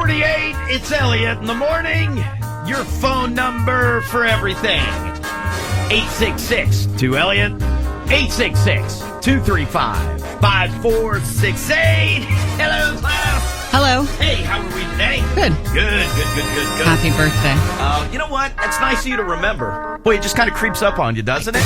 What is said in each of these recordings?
6:38, it's Elliot in the morning. Your phone number for everything. 866-2-ELLIOT. 866-235-5468. Hello, class. Hello. Hey, how are we today? Good. Good. Happy birthday. You know what? That's nice of you to remember. Boy, it just kind of creeps up on you, doesn't it?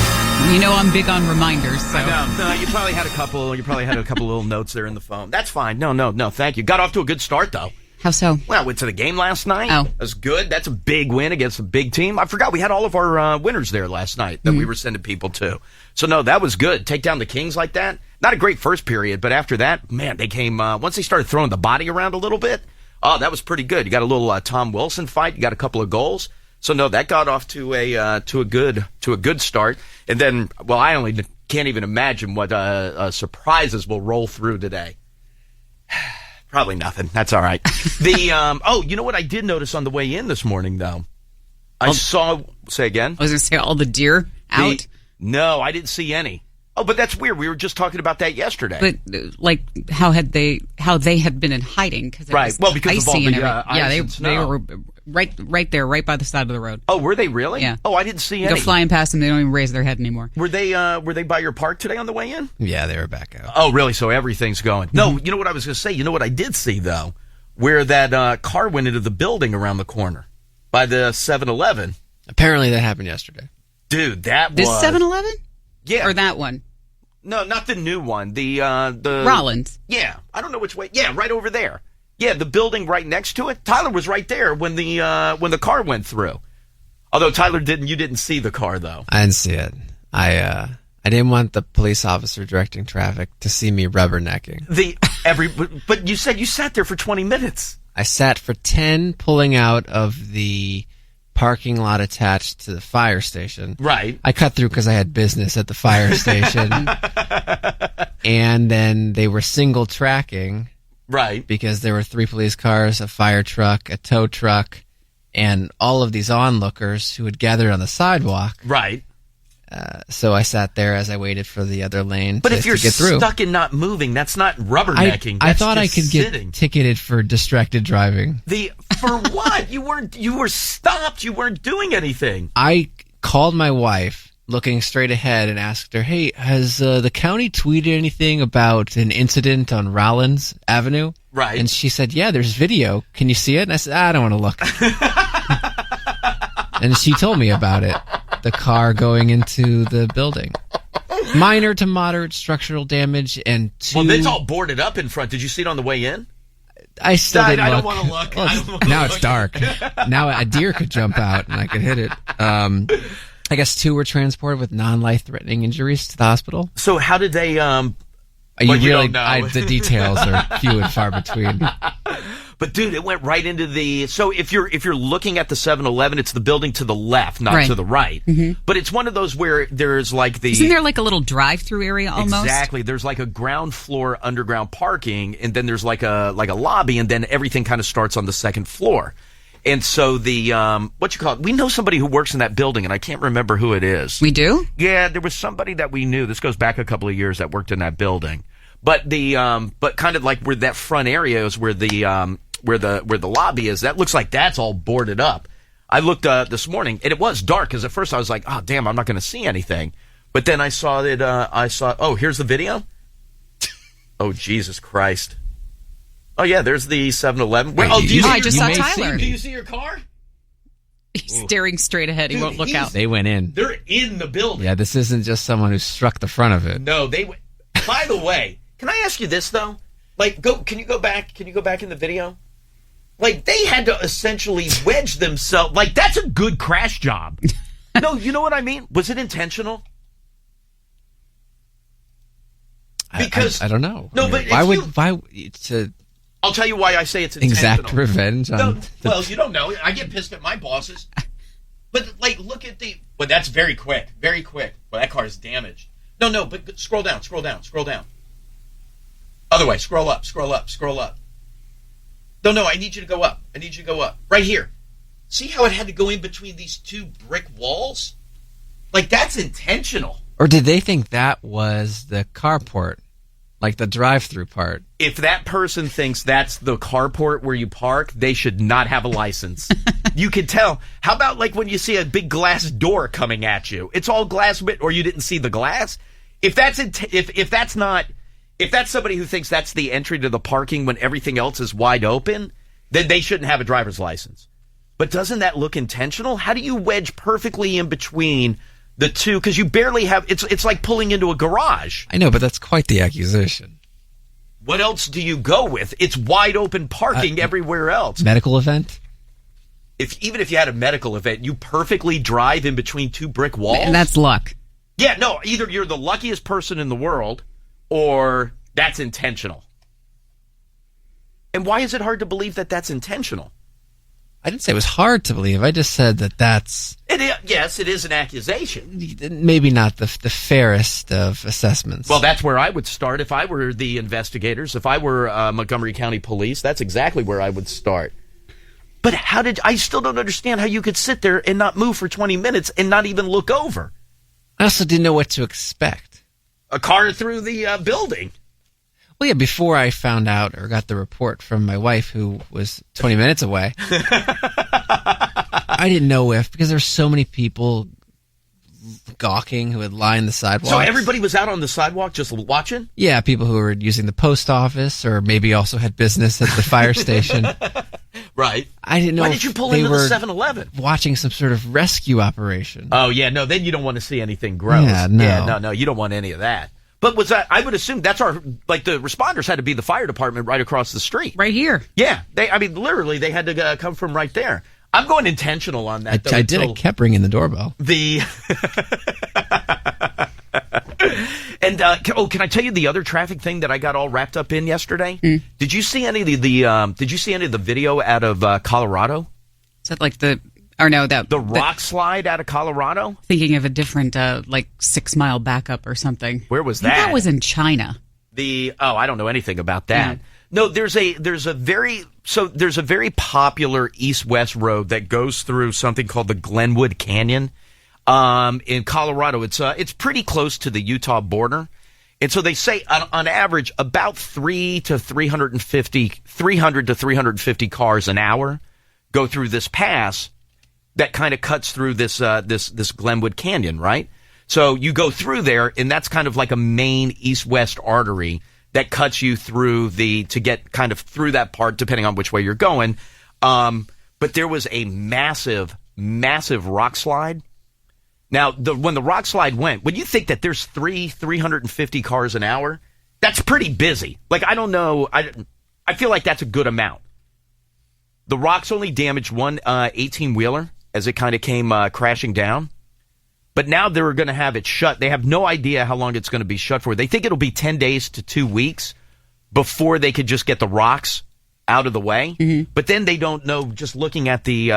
You know I'm big on reminders, so. I know. No, you probably had a couple little notes there in the phone. That's fine. No, thank you. Got off to a good start, though. How so? Well, I went to the game last night. Oh. That was good. That's a big win against a big team. I forgot we had all of our winners there last night that we were sending people to. So, no, that was good. Take down the Kings like that. Not a great first period, but after that, man, they came, once they started throwing the body around a little bit, oh, that was pretty good. You got a little Tom Wilson fight. You got a couple of goals. So, no, that got off to a good start. And then, well, I only can't even imagine what surprises will roll through today. Probably nothing. That's all right. You know what I did notice on the way in this morning, though? Say again? I was going to say all the deer out. No, I didn't see any. Oh, but that's weird. We were just talking about that yesterday. But like, how they had been in hiding because it was because of all the ice and snow. They were right there, right by the side of the road. Oh, were they really? Yeah. Oh, I didn't see any. Go flying past them. They don't even raise their head anymore. Were they by your park today on the way in? Yeah, they were back out. Oh, really? So everything's going. No, you know what I was going to say? You know what I did see, though? Where that car went into the building around the corner by the 7-Eleven. Apparently that happened yesterday. Dude, that was... This 7-Eleven? Yeah. Or that one? No, not the new one. The Rollins. Yeah. I don't know which way. Yeah, right over there. Yeah, the building right next to it. Tyler was right there when the car went through. Although Tyler you didn't see the car though. I didn't see it. I didn't want the police officer directing traffic to see me rubbernecking. But you said you sat there for 20 minutes. I sat for 10 pulling out of the parking lot attached to the fire station. Right. I cut through because I had business at the fire station. And then they were single tracking. Right. Because there were 3 police cars, a fire truck, a tow truck, and all of these onlookers who had gathered on the sidewalk. Right. So I sat there as I waited for the other lane but to if you're get through. Stuck and not moving, that's not rubbernecking. I thought I could sitting. get ticketed for distracted driving. For what? You were stopped. You weren't doing anything. I called my wife, looking straight ahead, and asked her, "Hey, has the county tweeted anything about an incident on Rollins Avenue?" Right. And she said, "Yeah, there's video. Can you see it?" And I said, "I don't want to look." And she told me about it. The car going into the building. Minor to moderate structural damage and 2... Well, it's all boarded up in front. Did you see it on the way in? I still didn't look. I don't want to look. Well, now it's dark. Now a deer could jump out and I could hit it. I guess 2 were transported with non-life-threatening injuries to the hospital. So how did they... You don't know. The details are few and far between. But dude, it went right into the. So if you're looking at the 7-Eleven, it's the building to the left, not to the right. Mm-hmm. But it's one of those where there's like the. Isn't there like a little drive-through area almost? Exactly. There's like a ground floor underground parking, and then there's like a lobby, and then everything kind of starts on the second floor. And so we know somebody who works in that building, and I can't remember who it is. We do? Yeah, there was somebody that we knew. This goes back a couple of years that worked in that building. But but kind of like where that front area is where the lobby is, that looks like that's all boarded up. I looked this morning, and it was dark, because at first I was like, oh, damn, I'm not going to see anything. But then I saw that, oh, here's the video? Oh, Jesus Christ. Oh, yeah, there's the 7-Eleven. I just saw Tyler. Do you see your car? He's staring straight ahead. He won't look out. They went in. They're in the building. Yeah, this isn't just someone who struck the front of it. No, they went. By the way, can I ask you this, though? Like, can you go back in the video? Like, they had to essentially wedge themselves. Like, that's a good crash job. No, you know what I mean? Was it intentional? Because I don't know. No, but why I'll tell you why I say it's intentional. Exact revenge on well, you don't know. I get pissed at my bosses. But like, look at the. But that's very quick. Very quick. Well, that car is damaged. No, but scroll down. Other way. Scroll up. No, I need you to go up. Right here. See how it had to go in between these 2 brick walls? Like, that's intentional. Or did they think that was the carport? Like the drive-through part. If that person thinks that's the carport where you park, they should not have a license. You can tell. How about like when you see a big glass door coming at you? It's all glass, or you didn't see the glass. If that's somebody who thinks that's the entry to the parking when everything else is wide open, then they shouldn't have a driver's license. But doesn't that look intentional? How do you wedge perfectly in between the two? Because you barely have. It's like pulling into a garage. I know, but that's quite the accusation. What else do you go with? It's wide open parking everywhere else. Medical event? Even if you had a medical event, you perfectly drive in between two brick walls? And that's luck. Yeah, no, either you're the luckiest person in the world or that's intentional. And why is it hard to believe that that's intentional? I didn't say it was hard to believe. I just said that that's... Yes, it is an accusation. Maybe not the fairest of assessments. Well, that's where I would start if I were the investigators. If I were Montgomery County Police, that's exactly where I would start. But I still don't understand how you could sit there and not move for 20 minutes and not even look over. I also didn't know what to expect. A car through the building. Well, yeah, before I found out or got the report from my wife, who was 20 minutes away, I didn't know because there were so many people gawking who would line the sidewalk. So everybody was out on the sidewalk just watching? Yeah, people who were using the post office or maybe also had business at the fire station. Right. I didn't know. Why did you pull into the 7-Eleven? Watching some sort of rescue operation. Oh, yeah, no, then you don't want to see anything gross. Yeah, no. Yeah, no, you don't want any of that. But I would assume that's the responders had to be the fire department right across the street. Right here. Yeah, literally, they had to come from right there. I'm going intentional on that. I kept ringing the doorbell. And can I tell you the other traffic thing that I got all wrapped up in yesterday? Did you see any of the video out of Colorado? Is that like the rock slide out of Colorado? Thinking of a different 6 mile backup or something. Where was that? That was in China. I don't know anything about that. Yeah. No, there's a very popular east-west road that goes through something called the Glenwood Canyon in Colorado. It's pretty close to the Utah border. And so they say on average about 300 to 350 cars an hour go through this pass that kind of cuts through this Glenwood Canyon, right? So you go through there, and that's kind of like a main east-west artery that cuts you through to get kind of through that part, depending on which way you're going. But there was a massive, massive rock slide. Now, when the rock slide went, when you think that there's 350 cars an hour, that's pretty busy. Like, I don't know. I feel like that's a good amount. The rocks only damaged one 18-wheeler as it kind of came crashing down. But now they're going to have it shut. They have no idea how long it's going to be shut for. They think it'll be 10 days to 2 weeks before they could just get the rocks out of the way. Mm-hmm. But then they don't know, just looking at the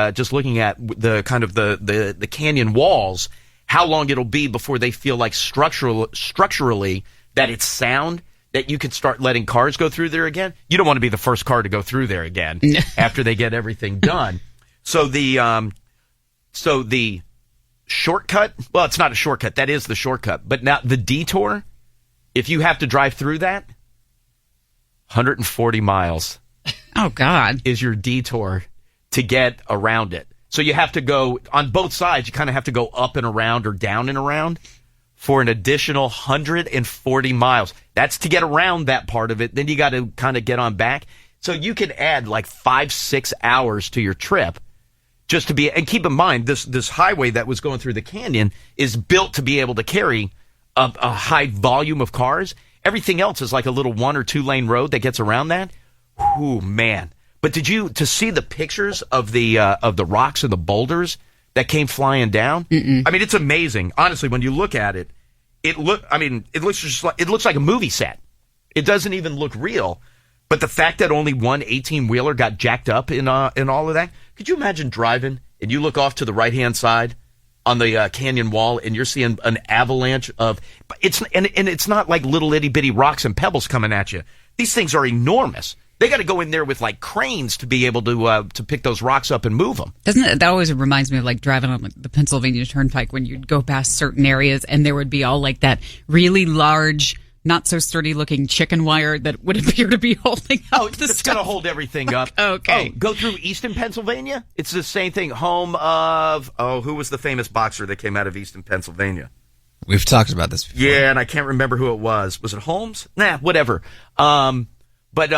kind of the canyon walls, how long it'll be before they feel like structurally that it's sound, that you can start letting cars go through there again. You don't want to be the first car to go through there again after they get everything done. So the shortcut, well, it's not a shortcut. That is the shortcut. But now the detour, if you have to drive through that, 140 miles. Oh, God. Is your detour to get around it. So you have to go on both sides. You kind of have to go up and around or down and around for an additional 140 miles. That's to get around that part of it. Then you got to kind of get on back. So you can add like 5-6 hours to your trip just to be. And keep in mind, this highway that was going through the canyon is built to be able to carry a high volume of cars. Everything else is like a little 1 or 2 lane road that gets around that. Ooh, man. But to see the pictures of the rocks and the boulders that came flying down? Mm-mm. I mean, it's amazing. Honestly, when you look at it, it looks like a movie set. It doesn't even look real. But the fact that only one 18-wheeler got jacked up in all of that, could you imagine driving and you look off to the right-hand side on the canyon wall and you're seeing an avalanche of it's not like little itty-bitty rocks and pebbles coming at you. These things are enormous. They got to go in there with like cranes to be able to pick those rocks up and move them. That always reminds me of like driving on the Pennsylvania Turnpike when you'd go past certain areas and there would be all like that really large not so sturdy looking chicken wire that would appear to be holding up the It's stuff. going to hold everything up. Okay. Oh, go through Easton, Pennsylvania. It's the same thing. Home of, who was the famous boxer that came out of Easton, Pennsylvania? We've talked about this before. Yeah, and I can't remember who it was. Was it Holmes? Nah, whatever. But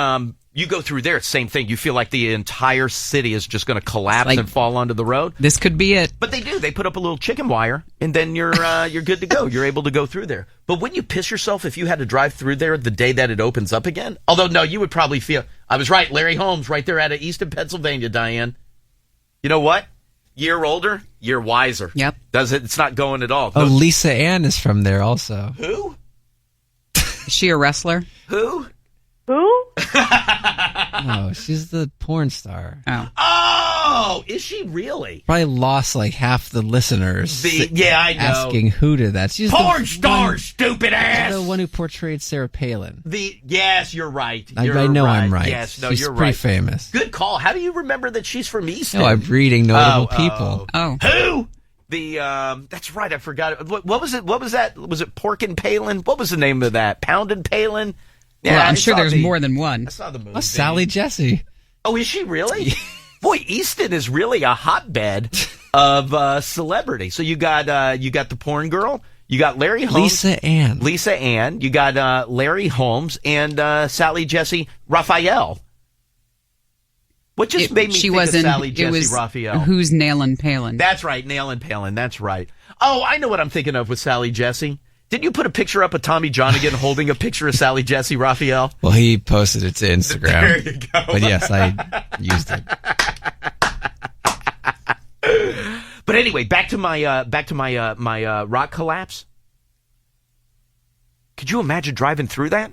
you go through there, it's the same thing. You feel like the entire city is just going to collapse and fall onto the road. This could be it. But they do. They put up a little chicken wire, and then you're good to go. You're able to go through there. But wouldn't you piss yourself if you had to drive through there the day that it opens up again? Although, no, you would probably feel, I was right, Larry Holmes, right there out of Easton, Pennsylvania, Diane. You know what? Year older, year wiser. Yep. It's not going at all. Oh, Lisa Ann is from there also. Who? Is she a wrestler? Who? No, she's the porn star. Oh, is she really? Probably lost like half the listeners. Yeah, I know. Asking who did that. She's Porn star, stupid ass. the one who portrayed Sarah Palin. Yes, you're right. I know I'm right. Yes, no, she's you're pretty right. famous. Good call. How do you remember that she's from Easton? No, I'm reading notable people. Oh. Who? That's right. I forgot. What was it? What was that? Was it Porkin' Palin? What was the name of that? Poundin' Palin? Yeah, Well, I'm I sure saw there's more than one. I saw the movie. Oh, Sally Jesse. Oh, is she really? Boy, Easton is really a hotbed of celebrity. So you got the porn girl, you got Larry Holmes, Lisa Ann. You got Larry Holmes and Sally Jesse Raphael. What just made me she think was of in, Sally it Jesse was Raphael? Who's Nailin' Palin? That's right, Nailin' Palin. That's right. Oh, I know what I'm thinking of with Sally Jesse. Didn't you put a picture up of Tommy Johnigan holding a picture of Sally Jesse Raphael? Well, he posted it to Instagram. There you go. But yes, I used it. But anyway, back to my rock collapse. Could you imagine driving through that?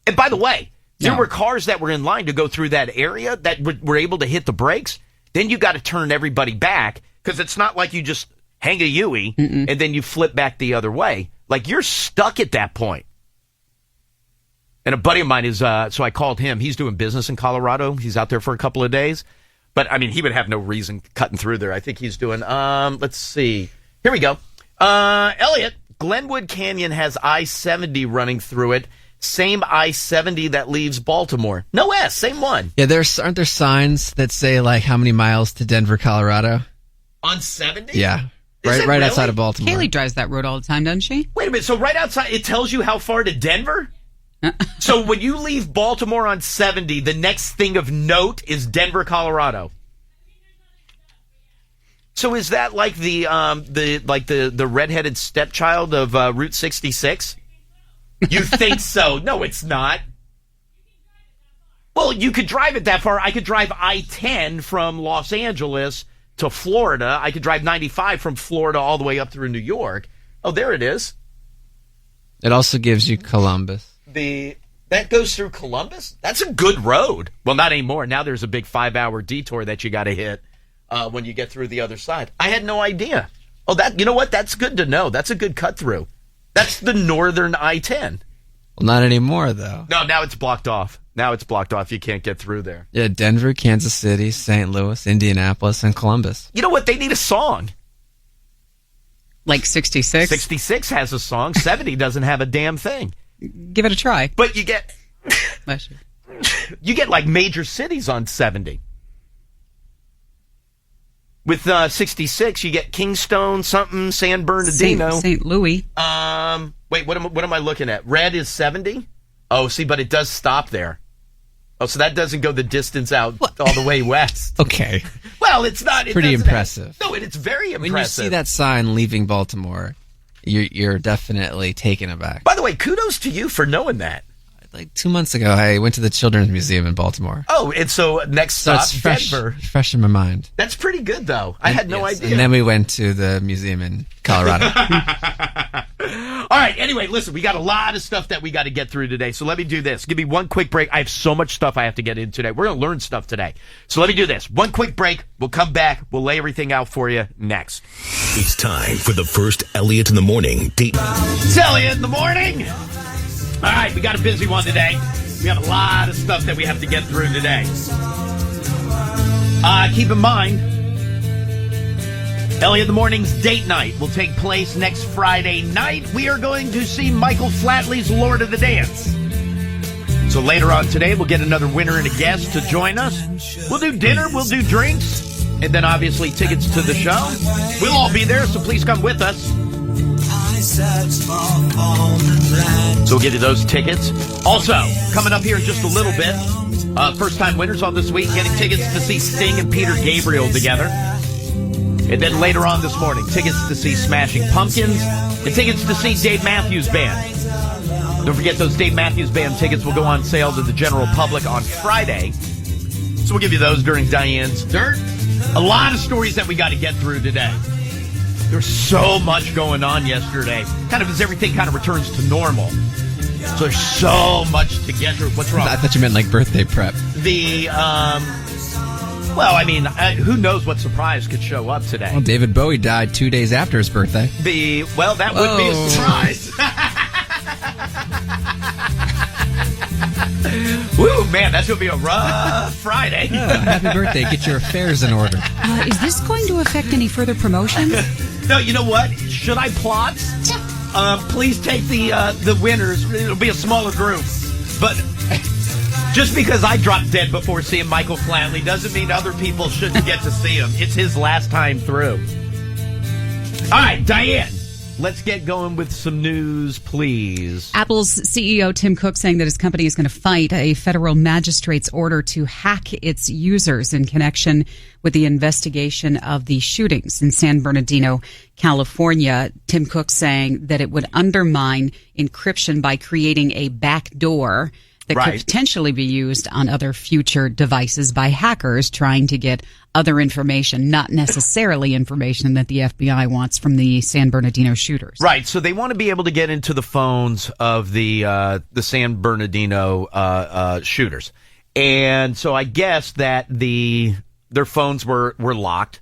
And by the way, there were cars that were in line to go through that area that were able to hit the brakes. Then you got to turn everybody back because it's not like you just hang a U-ey and then you flip back the other way. Like, you're stuck at that point. And a buddy of mine is, so I called him. He's doing business in Colorado. He's out there for a couple of days. But, I mean, he would have no reason cutting through there. I think he's doing, let's see. Here we go. Elliot, Glenwood Canyon has I-70 running through it. Same I-70 that leaves Baltimore. No S, same one. Yeah, aren't there signs that say, like, how many miles to Denver, Colorado? On 70? Yeah. Is it Right really? outside of Baltimore. Kaylee drives that road all the time, doesn't she? Wait a minute. So right outside, it tells you how far to Denver? So when you leave Baltimore on 70, the next thing of note is Denver, Colorado. So is that like the redheaded stepchild of Route 66? You think so? No, it's not. Well, you could drive it that far. I could drive I-10 from Los Angeles to Florida. I could drive 95 from Florida all the way up through New York. Oh, there it is. It also gives you Columbus. That goes through Columbus? That's a good road. Well, not anymore. Now there's a big 5-hour detour that you got to hit when you get through the other side. I had no idea. Oh, you know what? That's good to know. That's a good cut through. That's the northern I-10. Well, not anymore, though. No, now it's blocked off. Now it's blocked off. You can't get through there. Yeah, Denver, Kansas City, St. Louis, Indianapolis, and Columbus. You know what? They need a song. Like 66? 66 has a song. 70 doesn't have a damn thing. Give it a try. But you get like major cities on 70. With 66, you get Kingstone, something, San Bernardino. St. Louis. Wait, what am I looking at? Red is 70? Oh, see, but it does stop there. Oh, so that doesn't go the distance out all the way west. Okay. Well, it's not. Pretty impressive. It's very impressive. When you see that sign leaving Baltimore, you're definitely taken aback. By the way, kudos to you for knowing that. Like 2 months ago, I went to the Children's Museum in Baltimore. Oh, and so next stop, it's fresh, Denver. Fresh in my mind. That's pretty good, though. I had no idea. And then we went to the museum in Colorado. All right, anyway, listen, we got a lot of stuff that we got to get through today, so let me do this. Give me one quick break. I have so much stuff I have to get in today. We're going to learn stuff today. So let me do this. One quick break. We'll come back. We'll lay everything out for you next. It's time for the first Elliot in the Morning. It's Elliot in the Morning. All right, we got a busy one today. We have a lot of stuff that we have to get through today. Keep in mind, Elliot in the Morning's date night will take place next Friday night. We are going to see Michael Flatley's Lord of the Dance. So later on today, we'll get another winner and a guest to join us. We'll do dinner, we'll do drinks, and then obviously tickets to the show. We'll all be there, so please come with us. So we'll give you those tickets. Also, coming up here in just a little bit, first-time winners on this week, getting tickets to see Sting and Peter Gabriel together. And then later on this morning, tickets to see Smashing Pumpkins and tickets to see Dave Matthews Band. Don't forget, those Dave Matthews Band tickets will go on sale to the general public on Friday. So we'll give you those during Diane's Dirt. A lot of stories that we got to get through today. There's so much going on yesterday. Kind of as everything kind of returns to normal. So there's so much to get through. What's wrong? I thought you meant like birthday prep. Well, I mean, who knows what surprise could show up today? Well, David Bowie died 2 days after his birthday. That would be a surprise. Woo, man, that's going to be a rough Friday. Happy birthday. Get your affairs in order. Is this going to affect any further promotion? No, you know what? Should I plot? Please take the winners. It'll be a smaller group. But just because I dropped dead before seeing Michael Flatley doesn't mean other people shouldn't get to see him. It's his last time through. All right, Diane, let's get going with some news, please. Apple's CEO Tim Cook saying that his company is going to fight a federal magistrate's order to hack its users in connection with the investigation of the shootings in San Bernardino, California. Tim Cook saying that it would undermine encryption by creating a backdoor that could potentially be used on other future devices by hackers trying to get other information, not necessarily information that the FBI wants from the San Bernardino shooters. Right. So they want to be able to get into the phones of the San Bernardino shooters. And so I guess that their phones were locked.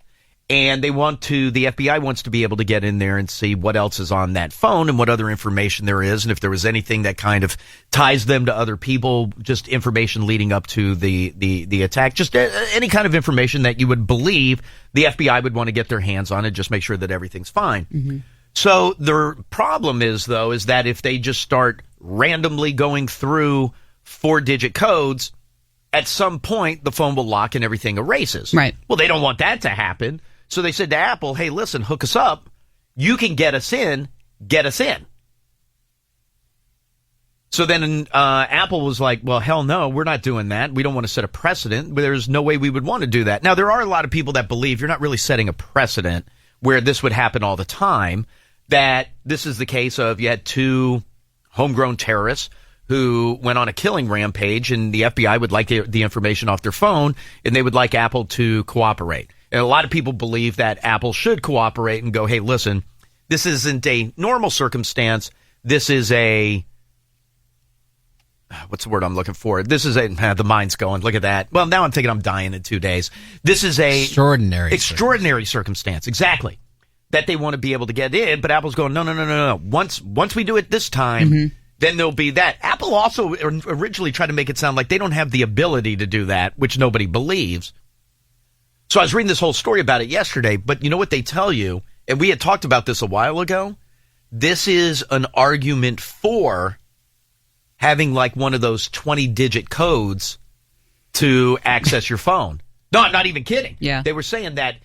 And the FBI wants to be able to get in there and see what else is on that phone and what other information there is. And if there was anything that kind of ties them to other people, just information leading up to the attack, just any kind of information that you would believe the FBI would want to get their hands on and just make sure that everything's fine. Mm-hmm. So the problem is that if they just start randomly going through 4-digit codes, at some point the phone will lock and everything erases. Right. Well, they don't want that to happen. So they said to Apple, hey, listen, hook us up. You can get us in. Get us in. So then Apple was like, well, hell no, we're not doing that. We don't want to set a precedent. There's no way we would want to do that. Now, there are a lot of people that believe you're not really setting a precedent where this would happen all the time, that this is the case of you had 2 homegrown terrorists who went on a killing rampage, and the FBI would like the information off their phone, and they would like Apple to cooperate. And a lot of people believe that Apple should cooperate and go, hey, listen, this isn't a normal circumstance. This is what's the word I'm looking for? This is the mind's going, look at that. Well, now I'm thinking I'm dying in 2 days. This is a extraordinary circumstance. Exactly. That they want to be able to get in, but Apple's going, no. Once we do it this time, then there'll be that. Apple also originally tried to make it sound like they don't have the ability to do that, which nobody believes. So I was reading this whole story about it yesterday, but you know what they tell you, and we had talked about this a while ago, this is an argument for having like one of those 20-digit codes to access your phone. No, I'm not even kidding. Yeah. They were saying that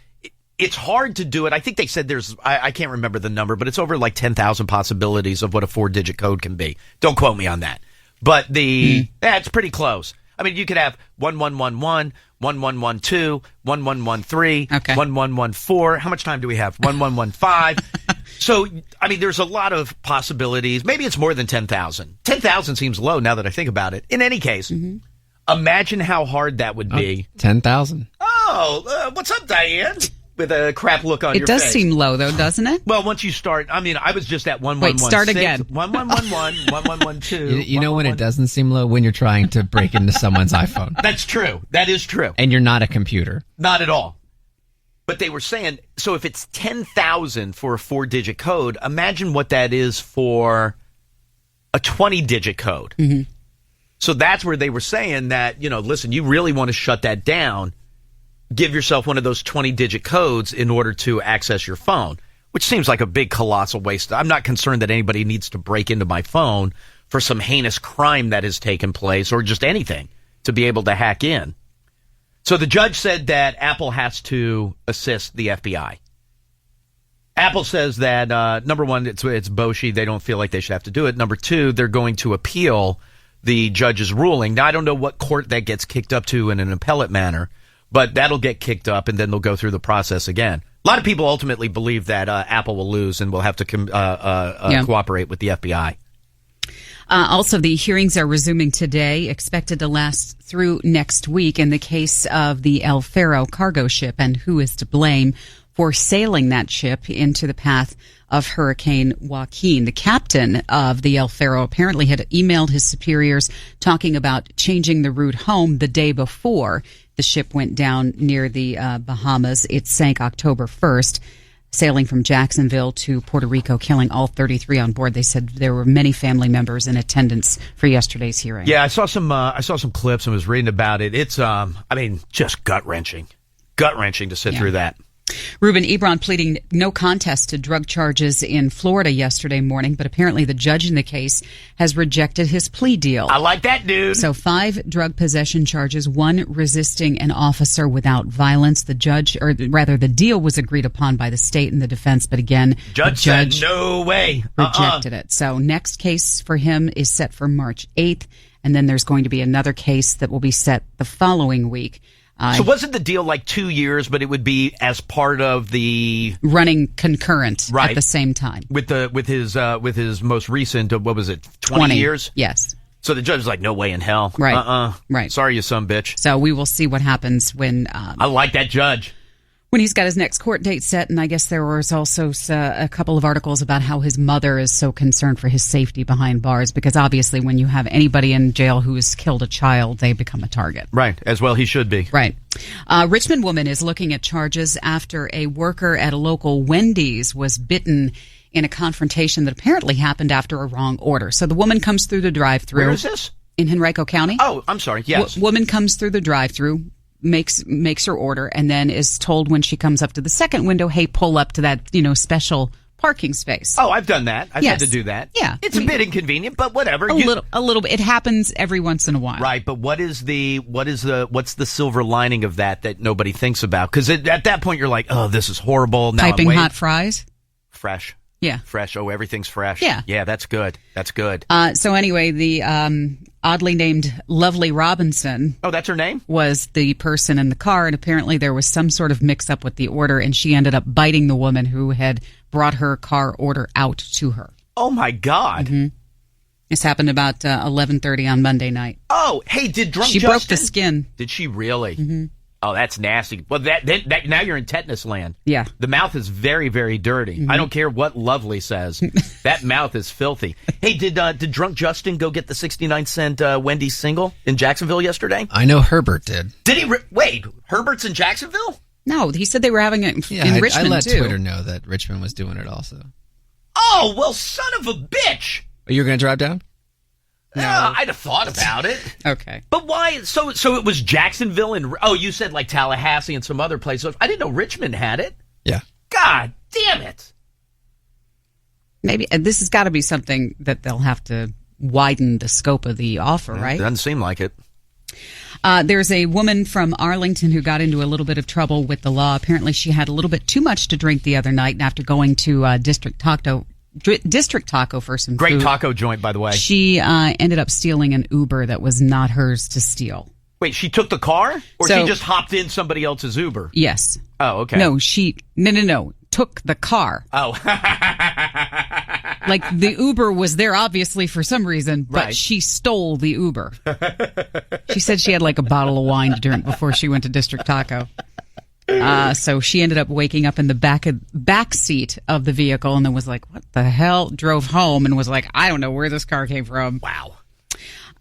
it's hard to do it. I think they said I can't remember the number, but it's over like 10,000 possibilities of what a 4-digit code can be. Don't quote me on that. But it's pretty close. I mean, you could have 1111, 1112, 1113, 1114. How much time do we have? 1115. So, I mean, there's a lot of possibilities. Maybe it's more than 10,000. 10,000 seems low now that I think about it. In any case, imagine how hard that would be. 10,000. Oh, what's up, Diane? With a crap look on your face. It does seem low, though, doesn't it? Well, once you start, I mean, I was just at 1116. Wait, start again. 1111, 1112. You know when it doesn't seem low? When you're trying to break into someone's iPhone. That's true. That is true. And you're not a computer. Not at all. But they were saying, so if it's 10,000 for a 4-digit code, imagine what that is for a 20-digit code. So that's where they were saying that, listen, you really want to shut that down. give yourself one of those 20-digit codes in order to access your phone, which seems like a big, colossal waste. I'm not concerned that anybody needs to break into my phone for some heinous crime that has taken place or just anything to be able to hack in. So the judge said that Apple has to assist the FBI. Apple says that, number one, it's Boshi. They don't feel like they should have to do it. Number two, they're going to appeal the judge's ruling. Now, I don't know what court that gets kicked up to in an appellate manner, but that'll get kicked up, and then they'll go through the process again. A lot of people ultimately believe that Apple will lose and will have to cooperate with the FBI. Also, the hearings are resuming today, expected to last through next week in the case of the El Faro cargo ship and who is to blame for sailing that ship into the path of Hurricane Joaquin. The captain of the El Faro apparently had emailed his superiors talking about changing the route home the day before the ship went down near the Bahamas. It sank October 1st, sailing from Jacksonville to Puerto Rico, killing all 33 on board. They said there were many family members in attendance for yesterday's hearing. Yeah, I saw some clips and was reading about it. It's just gut-wrenching to sit through that. Reuben Ebron pleading no contest to drug charges in Florida yesterday morning, but apparently the judge in the case has rejected his plea deal. I like that, dude. So 5 drug possession charges, 1 resisting an officer without violence. The deal was agreed upon by the state and the defense, but again, the judge said no way. Rejected it. So next case for him is set for March 8th, and then there's going to be another case that will be set the following week. So wasn't the deal like 2 years, but it would be as part of the running concurrent at the same time with his most recent 20 years? Yes. So the judge was like, no way in hell. Right. Right. Sorry, you son of a bitch. So we will see what happens when I like that judge. When he's got his next court date set, and I guess there was also a couple of articles about how his mother is so concerned for his safety behind bars, because obviously when you have anybody in jail who has killed a child, they become a target. Right, as well he should be. Right. Richmond woman is looking at charges after a worker at a local Wendy's was bitten in a confrontation that apparently happened after a wrong order. So the woman comes through the drive-thru. Where is this? In Henrico County. Oh, I'm sorry, yes. Woman comes through the drive-thru, makes her order, and then is told when she comes up to the second window, hey, pull up to that, special parking space. Oh, I've done that. I've had to do that. Yeah. It's a bit inconvenient, but whatever. A little bit. It happens every once in a while. Right, but what's the silver lining of that nobody thinks about? Because at that point you're like, oh, this is horrible. Now Piping hot fries? Fresh. Yeah. Fresh. Oh, everything's fresh. Yeah. Yeah, that's good. That's good. So anyway, the oddly named Lovely Robinson. Oh, that's her name? Was the person in the car, and apparently there was some sort of mix-up with the order, and she ended up biting the woman who had brought her car order out to her. Oh, my God. Mm-hmm. This happened about 11:30 on Monday night. Oh, hey, did drunk She Justin... broke the skin. Did she really? Mm-hmm. Oh, that's nasty. Well, that now you're in tetanus land. Yeah. The mouth is very, very dirty. Mm-hmm. I don't care what Lovely says. That mouth is filthy. Hey, did drunk Justin go get the 69-cent Wendy's single in Jacksonville yesterday? I know Herbert did. Did he? Wait, Herbert's in Jacksonville? No, he said they were having it in Richmond, I let too. Twitter know that Richmond was doing it also. Oh, well, son of a bitch. Are you going to drive down? No. I'd have thought about it. Okay. But why? So it was Jacksonville and... Oh, you said like Tallahassee and some other places. I didn't know Richmond had it. Yeah. God damn it. Maybe this has got to be something that they'll have to widen the scope of the offer, right? Doesn't seem like it. There's a woman from Arlington who got into a little bit of trouble with the law. Apparently she had a little bit too much to drink the other night, and after going to District Taco for some Great food, taco joint, by the way. she ended up stealing an Uber that was not hers to steal. Wait, she took the car? Or So- she just hopped in somebody else's Uber? Yes. Oh, okay. No, no, took the car. Oh. Like the Uber was there obviously for some reason, but Right. she stole the Uber. She said she had like a bottle of wine to drink before she went to District Taco. So she ended up waking up in the back seat of the vehicle and then was like, what the hell? Drove home and was like, I don't know where this car came from. Wow.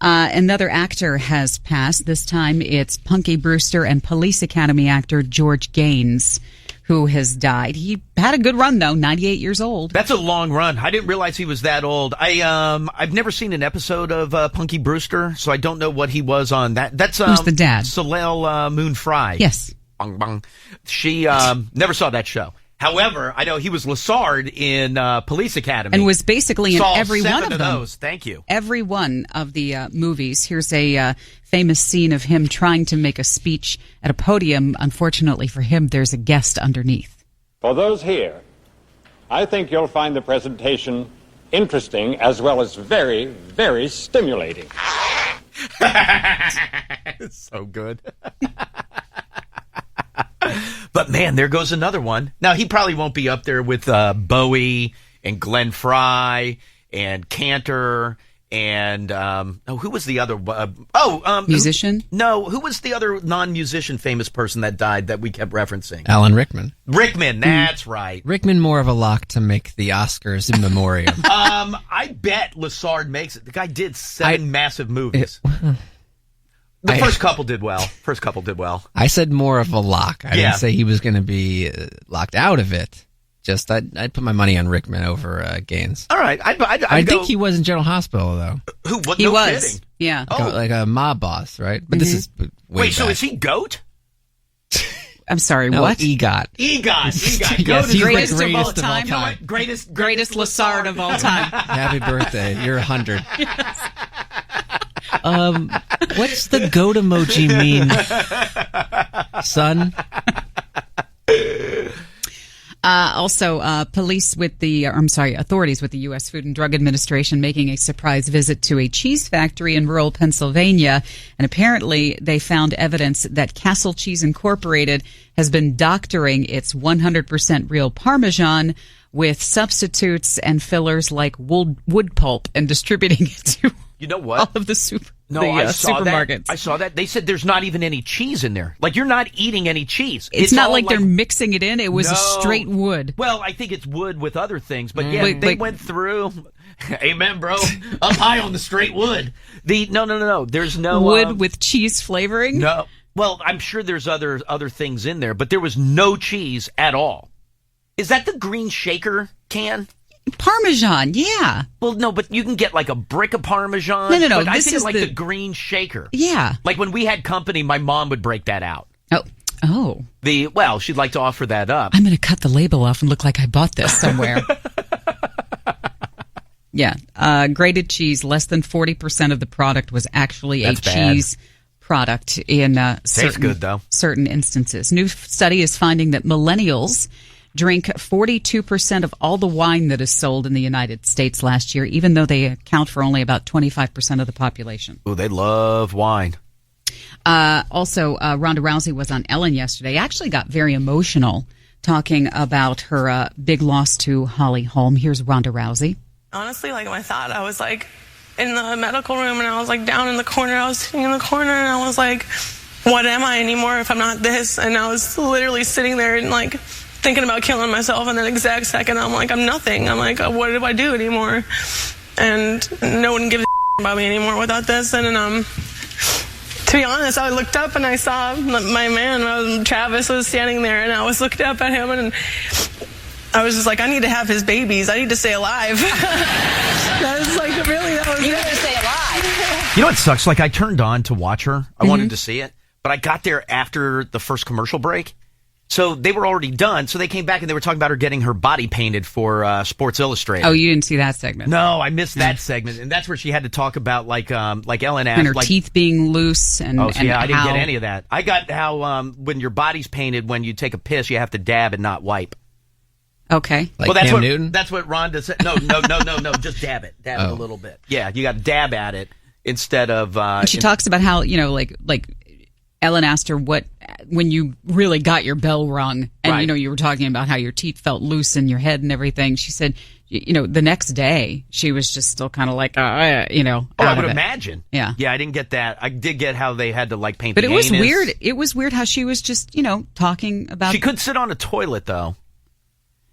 Another actor has passed. This time it's Punky Brewster and Police Academy actor George Gaines, who has died. He had a good run, though, 98 years old. That's a long run. I didn't realize he was that old. I've never seen an episode of Punky Brewster, so I don't know what he was on. That's Who's the dad? Soleil Moon Frye. Yes. Bong bong. She never saw that show. However, I know he was Lassard in Police Academy. And was basically in Saw every one 7 of them. those. Thank you. Every one of the movies. Here's a famous scene of him trying to make a speech at a podium. Unfortunately for him, there's a guest underneath. For those here, I think you'll find the presentation interesting as well as very, very stimulating. So good. But man, there goes another one. Now, he probably won't be up there with Bowie and Glenn Fry and Cantor and who was the other? Musician? Who was the other non-musician famous person that died that we kept referencing? Alan Rickman. Rickman, that's right. Rickman more of a lock to make the Oscars in memoriam. I bet Lassard makes it. The guy did 7 massive movies. The first couple did well. I said more of a lock. I didn't say he was going to be locked out of it. Just I'd put my money on Rickman over Gaines. All right, I think he was in General Hospital though. Who? What? He No was. kidding. Yeah. Like a mob boss, right? But this is way Wait, so back. is he GOAT? I'm sorry, No, what? EGOT. EGOT. Yes, GOAT is he's the greatest of all greatest of all time. You know time. what? Greatest Lassard of all time. Happy birthday. You're 100. What's the goat emoji mean? Son? Authorities with the U.S. Food and Drug Administration making a surprise visit to a cheese factory in rural Pennsylvania. And apparently they found evidence that Castle Cheese Incorporated has been doctoring its 100% real Parmesan with substitutes and fillers like wood pulp and distributing it to You know what? all of the supermarkets. I saw that. They said there's not even any cheese in there. Like, you're not eating any cheese. It's not all like they're mixing it in. It was a straight wood. Well, I think it's wood with other things. But yeah, they went through. Amen, bro. Up high on the straight wood. No. There's no Wood with cheese flavoring? No. Well, I'm sure there's other things in there, but there was no cheese at all. Is that the green shaker can? Parmesan, yeah. Well, no, but you can get like a brick of Parmesan. No. But I This think is it's like the green shaker. Yeah. Like when we had company, my mom would break that out. Oh. She'd like to offer that up. I'm going to cut the label off and look like I bought this somewhere. Yeah. Grated cheese, less than 40% of the product was actually That's a bad. cheese product in good, though. certain instances. New study is finding that millennials drink 42% of all the wine that is sold in the United States last year, even though they account for only about 25% of the population. Oh, they love wine. Ronda Rousey was on Ellen yesterday. Actually got very emotional talking about her big loss to Holly Holm. Here's Ronda Rousey. Honestly, like my thought, I was like in the medical room and I was like down in the corner. I was sitting in the corner and I was like, what am I anymore if I'm not this? And I was literally sitting there and like thinking about killing myself. And that exact second, I'm like, I'm nothing. I'm like, what do I do anymore? And no one gives a about me anymore without this. And to be honest, I looked up and I saw my man, Travis, was standing there, and I was looking up at him and I was just like, I need to have his babies. I need to stay alive. That was like, really, that was You need to stay alive. You know what sucks? Like, I turned on to watch her. I wanted to see it, but I got there after the first commercial break. So they were already done. So they came back and they were talking about her getting her body painted for Sports Illustrated. Oh, you didn't see that segment? No, I missed that segment, and that's where she had to talk about like Ellen asked, And her like, teeth being loose and Oh, so yeah, I didn't how- get any of that. I got how when your body's painted, when you take a piss, you have to dab and not wipe. Okay. Like Well, that's Cam what Newton? that's what Rhonda said. No, just dab it a little bit. Yeah, you got to dab at it instead of. And she talks about how, like Ellen asked her when you really got your bell rung, and Right. you were talking about how your teeth felt loose in your head and everything. She said, the next day she was just still kind of like, I out would of it. imagine. Yeah. Yeah, I didn't get that. I did get how they had to like paint. But the it was anus. weird. It was weird how she was just, talking about. She couldn't sit on a toilet though,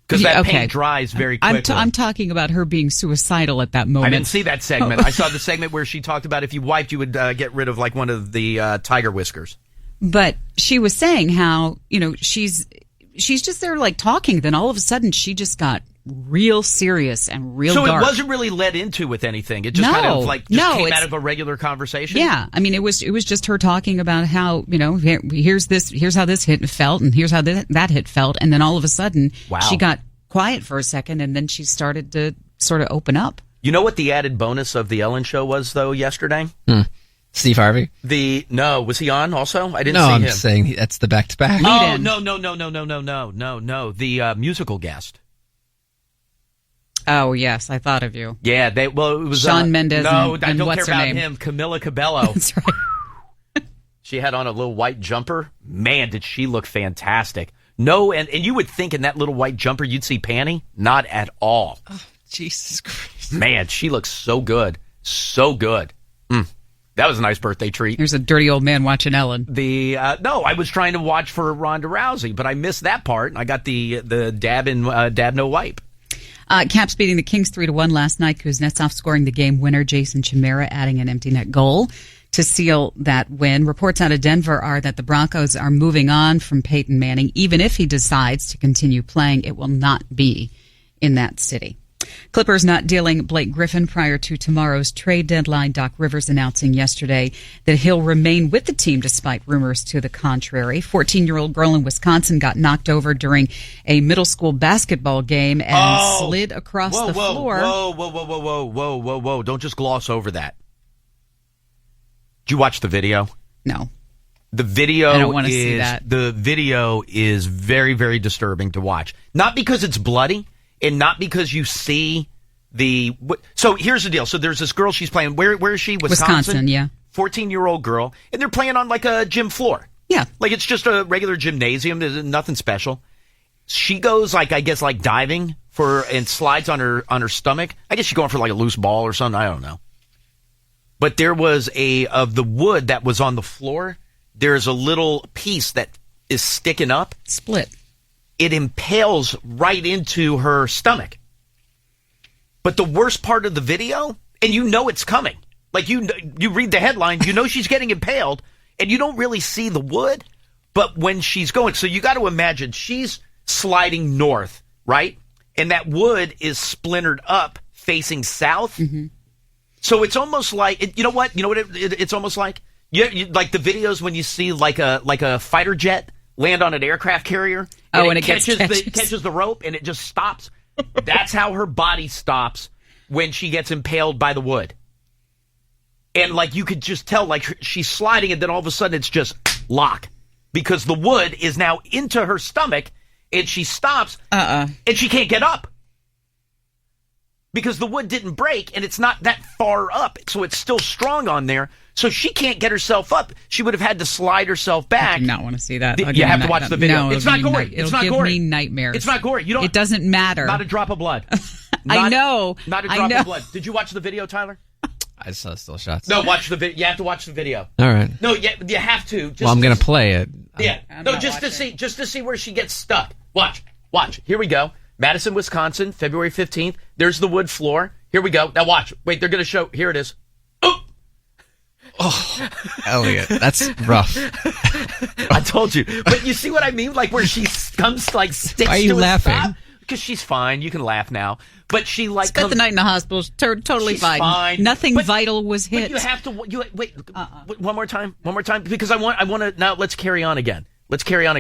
because that paint dries very quickly. I'm talking about her being suicidal at that moment. I didn't see that segment. I saw the segment where she talked about if you wiped, you would get rid of like one of the tiger whiskers. But she was saying how, she's just there like talking. Then all of a sudden she just got real serious and real So dark. it wasn't really led into with anything. It just kind of came out of a regular conversation. Yeah, I mean, it was just her talking about how, here's how this hit felt, and here's how that hit felt, and then all of a sudden, she got quiet for a second, and then she started to sort of open up. You know what the added bonus of the Ellen Show was, though, yesterday? Steve Harvey? No, was he on also? I didn't see him. No, I'm saying that's the back-to-back. Oh, no. The musical guest. Oh, yes, I thought of you. Yeah, it was Shawn Mendes. No, and I don't what's care her about name? him. Camila Cabello. That's right. She had on a little white jumper. Man, did she look fantastic. No, and you would think in that little white jumper you'd see Panty. Not at all. Oh, Jesus Christ. Man, she looks so good. So good. That was a nice birthday treat. Here's a dirty old man watching Ellen. No, I was trying to watch for Ronda Rousey, but I missed that part. I got the dab no wipe. Caps beating the Kings 3-1 last night. Kuznetsov scoring the game winner. Jason Chimera adding an empty net goal to seal that win. Reports out of Denver are that the Broncos are moving on from Peyton Manning. Even if he decides to continue playing, it will not be in that city. Clippers not dealing Blake Griffin prior to tomorrow's trade deadline. Doc Rivers announcing yesterday that he'll remain with the team despite rumors to the contrary. 14-year-old girl in Wisconsin got knocked over during a middle school basketball game and slid across the floor. Whoa. Don't just gloss over that. Did you watch the video? No. The video I don't want to see that. The video is very, very disturbing to watch. Not because it's bloody. And not because you see so here's the deal. So there's this girl she's playing. Where is she? Wisconsin, yeah. 14-year-old girl. And they're playing on like a gym floor. Yeah. Like it's just a regular gymnasium. There's nothing special. She goes like diving and slides on her stomach. I guess she's going for like a loose ball or something. I don't know. But there was of the wood that was on the floor, there's a little piece that is sticking up. Split. It impales right into her stomach. But the worst part of the video, and you know it's coming. Like you read the headline, you know she's getting impaled, and you don't really see the wood. But when she's going, so you got to imagine she's sliding north, right? And that wood is splintered up facing south. Mm-hmm. So it's almost like, you know what it's almost like? You like the videos when you see like a fighter jet land on an aircraft carrier. And it catches the rope and it just stops. That's how her body stops when she gets impaled by the wood. And like you could just tell, like she's sliding and then all of a sudden it's just lock. Because the wood is now into her stomach and she stops and she can't get up. Because the wood didn't break and it's not that far up. So it's still strong on there. So she can't get herself up. She would have had to slide herself back. I do not want to see that. You have to watch the video. No, it's not gory. It's not gory. It'll give me nightmares. It's not gory. It doesn't matter. Not a drop of blood. I know. Not a drop of blood. Did you watch the video, Tyler? I saw still shots. No, watch the video. You have to watch the video. All right. No, you have to. I'm going to play it. Yeah. No, just to see where she gets stuck. Watch. Here we go. Madison, Wisconsin, February 15th. There's the wood floor. Here we go. Now watch. Wait, they're going to show. Here it is. Oh, Elliot, that's rough. I told you. But you see what I mean? Like where she comes, like sticks. Why are you to laughing? Because she's fine. You can laugh now. But she like spent the night in the hospital. Totally she's fine. Nothing vital was hit. But you have to. Wait. One more time. Because I want to. Now let's carry on again.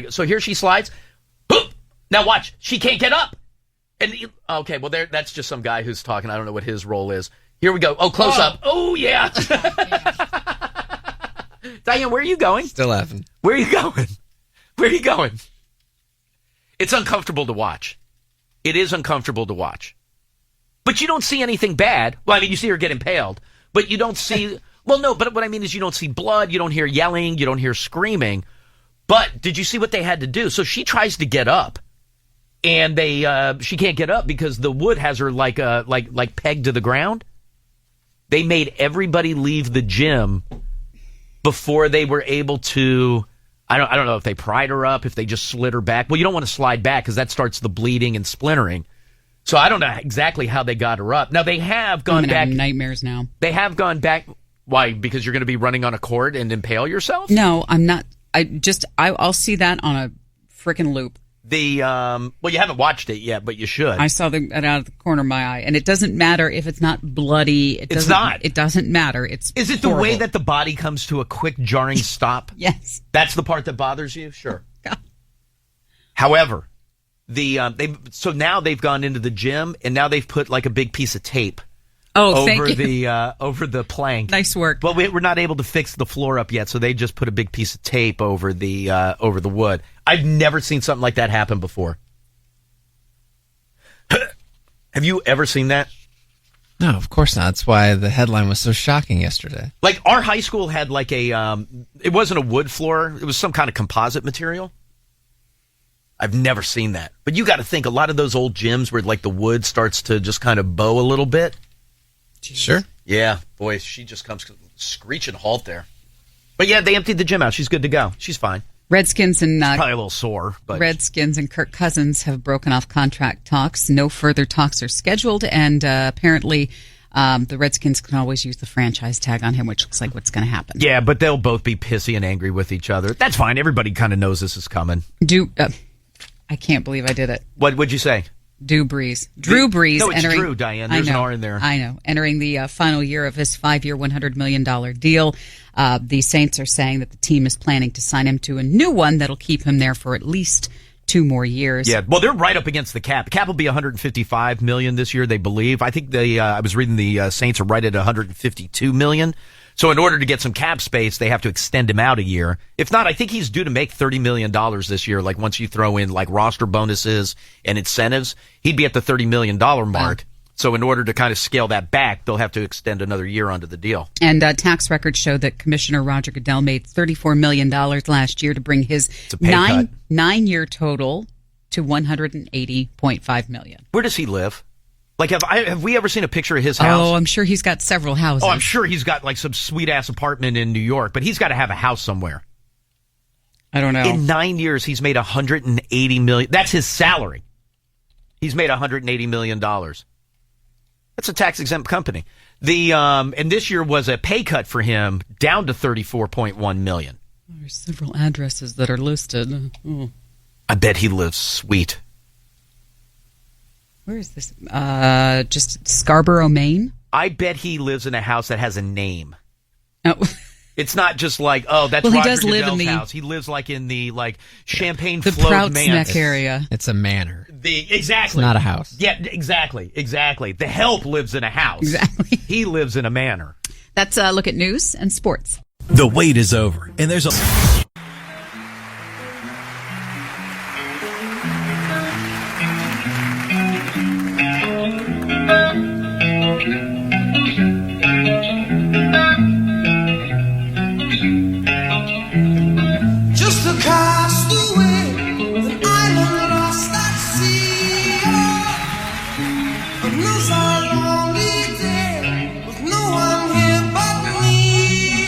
So here she slides. Now watch. She can't get up. And okay, well that's just some guy who's talking. I don't know what his role is. Here we go. Oh, close up. Oh yeah. Diane, where are you going? Still laughing. Where are you going? It's uncomfortable to watch. It is uncomfortable to watch. But you don't see anything bad. Well, I mean, you see her get impaled, but you don't see... Well, no, but what I mean is you don't see blood, you don't hear yelling, you don't hear screaming. But did you see what they had to do? So she tries to get up, and she can't get up because the wood has her like pegged to the ground. They made everybody leave the gym before they were able to... I don't know if they pried her up, if they just slid her back. Well, you don't want to slide back because that starts the bleeding and splintering. So I don't know exactly how they got her up. Now, they have gone back... nightmares now. They have gone back... Why? Because you're going to be running on a cord and impale yourself? No, I'm not. I'll see that on a frickin' loop. well, you haven't watched it yet, but you should. I saw it out of the corner of my eye, and it doesn't matter if it's not bloody. It's not. It doesn't matter. Is it the way that the body comes to a quick jarring stop? Yes. That's the part that bothers you? Sure. However, so now they've gone into the gym, and now they've put like a big piece of tape over the plank. Nice work. Well, we're not able to fix the floor up yet, so they just put a big piece of tape over the wood. I've never seen something like that happen before. Have you ever seen that? No, of course not. That's why the headline was so shocking yesterday. Like, our high school had like it wasn't a wood floor. It was some kind of composite material. I've never seen that. But you got to think, a lot of those old gyms where like the wood starts to just kind of bow a little bit. Jeez. Sure. Yeah, boy, she just comes screeching halt there. But yeah, they emptied the gym out. She's good to go. She's fine. Redskins and probably a little sore, but Redskins and Kirk Cousins have broken off contract talks. No further talks are scheduled, and apparently the Redskins can always use the franchise tag on him, which looks like what's going to happen. Yeah, but they'll both be pissy and angry with each other. That's fine. Everybody kind of knows this is coming. I can't believe I did it. What'd you say? Drew Brees. No, it's Drew, Diane. There's an R in there. I know. Entering the final year of his 5-year, $100 million deal. The Saints are saying that the team is planning to sign him to a new one that'll keep him there for at least 2 more years. Yeah, well, they're right up against the cap. The cap will be $155 million this year, they believe. I think I was reading the Saints are right at $152 million. So in order to get some cap space, they have to extend him out a year. If not, I think he's due to make $30 million this year. Like once you throw in like roster bonuses and incentives, he'd be at the $30 million mark. Wow. So in order to kind of scale that back, they'll have to extend another year onto the deal. And tax records show that Commissioner Roger Goodell made $34 million last year to bring his 9-year total to $180.5 million. Where does he live? Like, have we ever seen a picture of his house? Oh, I'm sure he's got several houses. Oh, I'm sure he's got like some sweet-ass apartment in New York, but he's got to have a house somewhere. I don't know. In 9 years, he's made $180 million. That's his salary. He's made $180 million. That's a tax-exempt company. And this year was a pay cut for him down to $34.1 million. There's several addresses that are listed. Oh. I bet he lives sweet. Where is this? Just Scarborough, Maine? I bet he lives in a house that has a name. Oh. It's not just like, oh, that's Roger Goodell's house. He lives like in the Champagne Float Manor area. It's a manor. Exactly. It's not a house. Yeah, exactly. The help lives in a house. Exactly. He lives in a manor. That's a look at news and sports. The wait is over, and there's a... Just across the way, an island lost at sea. Another lonely day with no one here but me.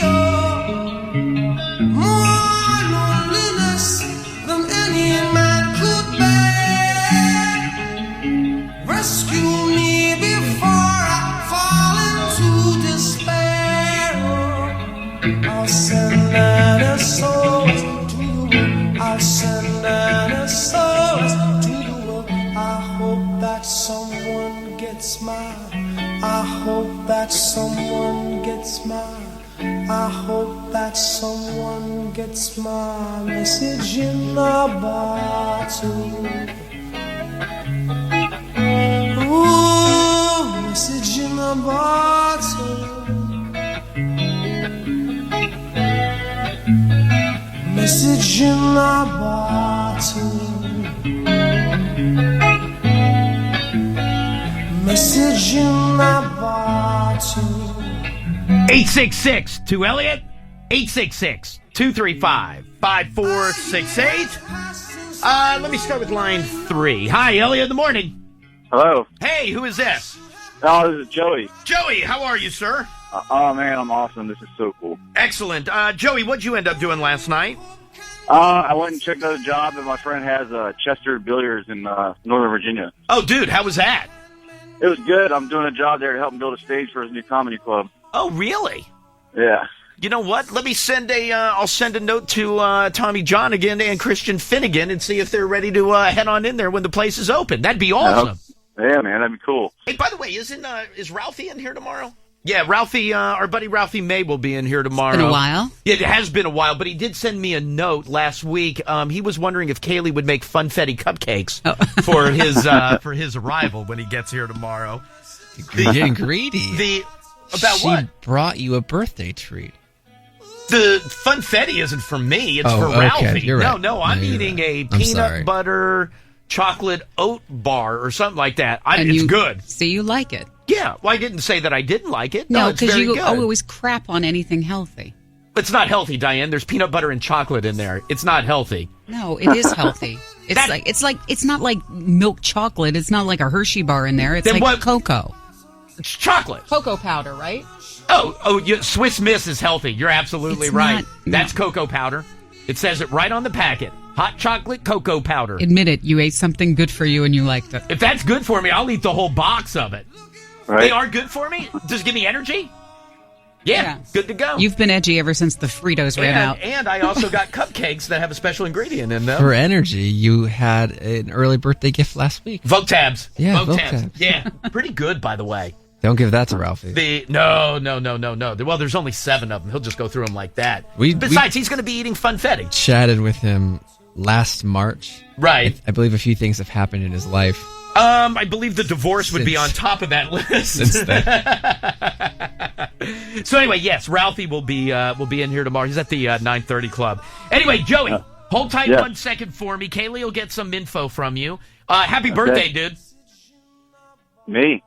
More loneliness than any man could bear. Rescue me before I fall into despair. I'll send out a soul. I'll send an SOS to the world. I hope that someone gets mine. I hope that someone gets mine. I hope that someone gets my message in a bottle. Ooh, message in a bottle. Message in a bottle. Message in a bottle. 866 to Elliot. 866-235-5468. Let me start with line 3. Hi, Elliot. In the morning. Hello. Hey, who is this? Oh, this is Joey. Joey, how are you, sir? Oh, man, I'm awesome. This is so cool. Excellent. Joey, what'd you end up doing last night? I went and checked out a job that my friend has, Chester Billiards in Northern Virginia. Oh, dude, how was that? It was good. I'm doing a job there to help him build a stage for his new comedy club. Oh, really? Yeah. You know what? Let me send I'll send a note to Tommy John again and Christian Finnegan and see if they're ready to head on in there when the place is open. That'd be awesome. Yeah, man, that'd be cool. Hey, by the way, is Ralphie in here tomorrow? Yeah, Ralphie, our buddy Ralphie May will be in here tomorrow. It's been a while. Yeah, it has been a while, but he did send me a note last week. He was wondering if Kaylee would make funfetti cupcakes for his arrival when he gets here tomorrow. You're getting greedy. About she what? Brought you a birthday treat. The funfetti isn't for me. It's for okay. Ralphie. You're right. No, I'm eating a peanut butter chocolate oat bar or something like that. It's good. So you like it? Yeah. Well, I didn't say that I didn't like it. No, it's very you good. always crap on anything healthy. It's not healthy, Diane. There's peanut butter and chocolate in there. It's not healthy. No, it is healthy. It's not like milk chocolate. It's not like a Hershey bar in there. It's like cocoa. It's chocolate. Cocoa powder, right? Swiss Miss is healthy. You're absolutely right. That's cocoa powder. It says it right on the packet. Hot chocolate cocoa powder. Admit it. You ate something good for you and you liked it. If that's good for me, I'll eat the whole box of it. Right. They are good for me? Does it give me energy? Yeah, good to go. You've been edgy ever since the Fritos ran out. And I also got cupcakes that have a special ingredient in them. For energy, you had an early birthday gift last week. Vogue tabs. Yeah, Vogue tabs. Yeah, pretty good, by the way. Don't give that to Ralphie. No. Well, there's only 7 of them. He'll just go through them like that. Besides, he's going to be eating funfetti. Chatted with him last March. Right. I believe a few things have happened in his life. I believe the divorce would be on top of that list. Since then. So anyway, yes, Ralphie will be in here tomorrow. He's at the 9:30 club. Anyway, Joey, hold tight 1 second for me. Kaylee will get some info from you. Happy birthday, dude. Me?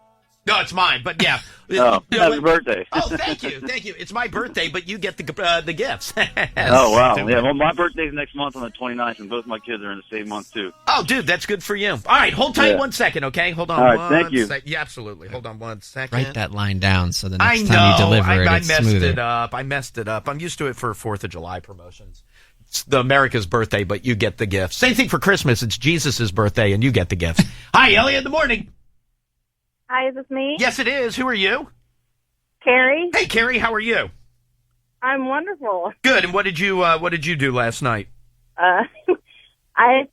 No, it's mine, but yeah. Happy birthday. Oh, thank you. It's my birthday, but you get the gifts. Oh, wow. Yeah, well, my birthday's next month on the 29th, and both my kids are in the same month, too. Oh, dude, that's good for you. All right, hold tight 1 second, okay? Hold on. All right, thank you. Yeah, absolutely. Hold on 1 second. Write that line down so the next time you deliver it's smoother. I messed it up. I'm used to it for 4th of July promotions. It's the America's birthday, but you get the gifts. Same thing for Christmas. It's Jesus' birthday, and you get the gifts. Hi, Elliot in the morning. Hi, is this me? Yes, it is. Who are you? Carrie. Hey, Carrie, how are you? I'm wonderful. Good. And what did you do last night? I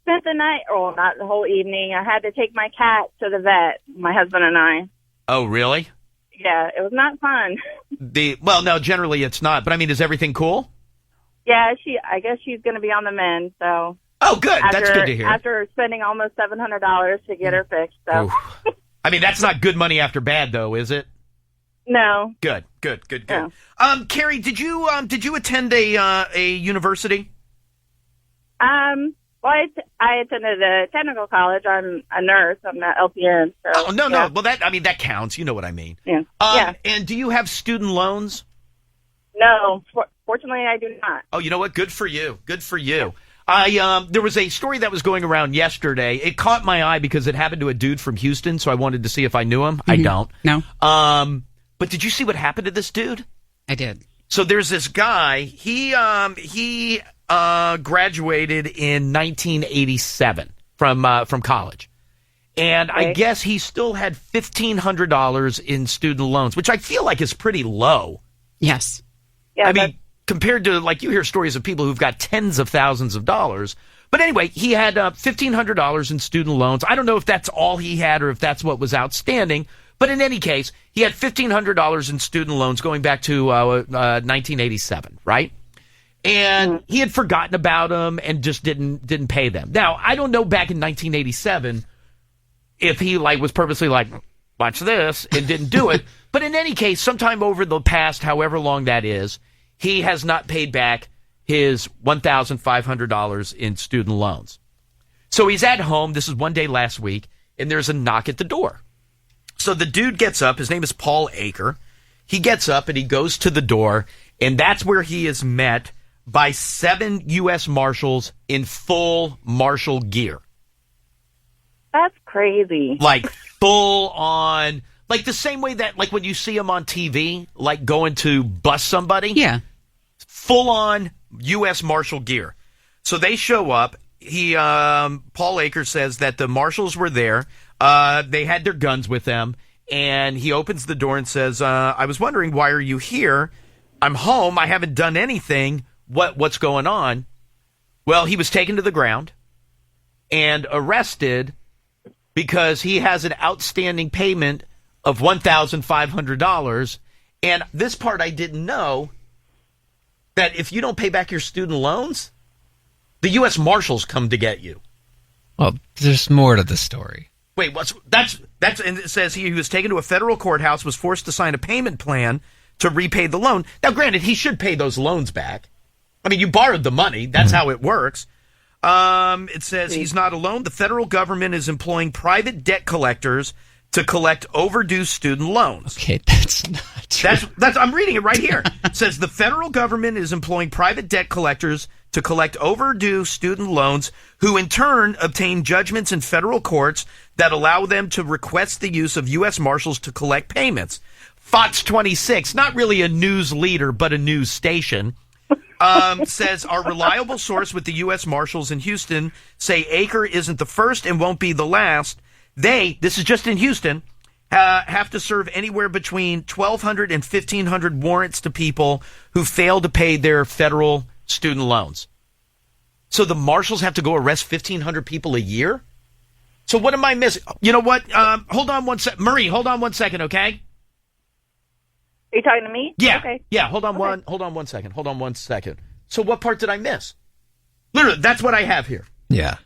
spent the night, not the whole evening. I had to take my cat to the vet, my husband and I. Oh, really? Yeah, it was not fun. Well, no, generally it's not. But I mean, is everything cool? Yeah, I guess she's going to be on the mend. So. Oh, good. That's good to hear. After spending almost $700 to get her fixed. So. I mean, that's not good money after bad, though, is it? No. Good. No. Carrie, did you attend a university? Well, I attended a technical college. I'm a nurse. I'm an LPN. So, oh, no. Well, that counts. You know what I mean. Yeah. And do you have student loans? No. Fortunately, I do not. Oh, you know what? Good for you. There was a story that was going around yesterday. It caught my eye because it happened to a dude from Houston, so I wanted to see if I knew him. I don't. No. But did you see what happened to this dude? I did. So there's this guy. He graduated in 1987 from college, and I guess he still had $1,500 in student loans, which I feel like is pretty low. Yes. Yeah. I mean, compared to, like, you hear stories of people who've got tens of thousands of dollars. But anyway, he had $1,500 in student loans. I don't know if that's all he had or if that's what was outstanding. But in any case, he had $1,500 in student loans going back to 1987, right? And he had forgotten about them and just didn't pay them. Now, I don't know back in 1987 if he was purposely watch this and didn't do it. But in any case, sometime over the past, however long that is, he has not paid back his $1,500 in student loans. So he's at home. This is one day last week, and there's a knock at the door. So the dude gets up. His name is Paul Aker. He gets up and he goes to the door, and that's where he is met by 7 U.S. Marshals in full marshal gear. That's crazy. Like full on, like the same way that, like when you see them on TV, like going to bust somebody. Yeah. Full on U.S. Marshal gear. So they show up. Paul Aker says that the marshals were there. They had their guns with them, and he opens the door and says, I was wondering, why are you here? I'm home. I haven't done anything. What's going on? Well, he was taken to the ground and arrested because he has an outstanding payment of $1,500. And this part I didn't know, that if you don't pay back your student loans, the U.S. Marshals come to get you. Well, there's more to the story. Wait, that's and it says he was taken to a federal courthouse, was forced to sign a payment plan to repay the loan. Now, granted, he should pay those loans back. I mean, you borrowed the money. That's how it works. It says he's not alone. The federal government is employing private debt collectors to collect overdue student loans. Okay, that's not true. That's I'm reading it right here. It says the federal government is employing private debt collectors to collect overdue student loans, who in turn obtain judgments in federal courts that allow them to request the use of U.S. Marshals to collect payments. Fox 26, not really a news leader, but a news station, says our reliable source with the U.S. Marshals in Houston say Acre isn't the first and won't be the last. This is just in Houston, have to serve anywhere between 1,200 and 1,500 warrants to people who fail to pay their federal student loans. So the Marshals have to go arrest 1,500 people a year? So what am I missing? You know what? Hold on one second. Marie, hold on one second, okay? Are you talking to me? Yeah. Okay. Yeah, hold on one second. So what part did I miss? Literally, that's what I have here. Yeah.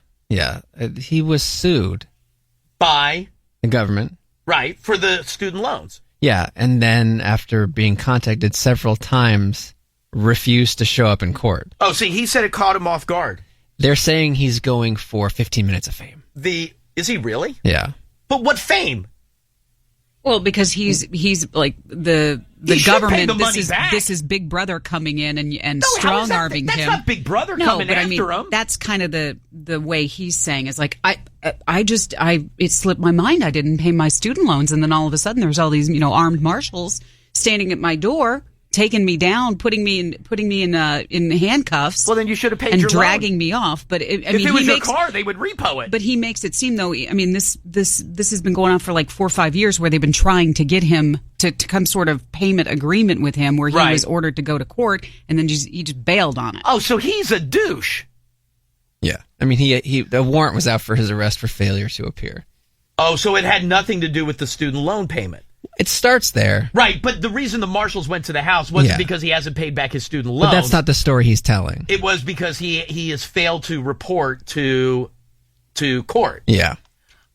He was sued by the government. Right, for the student loans. Yeah, and then after being contacted several times, refused to show up in court. Oh, see, he said it caught him off guard. They're saying he's going for 15 minutes of fame. Is he really? Yeah. But what fame? Well, because he's like the government. This is Big Brother coming in and strong arming him. That's not Big Brother coming after him. That's kind of the way he's saying. It's like it slipped my mind. I didn't pay my student loans, and then all of a sudden there's all these armed marshals standing at my door, taking me down, putting me in handcuffs. Well, then you should have paid and your dragging loan. me off. But if it was your car, they would repo it. But he makes it seem, though. I mean, this has been going on for like 4 or 5 years, where they've been trying to get him to come sort of payment agreement with him, where he was ordered to go to court, and then he just bailed on it. Oh, so he's a douche. Yeah, I mean, the warrant was out for his arrest for failure to appear. Oh, so it had nothing to do with the student loan payment. It starts there. Right, but the reason the Marshals went to the house wasn't because he hasn't paid back his student loans. But that's not the story he's telling. It was because he has failed to report to court. Yeah.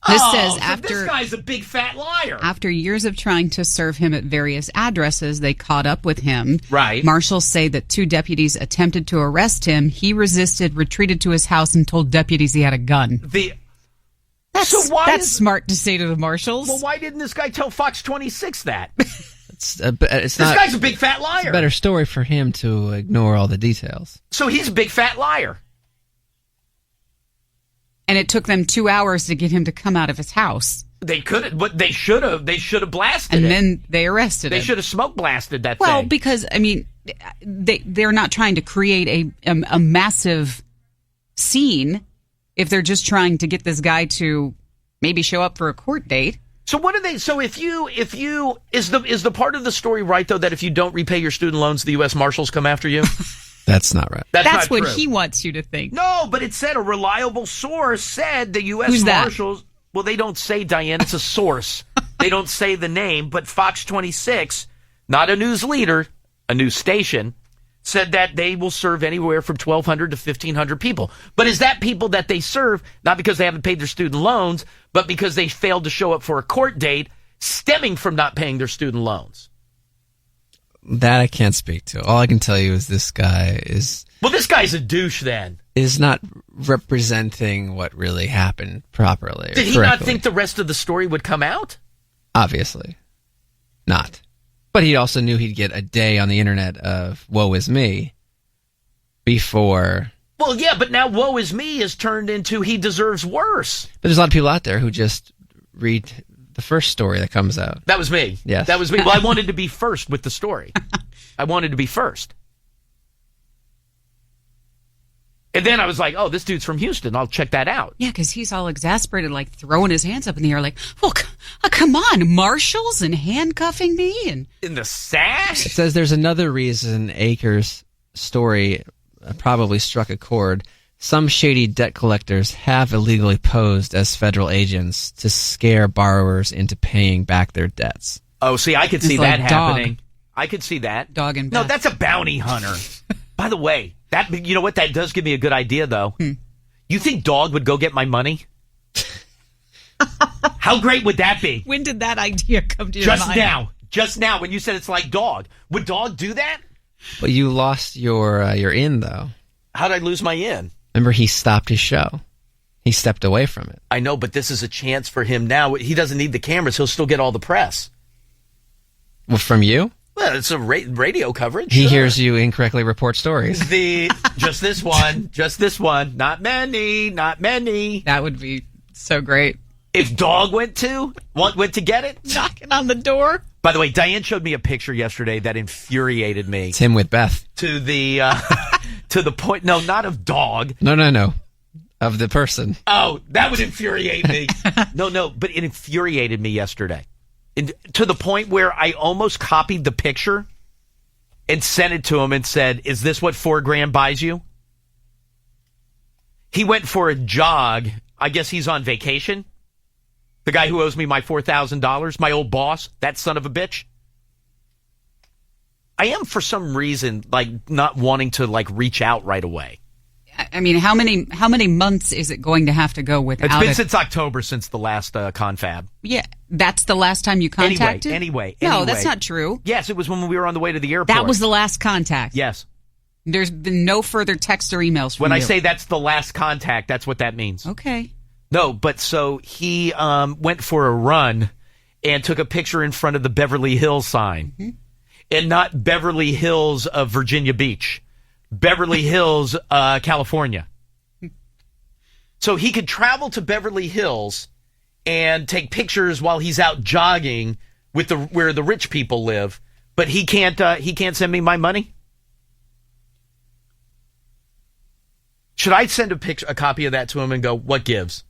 This says this guy's a big fat liar. After years of trying to serve him at various addresses, they caught up with him. Right. Marshals say that 2 deputies attempted to arrest him. He resisted, retreated to his house, and told deputies he had a gun. That's smart to say to the Marshals. Well, why didn't this guy tell Fox 26 that? This guy's a big fat liar. It's a better story for him to ignore all the details. So he's a big fat liar. And it took them 2 hours to get him to come out of his house. They could, but they should have. They should have blasted it. And then they arrested him. They should have smoke blasted that thing. Well, thing. because, I mean, they're not trying to create a massive scene if they're just trying to get this guy to maybe show up for a court date. So what are they? So if you is the part of the story right, though, that if you don't repay your student loans, the U.S. Marshals come after you? That's not right. That's what true. He wants you to think. No, but it said a reliable source said the U.S. Marshals. That? Well, they don't say, Diane. It's a source. They don't say the name, but Fox 26, not a news leader, a news station, said that they will serve anywhere from 1,200 to 1,500 people. But is that people that they serve, not because they haven't paid their student loans, but because they failed to show up for a court date stemming from not paying their student loans? That I can't speak to. All I can tell you is this guy is... Well, this guy's a douche, then. Is not representing what really happened properly. Did he not think the rest of the story would come out? Obviously. Not. But he also knew he'd get a day on the internet of woe is me before... Well, yeah, but now woe is me has turned into he deserves worse. But there's a lot of people out there who just read the first story that comes out. That was me. Yes. That was me. Well, I wanted to be first with the story. I wanted to be first. And then I was like, oh, this dude's from Houston. I'll check that out. Yeah, because he's all exasperated, like throwing his hands up in the air, like, well, come on, marshals and handcuffing me. And in the sash? It says there's another reason Akers' story probably struck a chord. Some shady debt collectors have illegally posed as federal agents to scare borrowers into paying back their debts. Oh, see, I could see like that happening. I could see that. Dog and No, Beth. that's a bounty hunter. By the way, that you know what? That does give me a good idea, though. You think Dog would go get my money? How great would that be? When did that idea come to your mind? Just now, when you said it's like Dog. Would Dog do that? But you lost your in, though. How'd I lose my in? Remember, he stopped his show. He stepped away from it. I know, but this is a chance for him now. He doesn't need the cameras. He'll still get all the press. Well, from you? Well, it's a radio coverage. He sure. hears you incorrectly report stories. Just this one. Not many. That would be so great. If Dog went to get it? Knocking on the door. By the way, Diane showed me a picture yesterday that infuriated me. It's him with Beth. To the point, no, not of Dog. No. Of the person. Oh, that would infuriate me. No, but it infuriated me yesterday. To the point where I almost copied the picture and sent it to him and said, is this what $4,000 buys you? He went for a jog. I guess he's on vacation. The guy who owes me my $4,000, my old boss, that son of a bitch. I am, for some reason, like not wanting to like reach out right away. I mean, how many months is it going to have to go without It's been since October, since the last confab. Yeah, that's the last time you contacted? Anyway. No, that's not true. Yes, it was when we were on the way to the airport. That was the last contact. Yes. There's been no further text or emails from When you. I say that's the last contact, that's what that means. Okay. No, but so he went for a run and took a picture in front of the Beverly Hills sign. Mm-hmm. And not Beverly Hills of Virginia Beach. Beverly Hills, California. So he could travel to Beverly Hills and take pictures while he's out jogging with where the rich people live, but he can't send me my money? Should I send a copy of that to him and go, what gives?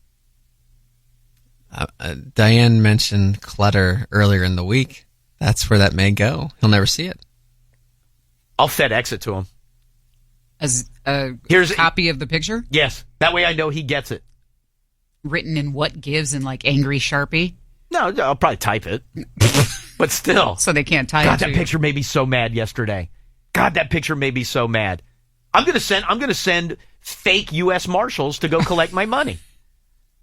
Diane mentioned clutter earlier in the week. That's where that may go. He'll never see it. I'll FedEx it to him. As a Here's copy of the picture? Yes. That way I know he gets it. Written in what gives in like angry Sharpie? No, I'll probably type it. But still. So they can't type God, that picture made me so mad yesterday. God, that picture made me so mad. I'm gonna send fake U.S. Marshals to go collect my money.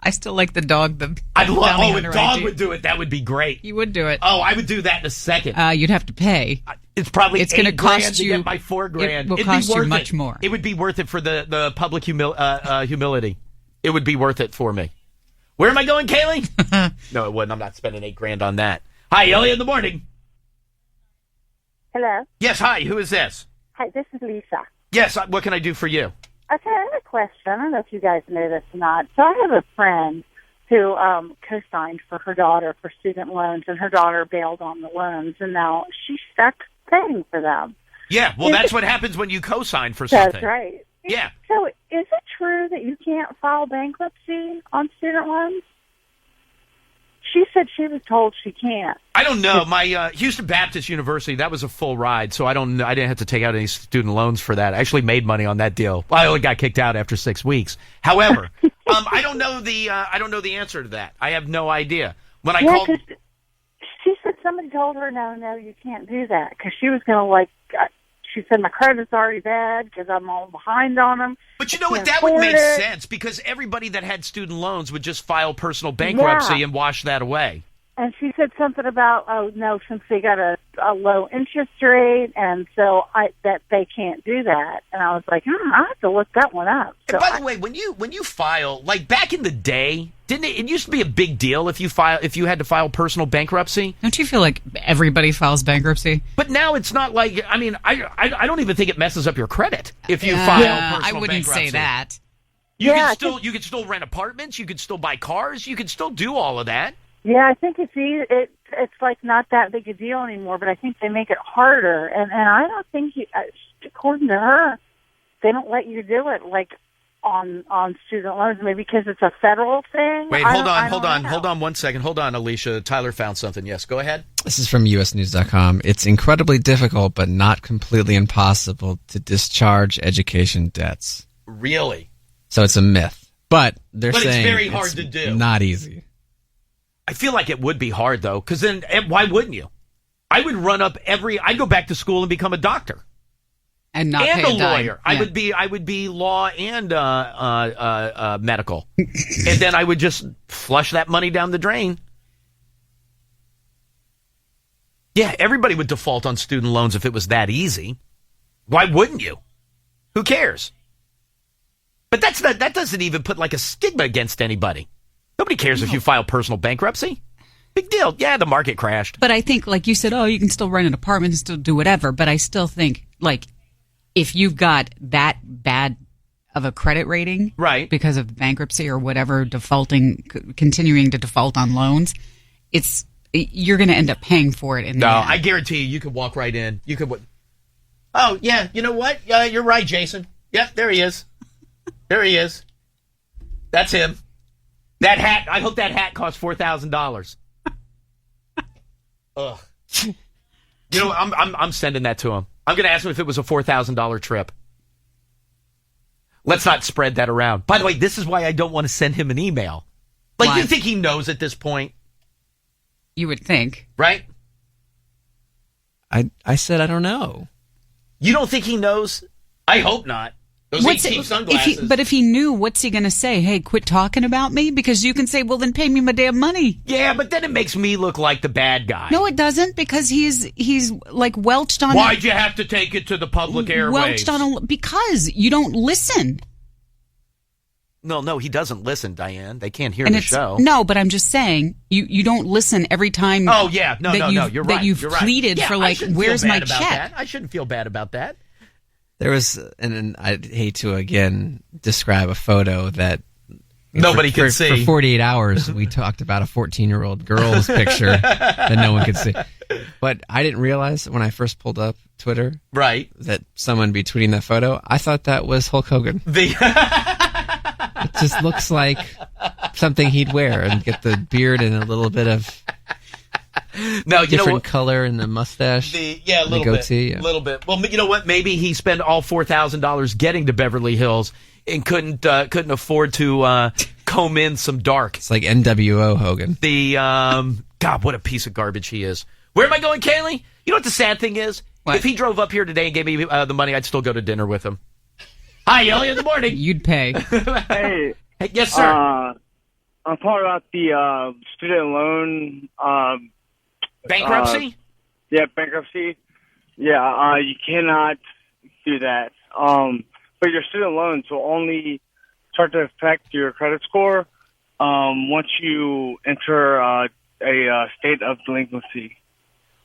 I still like the dog. I'd love. Oh, if Dog would do it, that would be great. You would do it. Oh, I would do that in a second. You'd have to pay. It's probably it's going to cost you. To get my $4,000. It will cost you much more. It would be worth it for the public humility. It would be worth it for me. Where am I going, Kaylee? No, it wouldn't. I'm not spending $8,000 on that. Hi, Elliot in the morning. Hello. Yes, hi. Who is this? Hi, this is Lisa. Yes, what can I do for you? Okay, I have a question. I don't know if you guys know this or not. So I have a friend who co-signed for her daughter for student loans, and her daughter bailed on the loans, and now she's stuck paying for them. Yeah, well, that's what happens when you co-sign for something. That's right. Yeah. So is it true that you can't file bankruptcy on student loans? She said she was told she can't. I don't know. My Houston Baptist University, that was a full ride, so I didn't have to take out any student loans for that. I actually made money on that deal. Well, I only got kicked out after 6 weeks. However, I don't know the answer to that. I have no idea. When I called, she said somebody told her, no, you can't do that, because she was going to she said, my credit's already bad because I'm all behind on them. But you know what? That would make sense, because everybody that had student loans would just file personal bankruptcy and wash that away. And she said something about, oh, no, since they got a low interest rate, and so that they can't do that. And I was like, I have to look that one up. So and by the way, when you file, like back in the day, didn't it used to be a big deal if you had to file personal bankruptcy? Don't you feel like everybody files bankruptcy? But now it's not like, I mean, I don't even think it messes up your credit if you file personal bankruptcy. I wouldn't say that. You could still rent apartments, you could still buy cars, you could still do all of that. Yeah, I think it's like not that big a deal anymore, but I think they make it harder. And I don't think, according to her, they don't let you do it like on student loans, maybe because it's a federal thing. Wait, hold on 1 second. Hold on, Alicia. Tyler found something. Yes, go ahead. This is from usnews.com. It's incredibly difficult, but not completely impossible to discharge education debts. Really? So it's a myth. But they're saying it's very hard to do. Not easy. I feel like it would be hard, though, because then why wouldn't you? I would I'd go back to school and become a doctor. And not and pay a lawyer. Yeah. I would be law and medical, and then I would just flush that money down the drain. Yeah, everybody would default on student loans if it was that easy. Why wouldn't you? Who cares? But that doesn't even put like a stigma against anybody. Nobody cares if you file personal bankruptcy. Big deal. Yeah, the market crashed. But I think, like you said, you can still rent an apartment and still do whatever. But I still think, like, if you've got that bad of a credit rating, right, because of bankruptcy or whatever, continuing to default on loans, you're going to end up paying for it. I guarantee you could walk right in. You could. Oh yeah, you know what? You're right, Jason. Yep, there he is. There he is. That's him. That hat. I hope that hat cost $4,000. Ugh. You know, I'm sending that to him. I'm going to ask him if it was a $4,000 trip. Let's not spread that around. By the way, this is why I don't want to send him an email. Like, why? You think he knows at this point? You would think. Right? I said I don't know. You don't think he knows? I hope not. Those cheap sunglasses. But if he knew, what's he going to say? Hey, quit talking about me? Because you can say, well, then pay me my damn money. Yeah, but then it makes me look like the bad guy. No, it doesn't, because he's like welched on. Why'd you have to take it to the public airwaves? Welched on because you don't listen. No, he doesn't listen, Diane. They can't hear the show. No, but I'm just saying, you don't listen every time. Oh yeah, no, you're right. That you've pleaded for, like, where's my check? That. I shouldn't feel bad about that. There was, and I'd hate to again describe a photo that nobody could see. For 48 hours, we talked about a 14-year-old girl's picture that no one could see. But I didn't realize when I first pulled up Twitter, right, that someone would be tweeting that photo. I thought that was Hulk Hogan. It just looks like something he'd wear and get the beard and a little bit of different color in the mustache. A little goatee, bit. A little bit. Well, you know what? Maybe he spent all $4,000 getting to Beverly Hills and couldn't afford to comb in some dark. It's like NWO Hogan. God, what a piece of garbage he is. Where am I going, Kaylee? You know what the sad thing is? What? If he drove up here today and gave me the money, I'd still go to dinner with him. Hi, Elliot. Good morning. You'd pay. Hey. Yes, sir. I'm talking about the student loan bankruptcy. Bankruptcy. Yeah, you cannot do that. But your student loans will only start to affect your credit score once you enter a state of delinquency.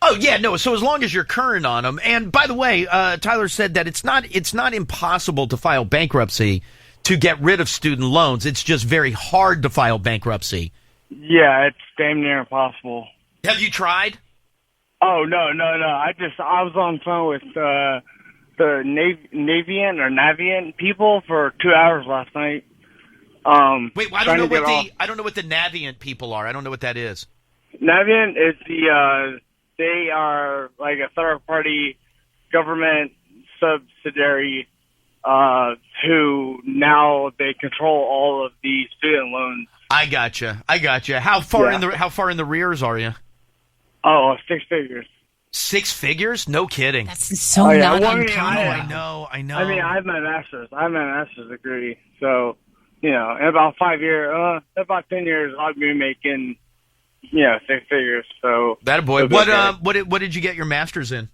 Oh yeah, no. So as long as you're current on them, and by the way, Tyler said that it's not impossible to file bankruptcy to get rid of student loans. It's just very hard to file bankruptcy. Yeah, it's damn near impossible. Have you tried? Oh no! I was on the phone with the Navient people for 2 hours last night. Wait, I don't know what the Navient people are. I don't know what that is. Navient is they are like a third-party government subsidiary who now they control all of the student loans. I gotcha. How far in the rears are you? Oh, 6 figures. 6 figures? No kidding. That's so not uncommon. I know. I mean, I have my master's degree, so in about 5 years, about 10 years, I'll be making 6 figures. So that boy. What did you get your master's in?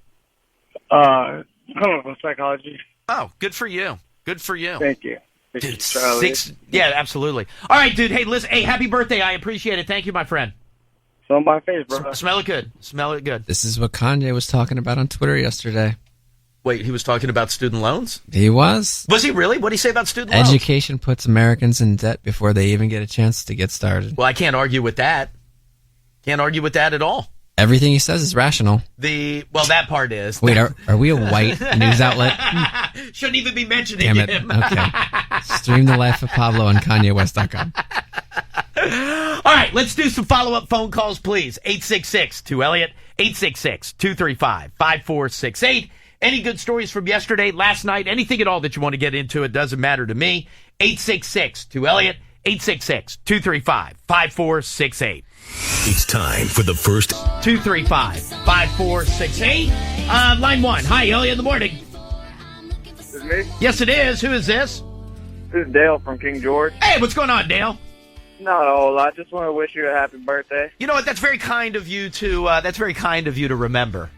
Clinical psychology. Oh, good for you. Thank you. Dude, 6. Yeah, absolutely. All right, dude. Hey, listen. Hey, happy birthday. I appreciate it. Thank you, my friend. Smell my face, bro. Smell it good. This is what Kanye was talking about on Twitter yesterday. Wait, he was talking about student loans? He was. Was he really? What did he say about student loans? Education puts Americans in debt before they even get a chance to get started. Well, I can't argue with that. Can't argue with that at all. Everything he says is rational. That part is. Wait, are we a white news outlet? Shouldn't even be mentioning Damn it. him. Okay. Stream the life of Pablo on KanyeWest.com. All right, let's do some follow-up phone calls, please. 866-2-ELLIOT, 866-235-5468. Any good stories from yesterday, last night, anything at all that you want to get into, it doesn't matter to me. 866-2-ELLIOT, 866-235-5468. It's time for the first 235-5468. Line 1. Hi, Elliot in the morning. Is it me? Yes, it is. Who is this? This is Dale from King George. Hey, what's going on, Dale? Not a whole lot. Just want to wish you a happy birthday. You know what? That's very kind of you to remember.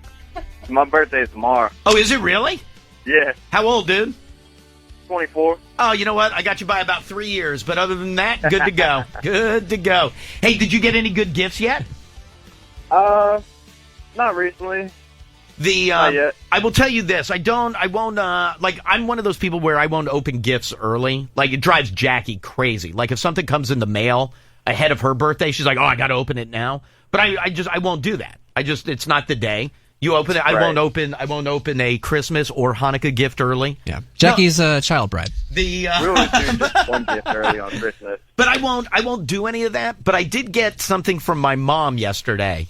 My birthday's tomorrow. Oh, is it really? Yeah. How old, dude? 24. Oh, you know what? I got you by about 3 years, but other than that, good to go. Good to go. Hey, did you get any good gifts yet? Not recently. Not yet. I will tell you this. I'm one of those people where I won't open gifts early. Like, it drives Jackie crazy. Like, if something comes in the mail ahead of her birthday, she's like, oh, I got to open it now. But I won't do that. It's not the day. You open it. I won't open a Christmas or Hanukkah gift early. Yeah. Jackie's a child bride. We always do just one gift early on Christmas. But I won't do any of that. But I did get something from my mom yesterday.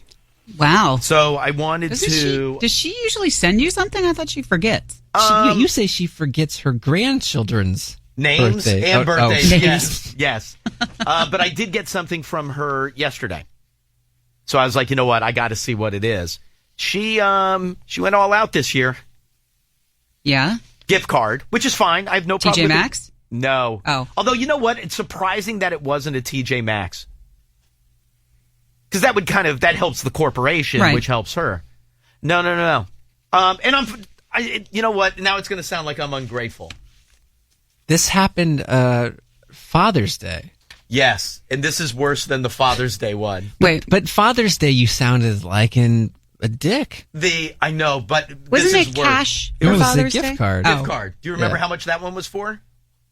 Wow. So I wanted to... Does she usually send you something? I thought she forgets. You say she forgets her grandchildren's names birthday. and birthdays. Names. Yes. But I did get something from her yesterday. So I was like, you know what? I got to see what it is. She went all out this year. Yeah? Gift card, which is fine. I have no problem TJ with Maxx? No. Oh. Although, you know what? It's surprising that it wasn't a TJ Maxx. Because that helps the corporation, right, which helps her. No. And you know what? Now it's going to sound like I'm ungrateful. This happened Father's Day. Yes, and this is worse than the Father's Day one. Wait. But Father's Day, you sounded like a dick. I know, but wasn't this it is worse. cash? It was Father's a gift Day? card. Gift card. Do you remember how much that one was for?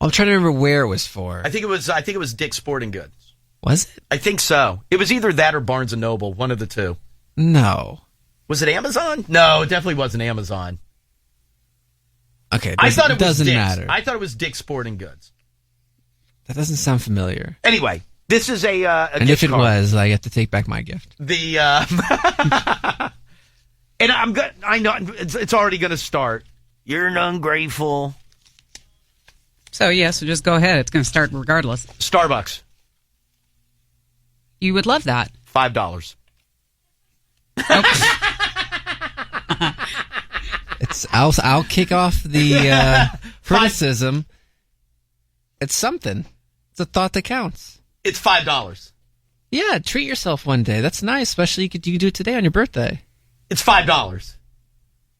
I'm trying to remember where it was for. I think it was Dick's Sporting Goods. Was it? I think so. It was either that or Barnes & Noble, one of the two. No. Was it Amazon? No, it definitely wasn't Amazon. Okay, I thought it doesn't was matter. I thought it was Dick's Sporting Goods. That doesn't sound familiar. Anyway, this is a and gift if it card. was, I have to take back my gift. And I know it's already going to start. You're an ungrateful. So just go ahead. It's going to start regardless. Starbucks. You would love that. $5. I'll kick off the criticism. It's something. It's a thought that counts. It's $5. Yeah, treat yourself one day. That's nice, especially you could do it today on your birthday. It's $5.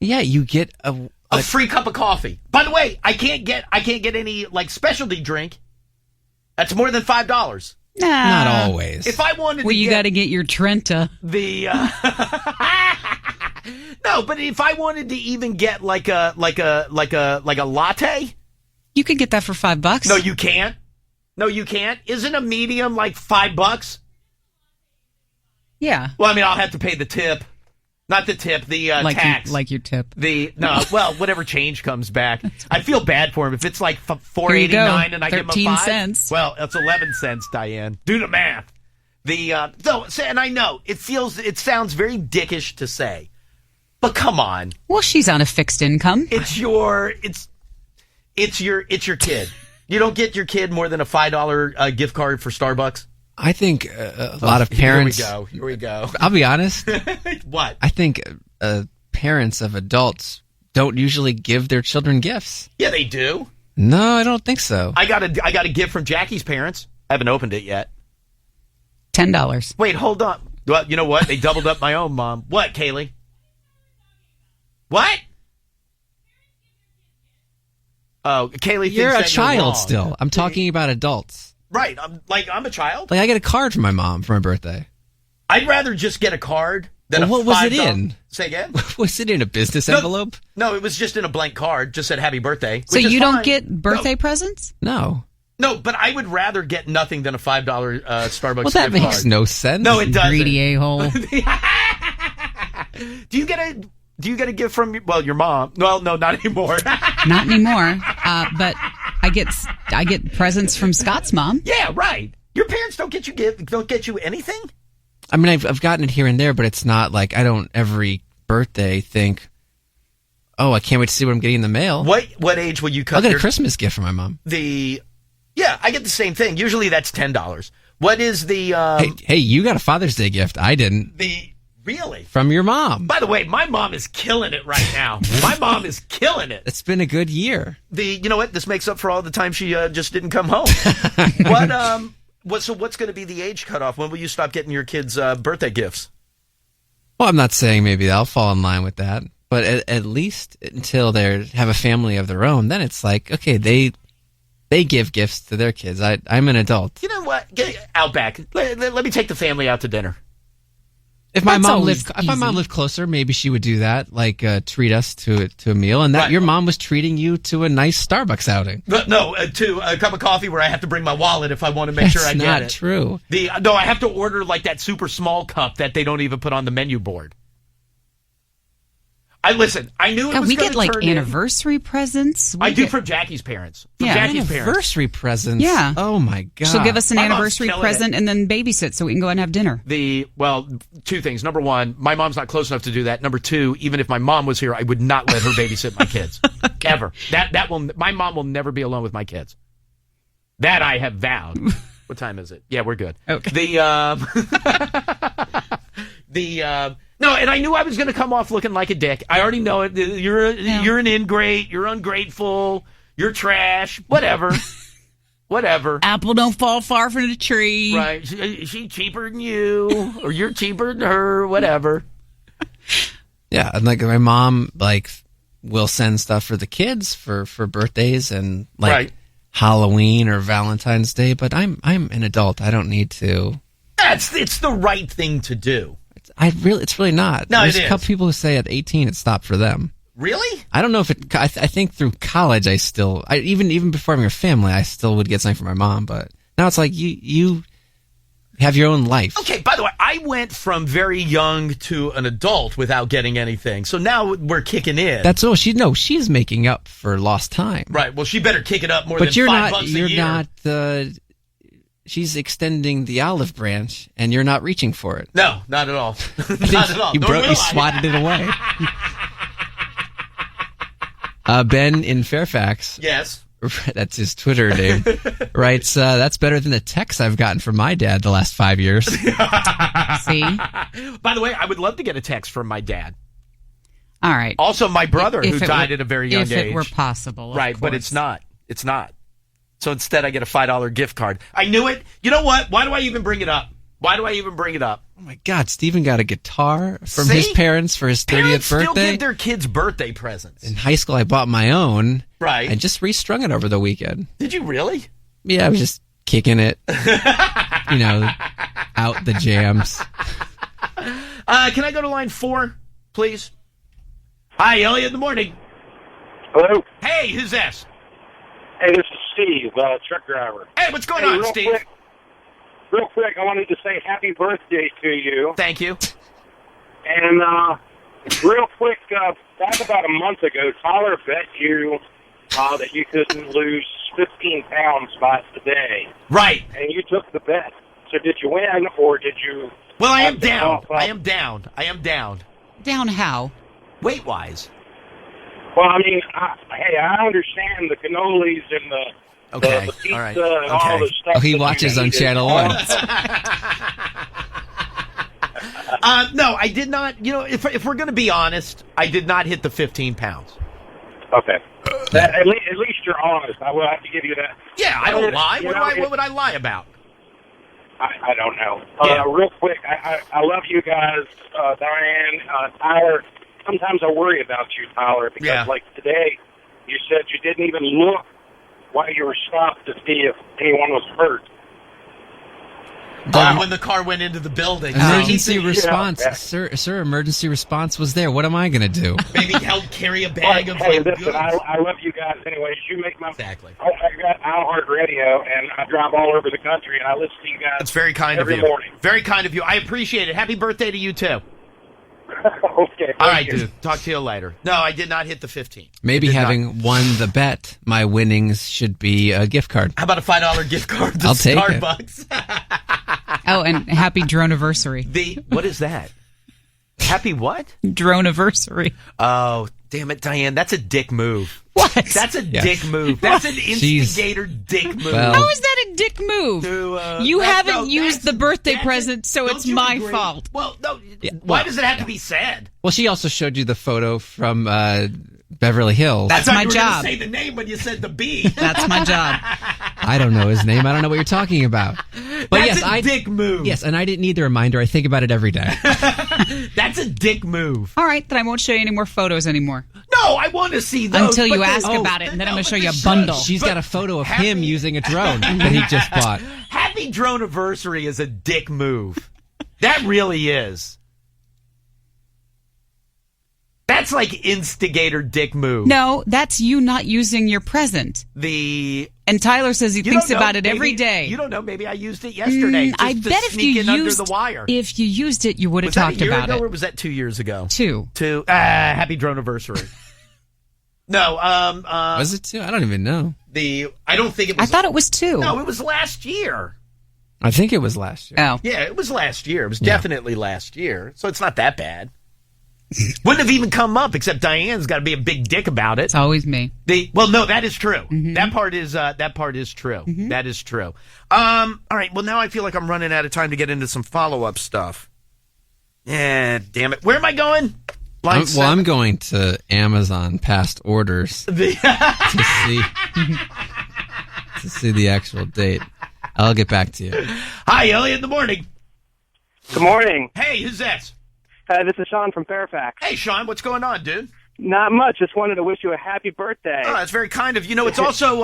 Yeah, you get a free cup of coffee. By the way, I can't get any like specialty drink. That's more than $5. Nah. Not always. If I wanted, you got to get your Trenta. No, but if I wanted to even get like a latte, you could get that for $5. No, you can't. No, you can't. Isn't a medium like $5? Yeah. Well, I mean, I'll have to pay the tip. Not the tip, the tax. Like your tip. Whatever change comes back. I feel bad for him. If it's like $4.89 and I give him a 13 $5. cents. Well, that's 11 cents, Diane. Do the math. And I know it sounds very dickish to say, but come on. Well, she's on a fixed income. It's your kid. You don't get your kid more than a $5 gift card for Starbucks. I think a lot of parents... Here we go. I'll be honest. What? I think parents of adults don't usually give their children gifts. Yeah, they do. No, I don't think so. I got a gift from Jackie's parents. I haven't opened it yet. $10. Wait, hold on. Well, you know what? They doubled up my own mom. What, Kaylee? What? Oh, Kaylee thinks You're a that child wrong. still. I'm talking about adults. Right. I'm a child. Like, I get a card from my mom for my birthday. I'd rather just get a card than Well, what was it in? Say again? Was it in a business envelope? No, it was just in a blank card. Just said happy birthday. So you don't get birthday presents? No. No, but I would rather get nothing than a $5 Starbucks Well, that gift makes card. no sense. No, it doesn't. Greedy a-hole. Do you get a gift from your mom? Well, no, not anymore. Not anymore. But I get presents from Scott's mom. Yeah, right. Your parents don't get you anything? I mean, I've gotten it here and there, but it's not like I don't every birthday think, oh, I can't wait to see what I'm getting in the mail. What age will you cut? I'll get a Christmas gift from my mom. Yeah, I get the same thing. Usually that's $10. What is the... Hey, you got a Father's Day gift. I didn't. Really? From your mom. By the way, my mom is killing it right now. My mom is killing it. It's been a good year. You know what? This makes up for all the time she just didn't come home. What's going to be the age cutoff? When will you stop getting your kids birthday gifts? Well, I'm not saying maybe I'll fall in line with that, but at least until they have a family of their own, then it's like, okay, they give gifts to their kids. I'm an adult. You know what? Get Outback. Let me take the family out to dinner. If my mom lived closer, maybe she would do that, like treat us to a meal, and that right. Your mom was treating you to a nice Starbucks outing. No, to a cup of coffee where I have to bring my wallet if I want to make sure I get it. That's not true. No, I have to order like that super small cup that they don't even put on the menu board. I knew it was we going get to like turn anniversary presents. I do from Jackie's parents. Anniversary presents. Yeah. Oh my God. She'll give us an My anniversary mom's present and then babysit so we can go and have dinner. Two things. Number one, my mom's not close enough to do that. Number two, even if my mom was here, I would not let her babysit my kids. Okay. Ever. My mom will never be alone with my kids. That I have vowed. What time is it? Yeah, we're good. Okay. No, and I knew I was going to come off looking like a dick. I already know it. You're an ingrate. You're ungrateful. You're trash. Whatever. Apple don't fall far from the tree. Right. She's cheaper than you, or you're cheaper than her. Whatever. Yeah, and like my mom will send stuff for the kids for birthdays and right. Halloween or Valentine's Day. But I'm an adult. I don't need to. It's the right thing to do. It's really not. No, There's it is. a couple people who say at 18 it stopped for them. Really? I don't know if it. I think through college even before having a family, I still would get something for my mom. But now it's like you have your own life. Okay. By the way, I went from very young to an adult without getting anything. So now we're kicking in. That's all. She's making up for lost time. Right. Well, she better kick it up more but than $5 a year. You're not. She's extending the olive branch, and you're not reaching for it. No, not at all. Not at all. You swatted it away. Ben in Fairfax. Yes. That's his Twitter name. Writes, that's better than the texts I've gotten from my dad the last 5 years. See? By the way, I would love to get a text from my dad. All right. Also, my brother, who died at a very young age. If it were possible, right, but it's not. It's not. So instead, I get a $5 gift card. I knew it. You know what? Why do I even bring it up? Oh, my God. Steven got a guitar from his parents for his 30th Parents birthday. still give their kids birthday presents. In high school, I bought my own. Right. I just restrung it over the weekend. Did you really? Yeah, I was just kicking it. Out the jams. Can I go to line 4, please? Hi, Elliot in the morning. Hello? Hey, who's this? Hey, this is Steve, truck driver. Hey, what's going on, Steve? Real quick, I wanted to say happy birthday to you. Thank you. And real quick, back about a month ago, Tyler bet you that you couldn't lose 15 pounds by today. Right. And you took the bet. So did you win, or did you... Well, I am down. I am down. Down how? Weight-wise. Well, I mean, I understand the cannolis and the pizza all right. and all the stuff. Oh, he watches on Channel 1. No, I did not. If we're going to be honest, I did not hit the 15 pounds. Okay. At least you're honest. I will have to give you that. Yeah, I don't lie. What would I lie about? I don't know. Real quick, I love you guys, Diane, Tyler. Sometimes I worry about you, Tyler, because like today, you said you didn't even look while you were stopped to see if anyone was hurt. When the car went into the building. Emergency response. Sir, emergency response was there. What am I going to do? Maybe help carry a bag of goods. I love you guys anyways. You make my... Exactly. I got iHeartRadio, and I drive all over the country, and I listen to you guys That's very kind of you. Morning. Very kind of you. I appreciate it. Happy birthday to you, too. Okay. All right, dude. Talk to you later. No, I did not hit the 15. Maybe having won the bet, my winnings should be a gift card. How about a $5 gift card to I'll take Starbucks? Oh, and happy drone-iversary. What is that? Happy what? Drone-iversary. Oh, damn it, Diane. That's a dick move. What? That's a dick move. That's an instigator dick move. Well, How is that a dick move? You haven't used the birthday present, so it's my fault. Well, no. Why does it have to be said? Well, she also showed you the photo from Beverly Hills. That's my job. Say the name when you said the B. That's my job. I don't know his name. I don't know what you're talking about. But That's a dick move. Yes, and I didn't need the reminder. I think about it every day. That's a dick move. All right, then I won't show you any more photos anymore. No, I want to see those. Until you ask about it, and then I'm going to show you a bundle. She's got a photo of him using a drone that he just bought. Happy Drone-iversary is a dick move. That really is. That's like instigator dick move. No, that's you not using your present. And Tyler says he thinks about it every day. You don't know. Maybe I used it yesterday. I bet if you used under the wire. If you used it, you would have talked about it. Was that a year ago or was that 2 years ago? 2. Happy Drone-iversary. No. Was it 2? I don't even know. I don't think it was. I thought it was 2. No, it was last year. I think it was last year. Oh. Yeah, it was last year. It was definitely last year. So it's not that bad. Wouldn't have even come up, except Diane's got to be a big dick about it. It's always me. Well, no, that is true. Mm-hmm. That part is true. Mm-hmm. That is true. All right. Well, now I feel like I'm running out of time to get into some follow-up stuff. Yeah, damn it. Where am I going? I'm going to Amazon past orders to see the actual date. I'll get back to you. Hi, Elliot in the morning. Good morning. Hey, who's that? This is Sean from Fairfax. Hey, Sean, what's going on, dude? Not much. Just wanted to wish you a happy birthday. Oh, that's very kind of you. It's also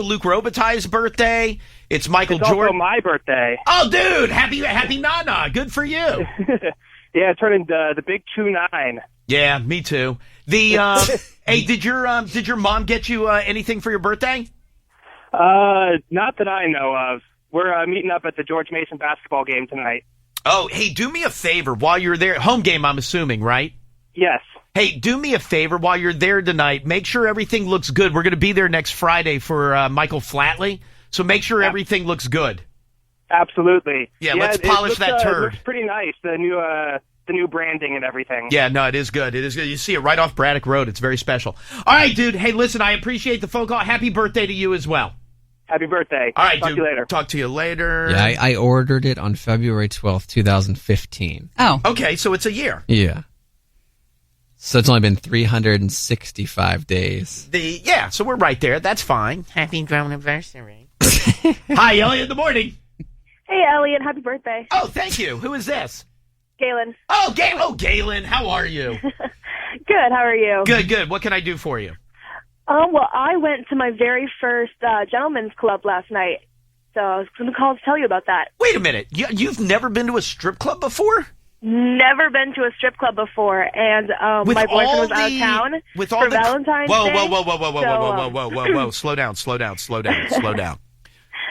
Luke Robitaille's birthday. It's Michael It's Jordan. also my birthday. Oh, dude, happy Nana. Good for you. Yeah, turning the big 2-9. Yeah, me too. Hey, did your mom get you anything for your birthday? Not that I know of. We're meeting up at the George Mason basketball game tonight. Oh, hey, do me a favor while you're there. Home game, I'm assuming, right? Yes. Hey, do me a favor while you're there tonight. Make sure everything looks good. We're going to be there next Friday for Michael Flatley, so make sure everything looks good. Absolutely. Yeah, let's polish that turd. It looks pretty nice, the new branding and everything. Yeah, no, it is good. It is good. You see it right off Braddock Road. It's very special. All right, dude. Hey, listen, I appreciate the phone call. Happy birthday to you as well. Happy birthday. All right, Talk dude. to you later. Talk to you later. Yeah, I ordered it on February 12th, 2015. Oh. Okay, so it's a year. Yeah. So it's only been 365 days. So we're right there. That's fine. Happy Drone-iversary. Hi, Elliot in the morning. Hey, Elliot. Happy birthday. Oh, thank you. Who is this? Galen. Oh, Galen. How are you? Good. How are you? Good. What can I do for you? Well, I went to my very first gentleman's club last night, so I was going to call to tell you about that. Wait a minute. You've never been to a strip club before? Never been to a strip club before, and my boyfriend was out of town for Valentine's Day. Whoa. Slow down.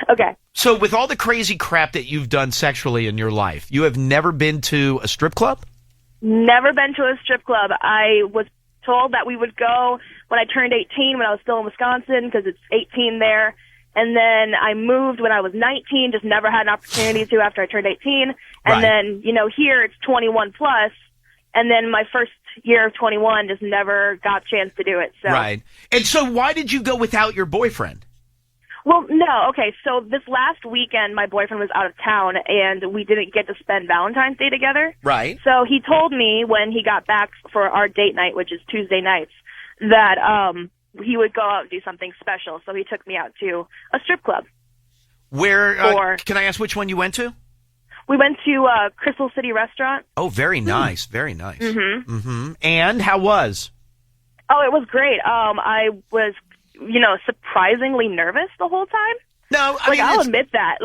Okay. So with all the crazy crap that you've done sexually in your life, you have never been to a strip club? Never been to a strip club. I was told that we would go when I turned 18 when I was still in Wisconsin because it's 18 there. And then I moved when I was 19, just never had an opportunity to after I turned 18. And then, here it's 21 plus. And then my first year of 21 just never got a chance to do it. So. Right. And so why did you go without your boyfriend? Well, no. Okay, so this last weekend, my boyfriend was out of town, and we didn't get to spend Valentine's Day together. Right. So he told me when he got back for our date night, which is Tuesday nights, that he would go out and do something special. So he took me out to a strip club. Where, can I ask which one you went to? We went to Crystal City Restaurant. Oh, very nice. Very nice. Mm-hmm. Mm-hmm. And how was? Oh, it was great. I was... surprisingly nervous the whole time. No, I'll admit that.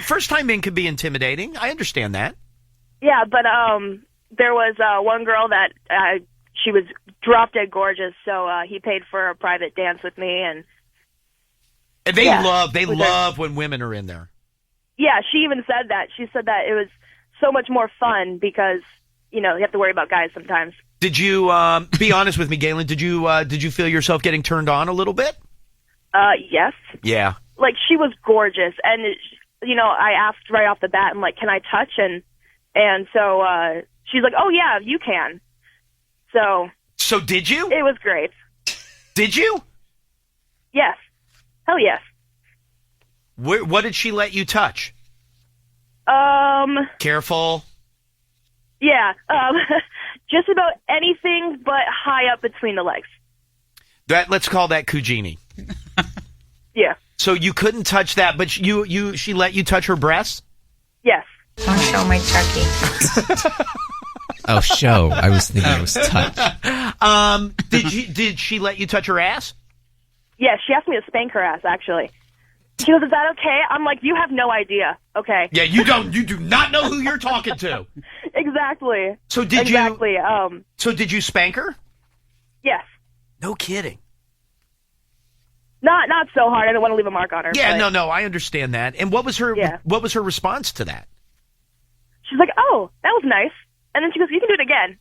First time in could be intimidating. I understand that. Yeah, but there was one girl that she was drop dead gorgeous, so he paid for a private dance with me, and they love when women are in there. Yeah, she even said that. She said that it was so much more fun because you have to worry about guys sometimes. Did you be honest with me, Galen? Did you feel yourself getting turned on a little bit? Yes. Yeah. Like, she was gorgeous, and I asked right off the bat, I'm like, can I touch? And so she's like, oh yeah, you can. So did you? It was great. Did you? Yes. Hell yes. What did she let you touch? Careful. Yeah. Just about anything but high up between the legs. Let's call that Kujini. Yeah. So you couldn't touch that, but she let you touch her breasts? Yes. Don't show my Chucky. Oh, show. I was thinking it was touch. Did she let you touch her ass? Yeah, she asked me to spank her ass, actually. She goes, is that okay? I'm like, you have no idea. Okay. Yeah, you do not know who you're talking to. Exactly. So did you? So did you spank her? Yes. No kidding. Not so hard. I don't want to leave a mark on her. Yeah, but... no, I understand that. And what was her response to that? She's like, oh, that was nice. And then she goes, you can do it again.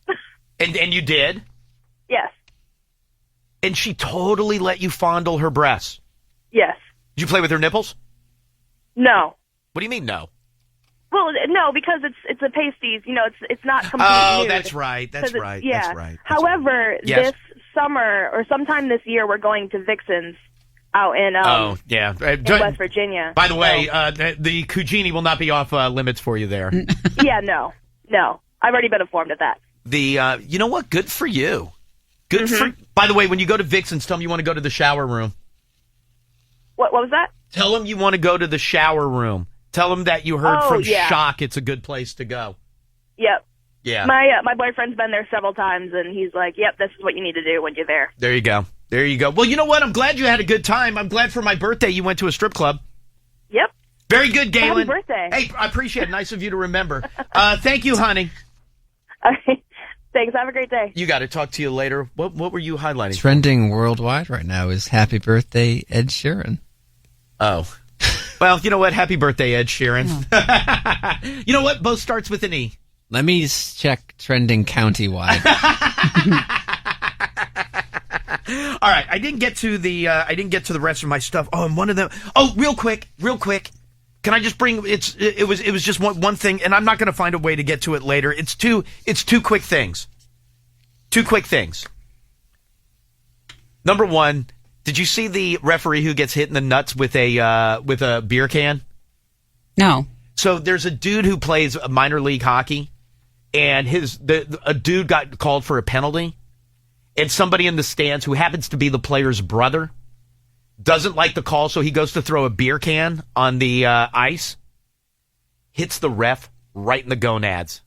And you did? Yes. And she totally let you fondle her breasts? Yes. Did you play with her nipples? No. What do you mean no? Well, no, because it's a pasties. It's not completely Oh, nude. that's right. That's right. Yeah. That's right. However, Yes. this summer or sometime this year, we're going to Vixen's out in in West Virginia. By the way, the Kujini will not be off limits for you there. Yeah, no. I've already been informed of that. You know what? Good for you. Good for. By the way, when you go to Vixen's, tell them you want to go to the shower room. What was that? Tell them you want to go to the shower room. Tell them that you heard from yeah. Shock it's a good place to go. Yep. Yeah. My boyfriend's been there several times, and he's like, yep, this is what you need to do when you're there. There you go. There you go. Well, you know what? I'm glad you had a good time. I'm glad for my birthday you went to a strip club. Yep. Very good, Galen. Happy birthday. Hey, I appreciate it. Nice of you to remember. Thank you, honey. All right. Thanks. Have a great day. You got to talk to you later. What were you highlighting? Trending worldwide right now is Happy Birthday, Ed Sheeran. Oh. Well, you know what? Happy birthday, Ed Sheeran. You know what? Both starts with an E. Let me check trending countywide. All right, I didn't get to the rest of my stuff. Oh, and one of them. Oh, real quick. Can I just bring? It was just one thing, and I'm not going to find a way to get to it later. It's two quick things. Two quick things. Number one, did you see the referee who gets hit in the nuts with a beer can? No. So there's a dude who plays minor league hockey, and a dude got called for a penalty. And somebody in the stands who happens to be the player's brother doesn't like the call, so he goes to throw a beer can on the ice, hits the ref right in the gonads,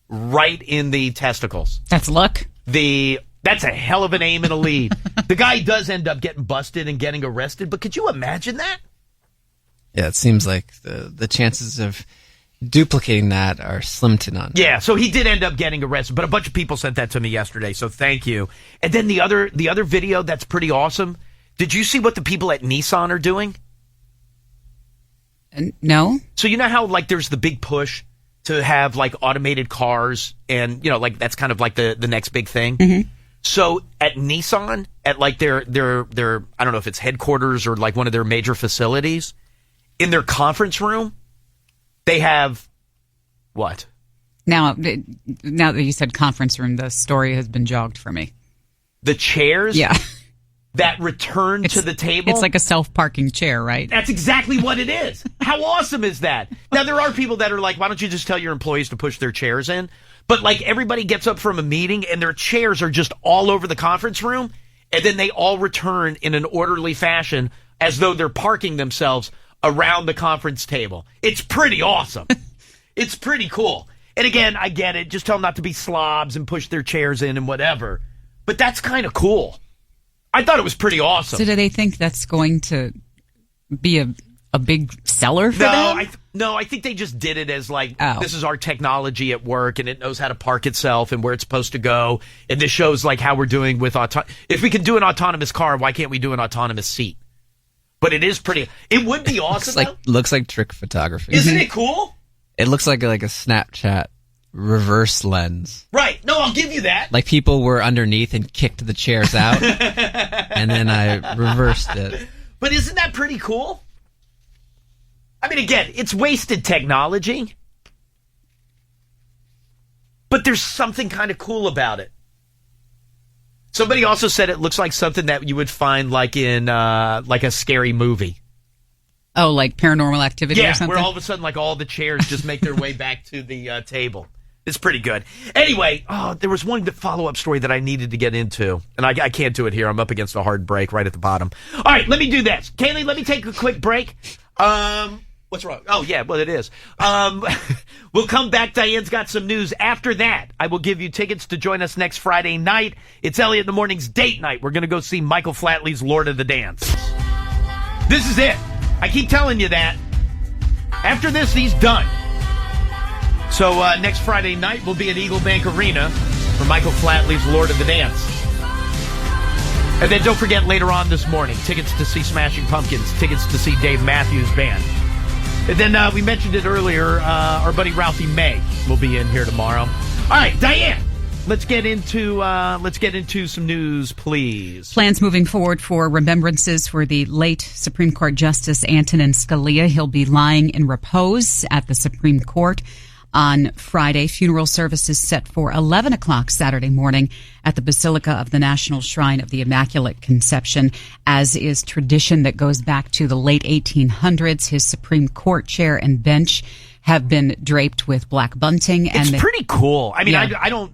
right in the testicles. That's luck. That's a hell of an aim and a lead. The guy does end up getting busted and getting arrested, but could you imagine that? Yeah, it seems like the chances of duplicating that are slim to none. Yeah, so he did end up getting arrested, but a bunch of people sent that to me yesterday, so thank you. And then the other video that's pretty awesome. Did you see what the people at Nissan are doing? No. So you know how there's the big push to have automated cars, and that's kind of the next big thing. Mm-hmm. So at Nissan, at their I don't know if it's headquarters or one of their major facilities, in their conference room, they have what? Now that you said conference room, the story has been jogged for me. The chairs? Yeah. That return to the table? It's like a self-parking chair, right? That's exactly what it is. How awesome is that? Now, there are people that are like, why don't you just tell your employees to push their chairs in? But everybody gets up from a meeting and their chairs are just all over the conference room, and then they all return in an orderly fashion as though they're parking themselves around the conference table. It's pretty awesome. It's pretty cool. And again, I get it. Just tell them not to be slobs and push their chairs in and whatever. But that's kind of cool. I thought it was pretty awesome. So do they think that's going to be a big seller for them? I think they just did it as this is our technology at work, and it knows how to park itself and where it's supposed to go. And this shows how we're doing with if we can do an autonomous car, why can't we do an autonomous seat? But it is pretty. It would be awesome. Looks like trick photography. Isn't it cool? It looks like a Snapchat reverse lens. Right. No, I'll give you that. Like people were underneath and kicked the chairs out, and then I reversed it. But isn't that pretty cool? I mean, again, it's wasted technology, but there's something kind of cool about it. Somebody also said it looks like something that you would find like in like a scary movie. Oh, like Paranormal Activity or something? Where all of a sudden, like, all the chairs just make their way back to the table. It's pretty good. Anyway, there was one follow-up story that I needed to get into, and I can't do it here. I'm up against a hard break right at the bottom. All right, let me do this. Kaylee, let me take a quick break. What's wrong? Oh, yeah, well, it is. We'll come back. Diane's got some news. After that, I will give you tickets to join us next Friday night. It's Elliot in the Morning's date night. We're going to go see Michael Flatley's Lord of the Dance. This is it. I keep telling you that. After this, he's done. So next Friday night, we'll be at Eagle Bank Arena for Michael Flatley's Lord of the Dance. And then don't forget later on this morning, tickets to see Smashing Pumpkins, tickets to see Dave Matthews Band. And then we mentioned it earlier, our buddy Ralphie May will be in here tomorrow. All right, Diane. Let's get into some news, please. Plans moving forward for remembrances for the late Supreme Court Justice Antonin Scalia. He'll be lying in repose at the Supreme Court on Friday. Funeral services set for 11 o'clock Saturday morning at the Basilica of the National Shrine of the Immaculate Conception, as is tradition that goes back to the late 1800s. His Supreme Court chair and bench have been draped with black bunting. It's and pretty cool. I mean, yeah.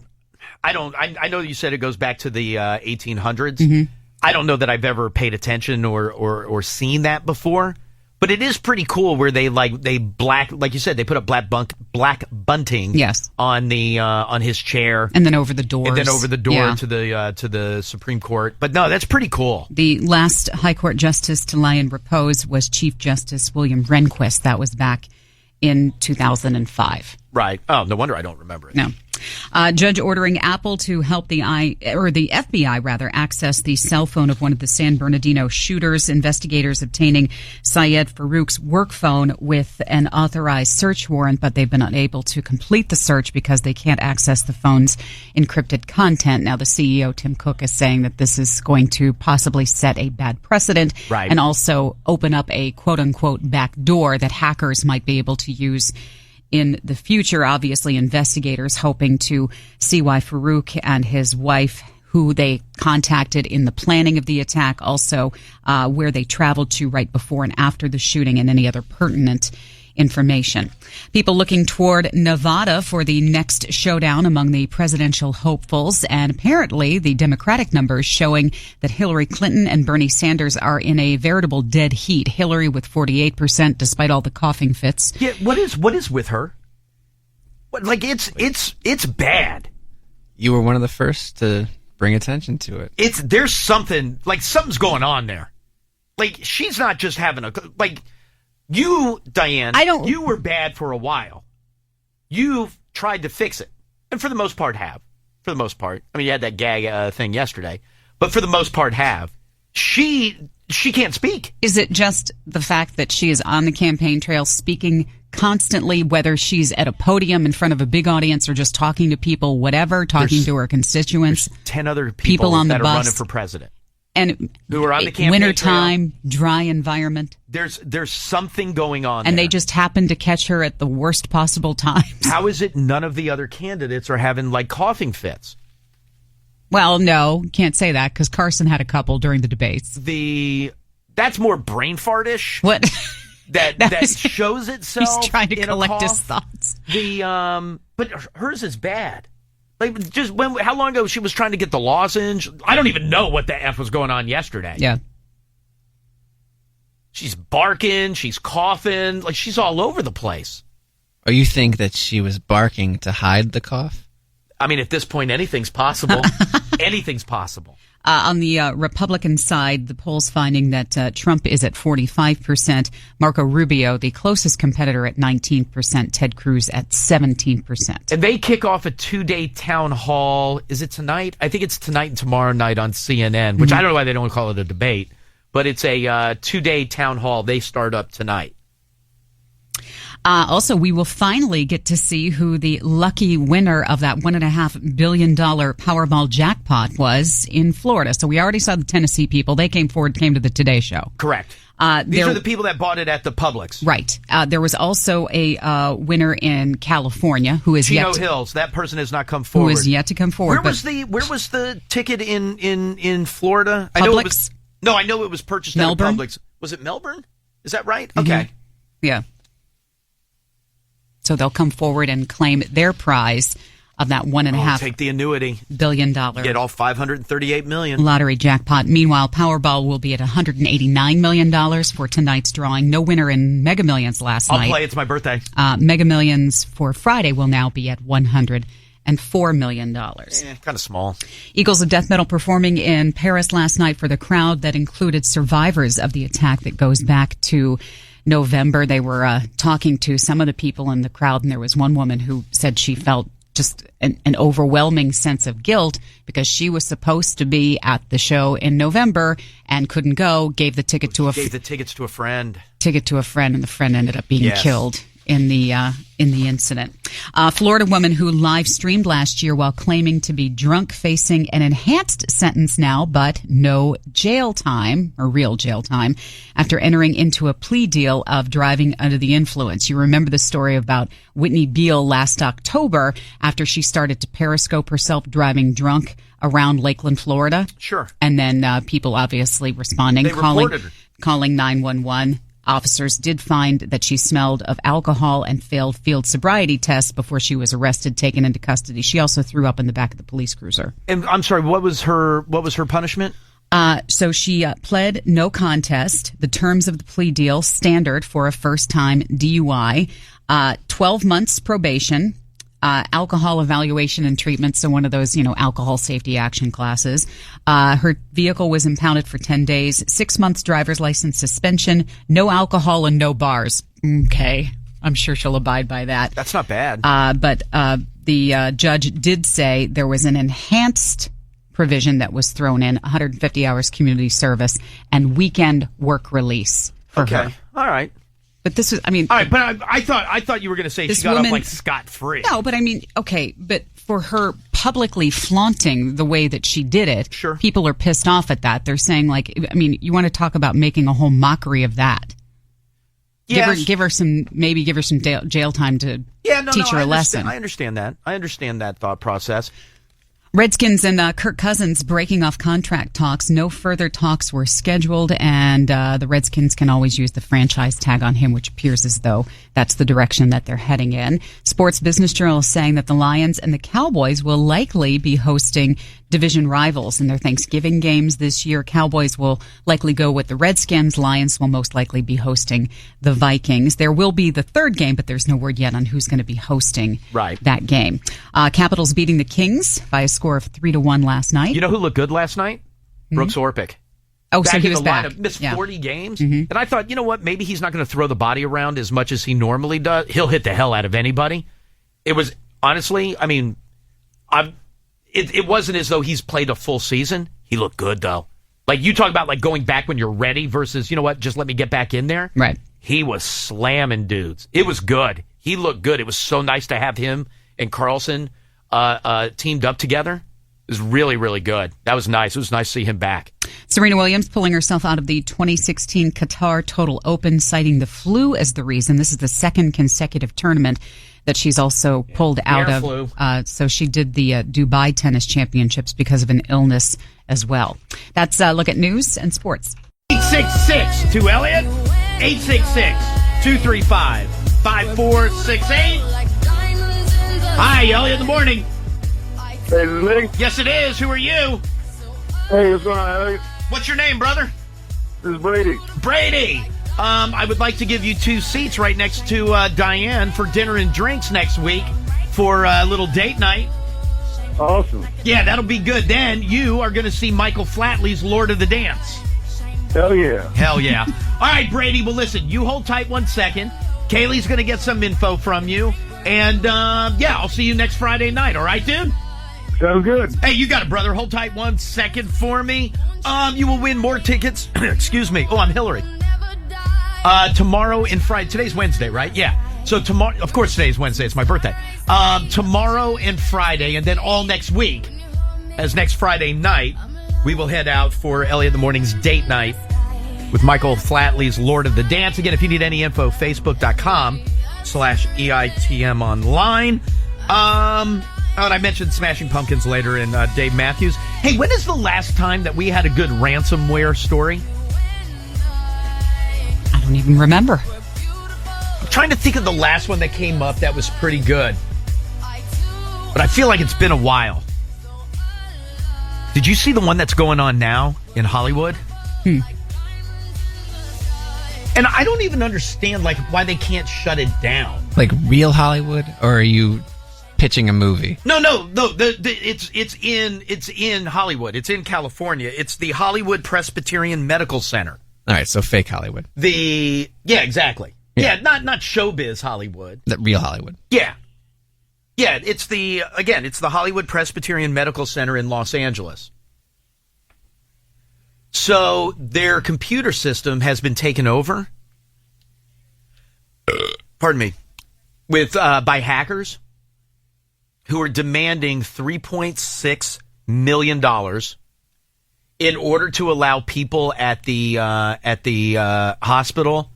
I know you said it goes back to the 1800s. Mm-hmm. I don't know that I've ever paid attention or seen that before, but it is pretty cool where they black, like you said, they put up black bunting yes. on his chair. And then over the doors. And then over the door yeah. to the Supreme Court. But no, that's pretty cool. The last High Court justice to lie in repose was Chief Justice William Rehnquist. That was back in 2005. Right. Oh, no wonder I don't remember it. No. Judge ordering Apple to help the FBI access the cell phone of one of the San Bernardino shooters. Investigators obtaining Syed Farouk's work phone with an authorized search warrant, but they've been unable to complete the search because they can't access the phone's encrypted content. Now, the CEO, Tim Cook, is saying that this is going to possibly set a bad precedent right. and also open up a quote-unquote back door that hackers might be able to use in the future. Obviously, investigators hoping to see why Farouk and his wife, who they contacted in the planning of the attack, also where they traveled to right before and after the shooting, and any other pertinent information. People looking toward Nevada for the next showdown among the presidential hopefuls, and apparently the Democratic numbers showing that Hillary Clinton and Bernie Sanders are in a veritable dead heat. Hillary with 48%, despite all the coughing fits. Yeah, what is with her? Like it's bad. You were one of the first to bring attention to it. There's something's going on there. Like, she's not just having you, Diane, you were bad for a while. You've tried to fix it. And for the most part have. For the most part. I mean, you had that gag thing yesterday. But for the most part have. She can't speak. Is it just the fact that she is on the campaign trail speaking constantly, whether she's at a podium in front of a big audience or just talking to people, whatever, to her constituents? There's 10 other people on that the are bus. running for president. And who are on the campaign wintertime, dry environment. There's something going on and there. they just happen to catch her at the worst possible times. How is it none of the other candidates are having coughing fits? Well, no, can't say that because Carson had a couple during the debates. That's more brain fartish. What? That shows itself. He's trying to in collect a his cough. thoughts. But hers is bad. How long ago she was trying to get the lozenge? I don't even know what the F was going on yesterday. Yeah. She's barking, she's coughing, she's all over the place. Or you think that she was barking to hide the cough? I mean, at this point, anything's possible. Anything's possible. On the Republican side, the polls finding that Trump is at 45%, Marco Rubio, the closest competitor, at 19%, Ted Cruz at 17%. And they kick off a 2-day town hall. Is it tonight? I think it's tonight and tomorrow night on CNN, which I don't know why they don't call it a debate, but it's a 2-day town hall. They start up tonight. Also, we will finally get to see who the lucky winner of that $1.5 billion Powerball jackpot was in Florida. So we already saw the Tennessee people. They came forward, came to the Today Show. Correct. These are the people that bought it at the Publix. Right. There was also a winner in California who is Chino Hills. That person has not come forward. Who is yet to come forward. Where was the ticket in Florida? Publix? I know it was purchased Melbourne? at Publix. Was it Melbourne? Is that right? Okay. Mm-hmm. Yeah. So they'll come forward and claim their prize of that $1.5 take the annuity. billion. Get all $538 million. Lottery jackpot. Meanwhile, Powerball will be at $189 million for tonight's drawing. No winner in Mega Millions last night. I'll play. It's my birthday. Mega Millions for Friday will now be at $104 million. Kind of small. Eagles of Death Metal performing in Paris last night for the crowd that included survivors of the attack that goes back to November. They were talking to some of the people in the crowd, and there was one woman who said she felt just an overwhelming sense of guilt because she was supposed to be at the show in November and couldn't go. Gave the tickets to a friend. And the friend ended up being killed in the incident. Florida woman who live streamed last year while claiming to be drunk, facing an enhanced sentence now, but no jail time or real jail time after entering into a plea deal of driving under the influence. You remember the story about Whitney Beale last October after she started to periscope herself driving drunk around Lakeland, Florida. Sure. And then people obviously responding, They reported her. calling 911. Officers did find that she smelled of alcohol and failed field sobriety tests before she was arrested, taken into custody. She also threw up in the back of the police cruiser. And I'm sorry, what was her punishment? So she pled no contest. The terms of the plea deal, standard for a first-time DUI, 12 months probation, alcohol evaluation and treatment, so one of those, alcohol safety action classes. Her vehicle was impounded for 10 days, 6 months driver's license suspension, no alcohol and no bars. Okay, I'm sure she'll abide by that. That's not bad. But the judge did say there was an enhanced provision that was thrown in, 150 hours community service and weekend work release for her. All right. But this was, all right, but I thought you were going to say she got off like scot-free. No, but okay, but for her publicly flaunting the way that she did it, sure, people are pissed off at that. They're saying you want to talk about making a whole mockery of that. Yes. Give her some jail time to teach her a lesson. I understand that. I understand that thought process. Redskins and Kirk Cousins breaking off contract talks. No further talks were scheduled, and the Redskins can always use the franchise tag on him, which appears as though that's the direction that they're heading in. Sports Business Journal is saying that the Lions and the Cowboys will likely be hosting division rivals in their Thanksgiving games this year. Cowboys will likely go with the Redskins. Lions will most likely be hosting the Vikings. There will be the third game, but there's no word yet on who's going to be hosting that game. Capitals beating the Kings by a score of 3-1 last night. You know who looked good last night? Mm-hmm. Brooks Orpik. Oh, so he was back. Lineup, missed 40 games. Mm-hmm. And I thought, you know what? Maybe he's not going to throw the body around as much as he normally does. He'll hit the hell out of anybody. It was, honestly, it wasn't as though he's played a full season. He looked good, though. Like, you talk about, like, going back when you're ready versus, you know what, just let me get back in there. Right. He was slamming dudes. It was good. He looked good. It was so nice to have him and Carlson teamed up together. It was really, really good. That was nice. It was nice to see him back. Serena Williams pulling herself out of the 2016 Qatar Total Open, citing the flu as the reason. This is the second consecutive tournament that she's also pulled out of. So she did the Dubai Tennis Championships because of an illness as well. That's a look at news and sports. 866 to Elliot. 866-235-5468. Hi, Elliot in the morning. Hey, is it me? Yes, it is. Who are you? Hey, what's going on, Elliot? What's your name, brother? This is Brady. Brady. I would like to give you 2 seats right next to Diane for dinner and drinks next week for a little date night. Awesome. Yeah, that'll be good. Then you are going to see Michael Flatley's Lord of the Dance. Hell yeah. Hell yeah. All right, Brady. Well, listen, you hold tight 1 second. Kaylee's going to get some info from you. And, I'll see you next Friday night. All right, dude? Sounds good. Hey, you got it, brother. Hold tight 1 second for me. You will win more tickets. Excuse me. Oh, I'm Hillary. Tomorrow and Friday. Today's Wednesday, right? Yeah. So tomorrow, of course, today's Wednesday. It's my birthday. Tomorrow and Friday, and then all next week, as next Friday night, we will head out for Elliot in the Morning's date night with Michael Flatley's Lord of the Dance. Again, if you need any info, facebook.com/EITM online. And I mentioned Smashing Pumpkins later in Dave Matthews. Hey, when is the last time that we had a good ransomware story? I don't even remember. I'm trying to think of the last one that came up that was pretty good. But I feel like it's been a while. Did you see the one that's going on now in Hollywood? And I don't even understand why they can't shut it down. Like real Hollywood, or are you pitching a movie? No. It's in Hollywood. It's in California. It's the Hollywood Presbyterian Medical Center. All right, so fake Hollywood. Yeah, exactly. Yeah, not showbiz Hollywood. The real Hollywood. Yeah. Yeah, it's the Hollywood Presbyterian Medical Center in Los Angeles. So their computer system has been taken over. Pardon me. By hackers who are demanding $3.6 million in order to allow people at the hospital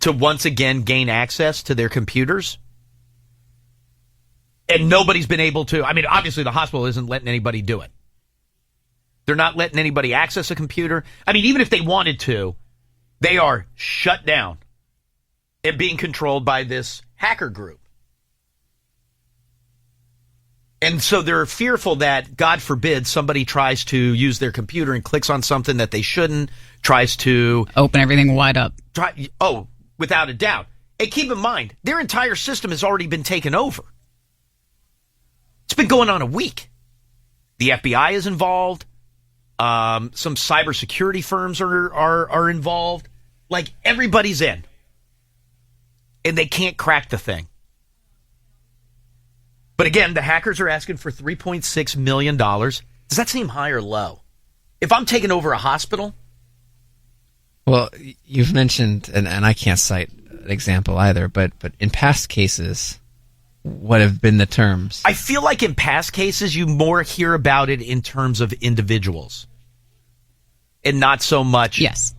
to once again gain access to their computers. And nobody's been able to. I mean, obviously the hospital isn't letting anybody do it. They're not letting anybody access a computer. I mean, even if they wanted to, they are shut down and being controlled by this hacker group. And so they're fearful that, God forbid, somebody tries to use their computer and clicks on something that they shouldn't, tries to open everything wide up. Without a doubt. And keep in mind, their entire system has already been taken over. It's been going on a week. The FBI is involved. Some cybersecurity firms are involved. Like, everybody's in. And they can't crack the thing. But again, the hackers are asking for $3.6 million. Does that seem high or low? If I'm taking over a hospital? Well, you've mentioned, and I can't cite an example either, but in past cases, what have been the terms? I feel like in past cases, you more hear about it in terms of individuals. And not so much. Yes.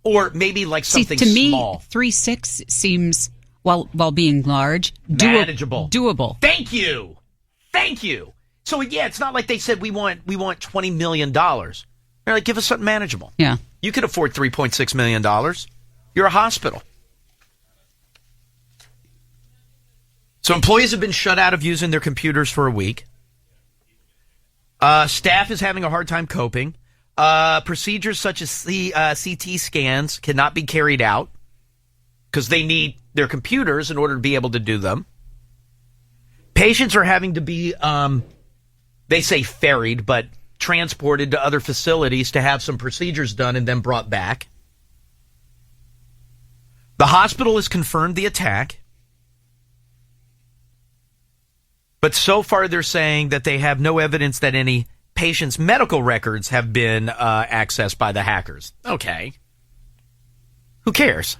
Or maybe like something to small. Me, 3.6 seems, while being large, manageable. Doable. Thank you. So yeah, it's not like they said we want $20 million. They're like, give us something manageable. Yeah. You could afford $3.6 million. You're a hospital. So employees have been shut out of using their computers for a week. Staff is having a hard time coping. Procedures such as CT scans cannot be carried out because they need their computers in order to be able to do them. Patients are having to be, they say ferried, but transported to other facilities to have some procedures done and then brought back. The hospital has confirmed the attack. But so far they're saying that they have no evidence that any patients' medical records have been accessed by the hackers. Okay. Who cares?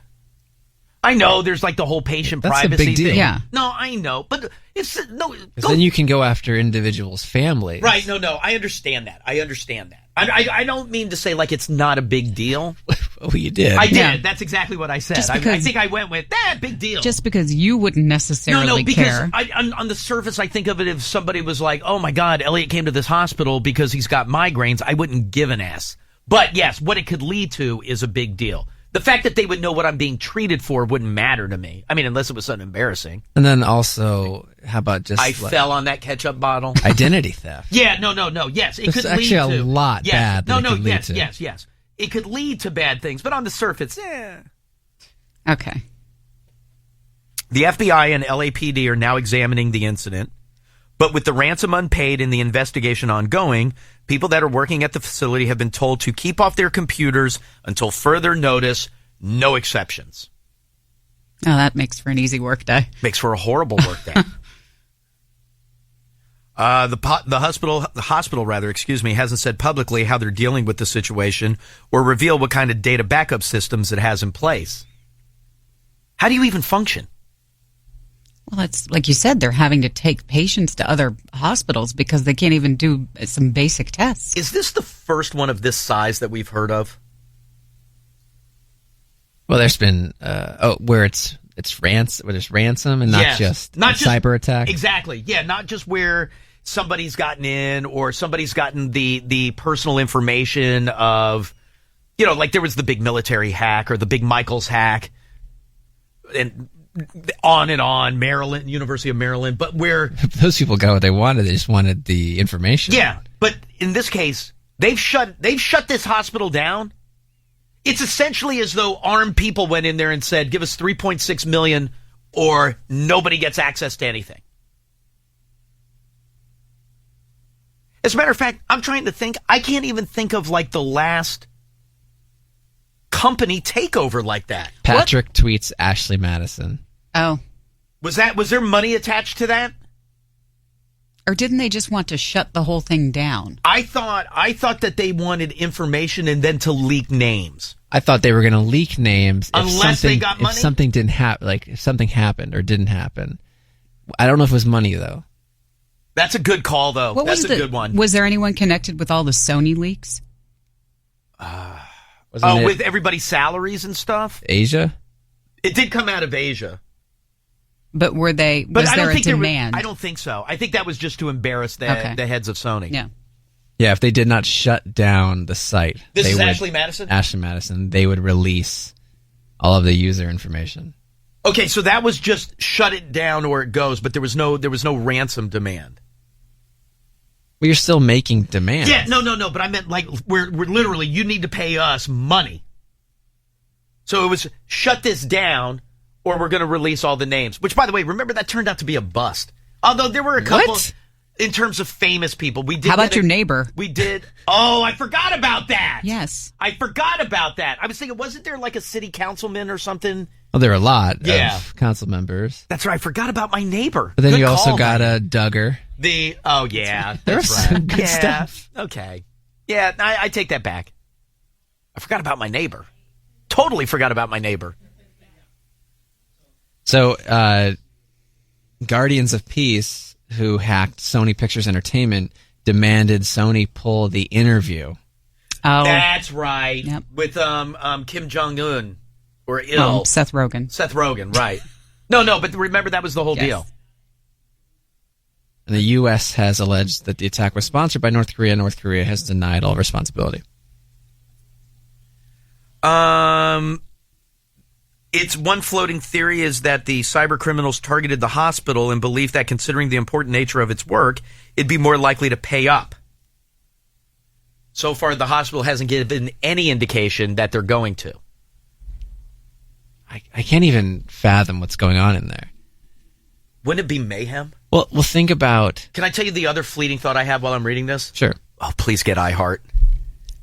I know there's like the whole patient That's privacy a big deal. thing. Yeah. No, I know. But it's no. Then you can go after individuals' families. Right. No. I understand that. I don't mean to say like it's not a big deal. Well, you did. I did. Yeah. That's exactly what I said. Just I because- think I went with that big deal. Just because you wouldn't necessarily because care. on the surface, I think of it if somebody was like, oh my God, Elliot came to this hospital because he's got migraines. I wouldn't give an ass. But yes, what it could lead to is a big deal. The fact that they would know what I'm being treated for wouldn't matter to me. I mean, unless it was something embarrassing. And then also, how about just I fell on that ketchup bottle. Identity theft. Yeah, no. Yes, it There's could lead actually to a lot bad that it could lead to. Yes. It could lead to bad things, but on the surface, Okay. The FBI and LAPD are now examining the incident, but with the ransom unpaid and the investigation ongoing, people that are working at the facility have been told to keep off their computers until further notice, no exceptions. Oh, that makes for an easy work day. Makes for a horrible work day. The hospital, hasn't said publicly how they're dealing with the situation or reveal what kind of data backup systems it has in place. How do you even function? Well, it's like you said, they're having to take patients to other hospitals because they can't even do some basic tests. Is this the first one of this size that we've heard of? Well, there's been where it's ransom and not just cyber attack. Exactly. Yeah, not just where somebody's gotten in or somebody's gotten the personal information of, like there was the big military hack or the big Michaels hack and on, Maryland, University of Maryland, but where those people got what they wanted, they just wanted the information. Yeah, but in this case, they've shut this hospital down. It's essentially as though armed people went in there and said, give us $3.6 million or nobody gets access to anything. As a matter of fact, I'm trying to think. I can't even think of like the last company takeover like that. Patrick tweets Ashley Madison. Oh. Was there money attached to that? Or didn't they just want to shut the whole thing down? I thought that they wanted information and then to leak names. I thought they were going to leak names unless they got money. If something didn't happen, like if something happened or didn't happen. I don't know if it was money though. That's a good call though. That's a good one. Was there anyone connected with all the Sony leaks? With everybody's salaries and stuff? Asia? It did come out of Asia. But was there a demand? I don't think so. I think that was just to embarrass the heads of Sony. Yeah. Yeah, if they did not shut down the site. This is Ashley Madison? Ashley Madison. They would release all of the user information. Okay, so that was just shut it down or it goes, but there was no ransom demand. Well, you're still making demands. Yeah, no, but I meant like we're literally, you need to pay us money. So it was shut this down or we're going to release all the names. Which, by the way, remember that turned out to be a bust. Although there were a couple in terms of famous people. We did. How about your neighbor? We did. Oh, I forgot about that. Yes. I forgot about that. I was thinking, wasn't there like a city councilman or something? Well, there are a lot of council members. That's right. I forgot about my neighbor. But then you also got a Duggar. That's some good stuff. Okay. Yeah, I take that back. I forgot about my neighbor. Totally forgot about my neighbor. So, Guardians of Peace, who hacked Sony Pictures Entertainment, demanded Sony pull the interview. Oh, that's right. Yep. With Kim Jong-un or Seth Rogen. Seth Rogen, right? No, but remember that was the whole deal. And the U.S. has alleged that the attack was sponsored by North Korea. North Korea has denied all responsibility. It's one floating theory is that the cyber criminals targeted the hospital in belief that considering the important nature of its work, it'd be more likely to pay up. So far, the hospital hasn't given any indication that they're going to. I can't even fathom what's going on in there. Wouldn't it be mayhem? Well, think about... Can I tell you the other fleeting thought I have while I'm reading this? Sure. Oh, please get iHeart.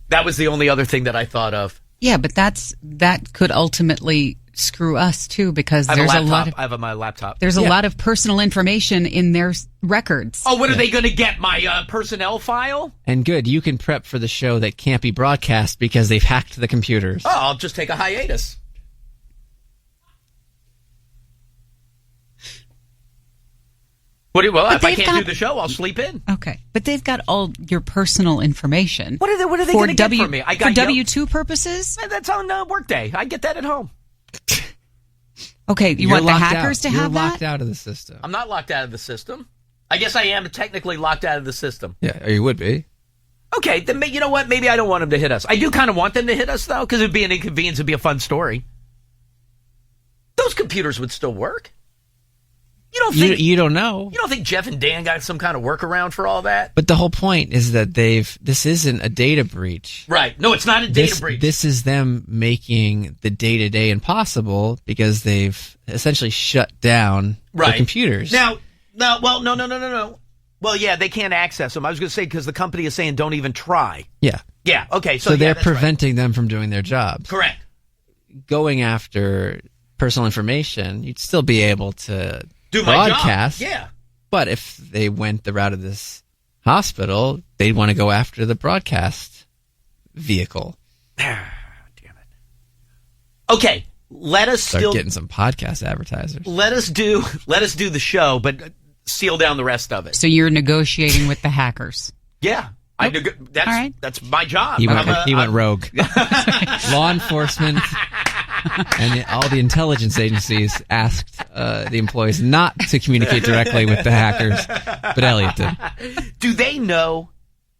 That was the only other thing that I thought of. Yeah, but that could ultimately screw us too because I have my laptop. There's a lot of personal information in their records. Oh, what are they going to get? My personnel file? And good, you can prep for the show that can't be broadcast because they've hacked the computers. Oh, I'll just take a hiatus. If I can't do the show, I'll sleep in. Okay, but they've got all your personal information. What are they going to get from me? For W-2 purposes? That's on Workday. I get that at home. Okay, you want the hackers to have that? You're locked out of the system. I'm not locked out of the system. I guess I am technically locked out of the system. Yeah, you would be. Okay, then you know what? Maybe I don't want them to hit us. I do kind of want them to hit us, though, because it would be an inconvenience. It would be a fun story. Those computers would still work. You don't know. You don't think Jeff and Dan got some kind of workaround for all that? But the whole point is that this isn't a data breach. Right. No, it's not a data breach. This is them making the day-to-day impossible because they've essentially shut down the computers. No. Well, yeah, they can't access them. I was going to say because the company is saying don't even try. Yeah. Yeah, okay. So they're preventing them from doing their jobs. Correct. Going after personal information, you'd still be able to... do my broadcast, job. Yeah. But if they went the route of this hospital, they'd want to go after the broadcast vehicle. Damn it. Okay, let us Start getting some podcast advertisers. Let us do the show, but seal down the rest of it. So you're negotiating with the hackers. Yeah. That's my job. He went rogue. Law enforcement and all the intelligence agencies asked the employees not to communicate directly with the hackers, but Elliot did. Do they know?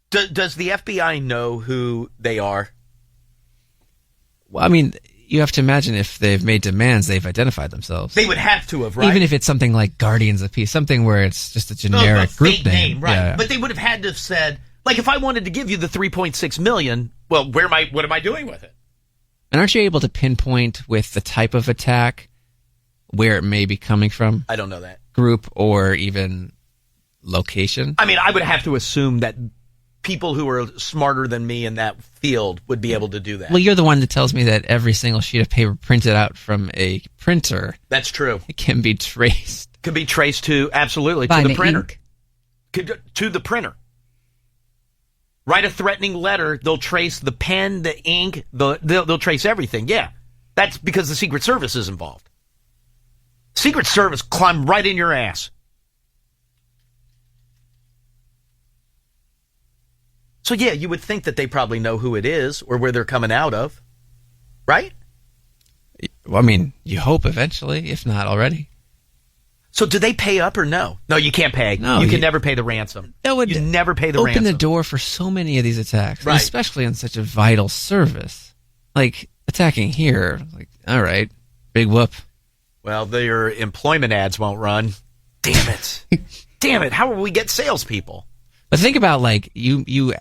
Does the FBI know who they are? Well, I mean, you have to imagine if they've made demands, they've identified themselves. They would have to have, right? Even if it's something like Guardians of Peace, something where it's just a generic group fake name, right? Yeah. But they would have had to have said, like, if I wanted to give you the $3.6 million, well, what am I doing with it? And aren't you able to pinpoint with the type of attack where it may be coming from? I don't know that. Group or even location? I mean, I would have to assume that people who are smarter than me in that field would be able to do that. Well, you're the one that tells me that every single sheet of paper printed out from a printer. That's true. It can be traced. Could be traced to, absolutely, by to the printer. Ink. To the printer. Write a threatening letter, they'll trace the pen, the ink, they'll trace everything. Yeah. That's because the Secret Service is involved. Secret Service climb right in your ass. So, yeah, you would think that they probably know who it is or where they're coming out of. Right? Well, I mean, you hope eventually, if not already. So do they pay up or no? No, you can't pay. No, you can never pay the ransom. That would you never pay the open ransom. the door for so many of these attacks, Right. especially on such a vital service. Like, attacking here, like, all right, big whoop. Well, their employment ads won't run. Damn it. Damn it. How will we get salespeople? But think about, like, you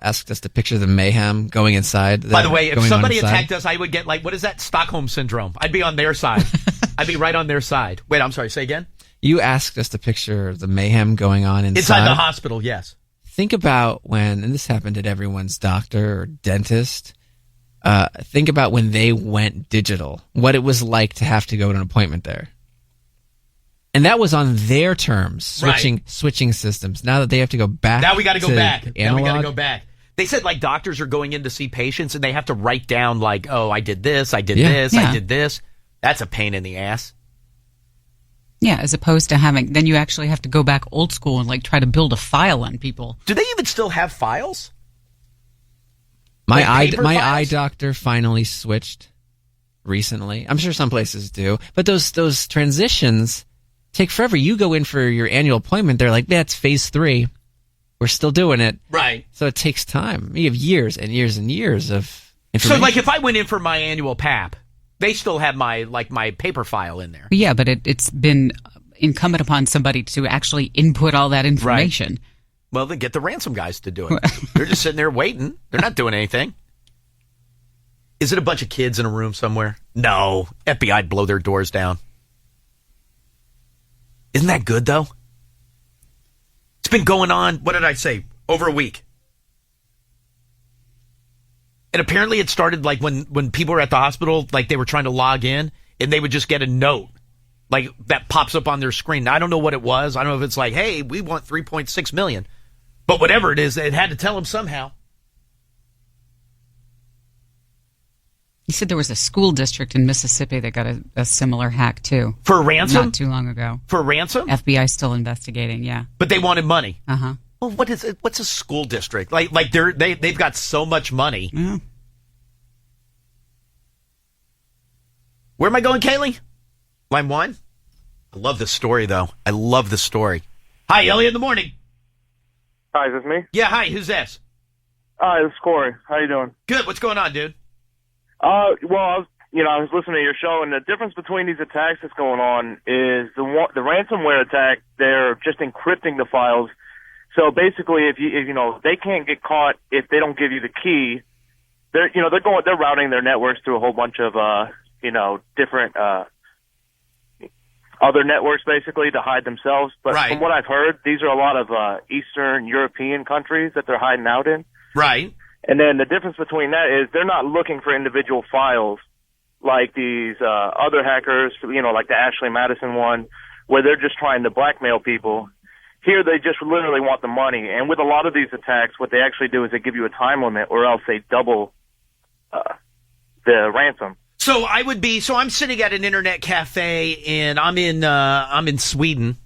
asked us to picture the mayhem going inside. By the way, if somebody inside. attacked us, I would get, like, what is that? Stockholm Syndrome. I'd be on their side. I'd be right on their side. Wait, I'm sorry. Say again? You asked us to picture the mayhem going on inside the hospital, yes. Think about when, and this happened at everyone's doctor or dentist, think about when they went digital, what it was like to have to go to an appointment there. And that was on their terms, switching systems. Now that they have to go back. Now we got to go back. Analog. Now we got to go back. They said, like, doctors are going in to see patients and they have to write down, like, oh, I did this, I did this, I did this. That's a pain in the ass. Yeah, as opposed to then you actually have to go back old school and, like, try to build a file on people. Do they even still have files? My Like eye doctor finally switched recently. I'm sure some places do, but those transitions take forever. You go in for your annual appointment, they're like, that's phase 3. We're still doing it. Right. So it takes time. You have years and years and years of information. So, like, if I went in for my annual PAP, they still have my paper file in there. Yeah, but it's been incumbent upon somebody to actually input all that information. Right. Well, then get the ransom guys to do it. They're just sitting there waiting. They're not doing anything. Is it a bunch of kids in a room somewhere? No. FBI'd blow their doors down. Isn't that good, though? It's been going on, what did I say, over a week. And apparently it started like when people were at the hospital, like they were trying to log in, and they would just get a note like that pops up on their screen. Now, I don't know what it was. I don't know if it's like, hey, we want $3.6 million. But whatever it is, it had to tell them somehow. You said there was a school district in Mississippi that got a similar hack, too. For ransom? Not too long ago. For ransom? FBI still investigating, yeah. But they wanted money. Uh-huh. Well, what's a school district? Like they've got so much money. Yeah. Where am I going, Kaylee? Line 1? I love this story, though. I love the story. Hi, Elliot in the morning. Hi, is this me? Yeah, hi, who's this? Hi, this is Corey. How you doing? Good, what's going on, dude? Well, I was listening to your show, and the difference between these attacks that's going on is the ransomware attack. They're just encrypting the files. So basically, if they can't get caught if they don't give you the key. They're routing their networks through a whole bunch of different other networks basically to hide themselves. But from what I've heard, these are a lot of Eastern European countries that they're hiding out in. Right. And then the difference between that is they're not looking for individual files like these other hackers, like the Ashley Madison one, where they're just trying to blackmail people. Here they just literally want the money. And with a lot of these attacks, what they actually do is they give you a time limit or else they double the ransom. So I'm sitting at an internet cafe, and I'm in Sweden,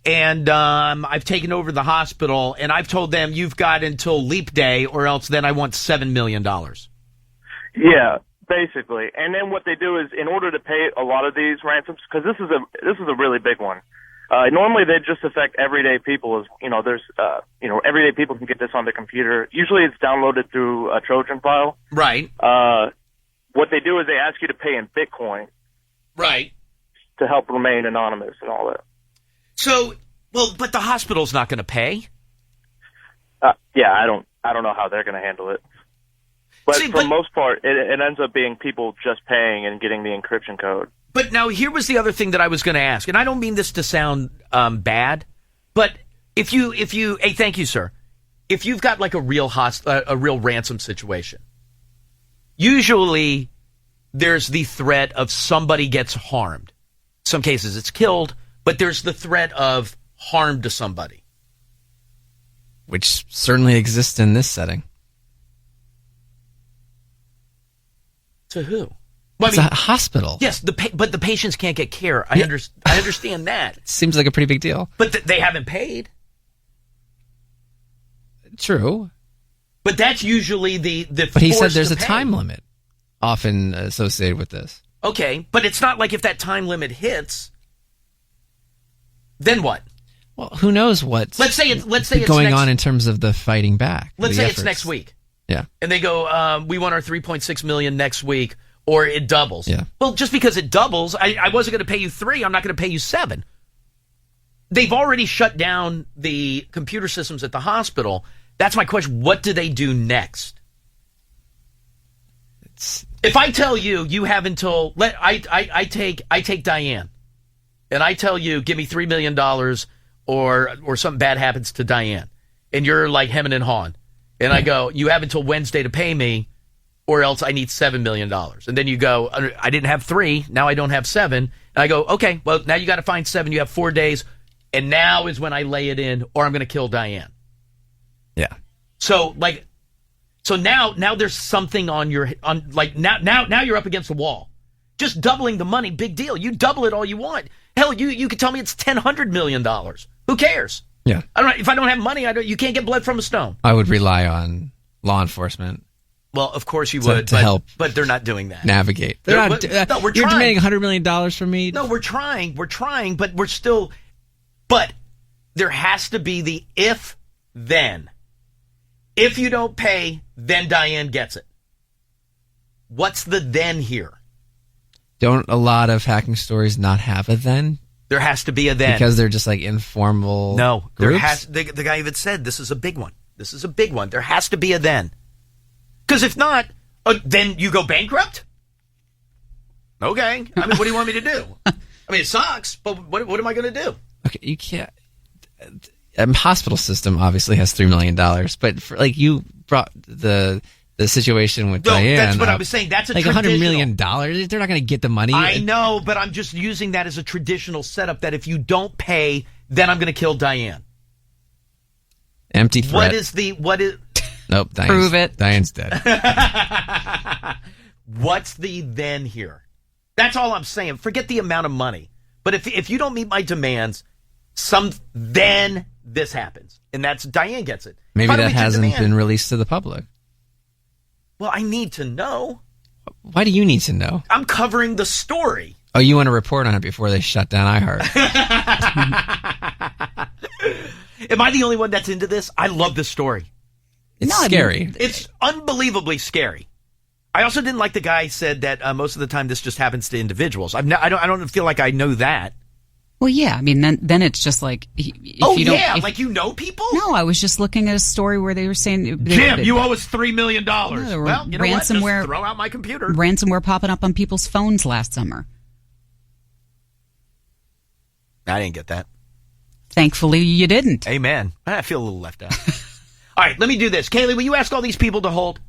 and I've taken over the hospital, and I've told them you've got until leap day, or else then I want $7 million. Yeah, basically. And then what they do is, in order to pay a lot of these ransoms, because this is a really big one. Normally they just affect everyday people. Everyday people can get this on their computer. Usually it's downloaded through a Trojan file. Right. What they do is they ask you to pay in Bitcoin. Right. To help remain anonymous and all that. So, but the hospital's not going to pay. Yeah, I don't know how they're going to handle it. But for the most part, it ends up being people just paying and getting the encryption code. But now here was the other thing that I was going to ask, and I don't mean this to sound bad, but if you, hey, thank you, sir. If you've got like a real ransom situation, usually there's the threat of somebody gets harmed. Some cases it's killed, but there's the threat of harm to somebody, which certainly exists in this setting. To who? Well, it's a hospital. Yes, but the patients can't get care. I understand that. Seems like a pretty big deal. But they haven't paid. True. But that's usually the But he said there's a time limit often associated with this. Okay, but it's not like if that time limit hits, then what? Well, who knows what's going on in terms of the fighting back. Let's say it's next week. Yeah. And they go, we want our $3.6 million next week, or it doubles. Yeah. Well, just because it doubles, I wasn't going to pay you 3, I'm not going to pay you 7. They've already shut down the computer systems at the hospital. That's my question. What do they do next? If I tell you, you have until I take Diane, and I tell you, give me $3 million, or something bad happens to Diane, and you're like hemming and hawing, and I go, you have until Wednesday to pay me, or else I need $7 million. And then you go, I didn't have 3, now I don't have 7. And I go, okay, well, now you got to find 7. You have 4 days, and now is when I lay it in, or I'm going to kill Diane. Yeah. So now there's something now you're up against the wall. Just doubling the money, big deal. You double it all you want. Hell, you could tell me it's $100 million. Who cares? Yeah. I don't know. If I don't have money, you can't get blood from a stone. I would rely on law enforcement. Well, of course you would, to help, but they're not doing that. Navigate. We're You're demanding $100 million from me. No, we're trying, but we're still. But there has to be the if then. If you don't pay, then Diane gets it. What's the then here? Don't a lot of hacking stories not have a then? There has to be a then. Because they're just like informal groups? The guy even said this is a big one. This is a big one. There has to be a then. Because if not, then you go bankrupt? Okay. I mean, what do you want me to do? I mean, it sucks, but what am I going to do? Okay, you can't. Hospital system obviously has $3 million, but you brought the situation with Diane. That's what I was saying. That's like $100 million. They're not going to get the money. I know, but I'm just using that as a traditional setup. That if you don't pay, then I'm going to kill Diane. Empty threat. What is? Nope. Prove it. Diane's dead. What's the then here? That's all I'm saying. Forget the amount of money. But if you don't meet my demands, then this happens, and that's Diane gets it. Maybe that hasn't been released to the public. Well, I need to know. Why do you need to know? I'm covering the story. Oh, you want to report on it before they shut down iHeart? Am I the only one that's into this? I love this story. It's scary. It's unbelievably scary. I also didn't like the guy said that most of the time this just happens to individuals. I don't feel like I know that. Well, yeah. I mean, then it's just like like you know people. No, I was just looking at a story where they were saying, Jim, you owe us $3 million. Well, you know ransomware. What? Just throw out my computer. Ransomware popping up on people's phones last summer. I didn't get that. Thankfully, you didn't. Amen. I feel a little left out. All right, let me do this. Kaylee, will you ask all these people to hold?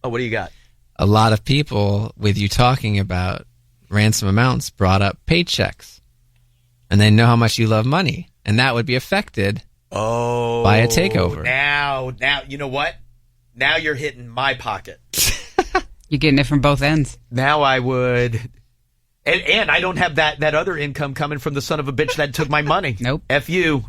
Oh, what do you got? A lot of people, with you talking about ransom amounts, brought up paychecks. And they know how much you love money. And that would be affected by a takeover. Now, you know what? Now you're hitting my pocket. You're getting it from both ends. Now I would, and I don't have that other income coming from the son of a bitch that took my money. Nope. F you.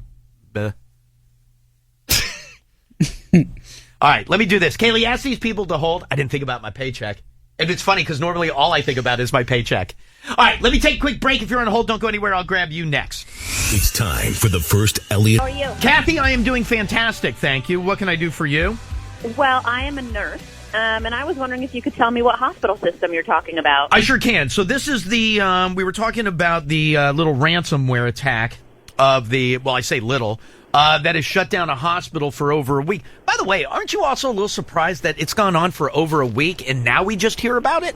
All right, let me do this. Kaylee, ask these people to hold. I didn't think about my paycheck. And it's funny because normally all I think about is my paycheck. All right, let me take a quick break. If you're on hold, don't go anywhere. I'll grab you next. It's time for the first Elliot. How are you? Kathy, I am doing fantastic. Thank you. What can I do for you? Well, I am a nurse, and I was wondering if you could tell me what hospital system you're talking about. I sure can. So this is the, we were talking about the little ransomware attack of the, well, I say little, that has shut down a hospital for over a week. By the way, aren't you also a little surprised that it's gone on for over a week and now we just hear about it?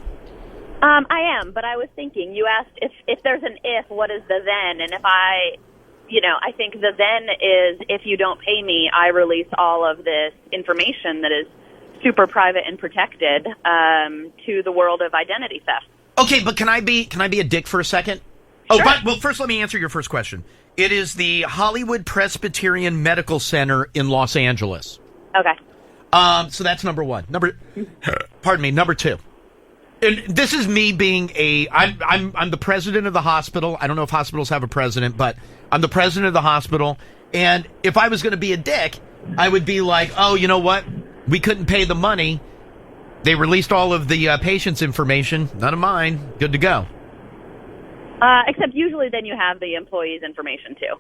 I am, but I was thinking, you asked if there's an if, what is the then? And if I think the then is if you don't pay me, I release all of this information that is super private and protected to the world of identity theft. Okay, but can I be a dick for a second? Sure. Oh, well, first let me answer your first question. It is the Hollywood Presbyterian Medical Center in Los Angeles. Okay. So that's number one. Number two. And this is me being I'm the president of the hospital. I don't know if hospitals have a president, but I'm the president of the hospital. And if I was going to be a dick, I would be like, oh, you know what? We couldn't pay the money. They released all of the patient's information. None of mine. Good to go. Except usually then you have the employee's information too.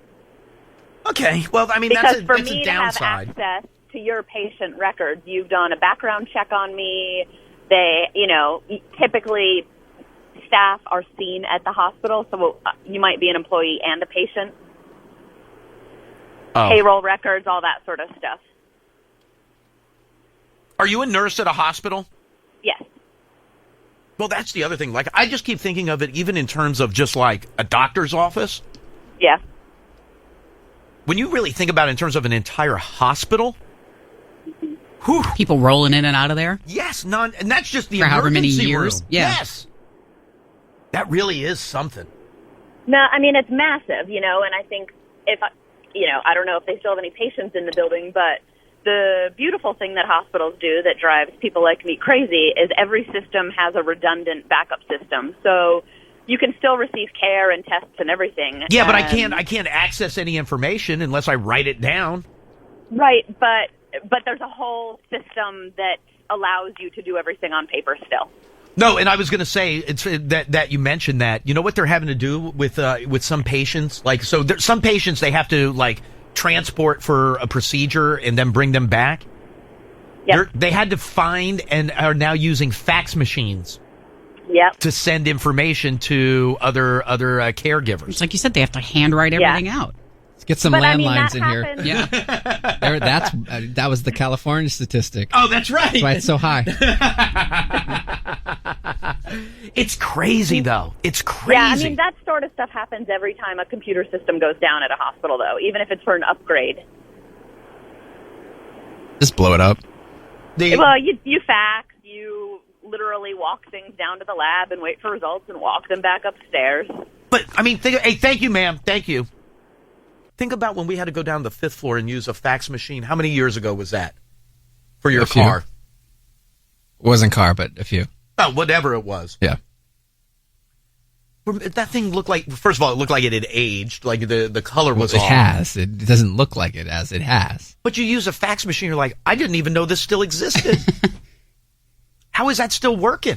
Okay. Well, I mean, because that's a me downside. to have access to your patient records, you've done a background check on me. They, typically staff are seen at the hospital, so you might be an employee and a patient. Oh. Payroll records, all that sort of stuff. Are you a nurse at a hospital? Yes. Well, that's the other thing. Like, I just keep thinking of it even in terms of just like a doctor's office. Yeah. When you really think about it in terms of an entire hospital, whew. People rolling in and out of there. Yes, and that's just the for however many emergency years. room. Yeah. Yes, that really is something. No, I mean it's massive, and I think if I don't know if they still have any patients in the building, but the beautiful thing that hospitals do that drives people like me crazy is every system has a redundant backup system, so you can still receive care and tests and everything. Yeah, but I can't access any information unless I write it down. Right, but there's a whole system that allows you to do everything on paper still. No, and I was going to say it's that you mentioned that. You know what they're having to do with some patients? Like, so some patients they have to like transport for a procedure and then bring them back. Yep. They had to find and are now using fax machines. Yep. To send information to other caregivers. It's like you said, they have to handwrite everything out. Let's get some landlines in here. Yeah. That was the California statistic. Oh, that's right. That's why it's so high. It's crazy, though. It's crazy. Yeah, I mean, that sort of stuff happens every time a computer system goes down at a hospital, though, even if it's for an upgrade. Just blow it up. Well, you fax, you literally walk things down to the lab and wait for results and walk them back upstairs. But, I mean, thank you, ma'am. Thank you. Think about when we had to go down the 5th floor and use a fax machine. How many years ago was that? For your car? It wasn't car, but a few. Oh, whatever it was. Yeah. That thing looked like, first of all, it looked like it had aged. Like the color was off. It has. It doesn't look like it as it has. But you use a fax machine, you're like, I didn't even know this still existed. How is that still working?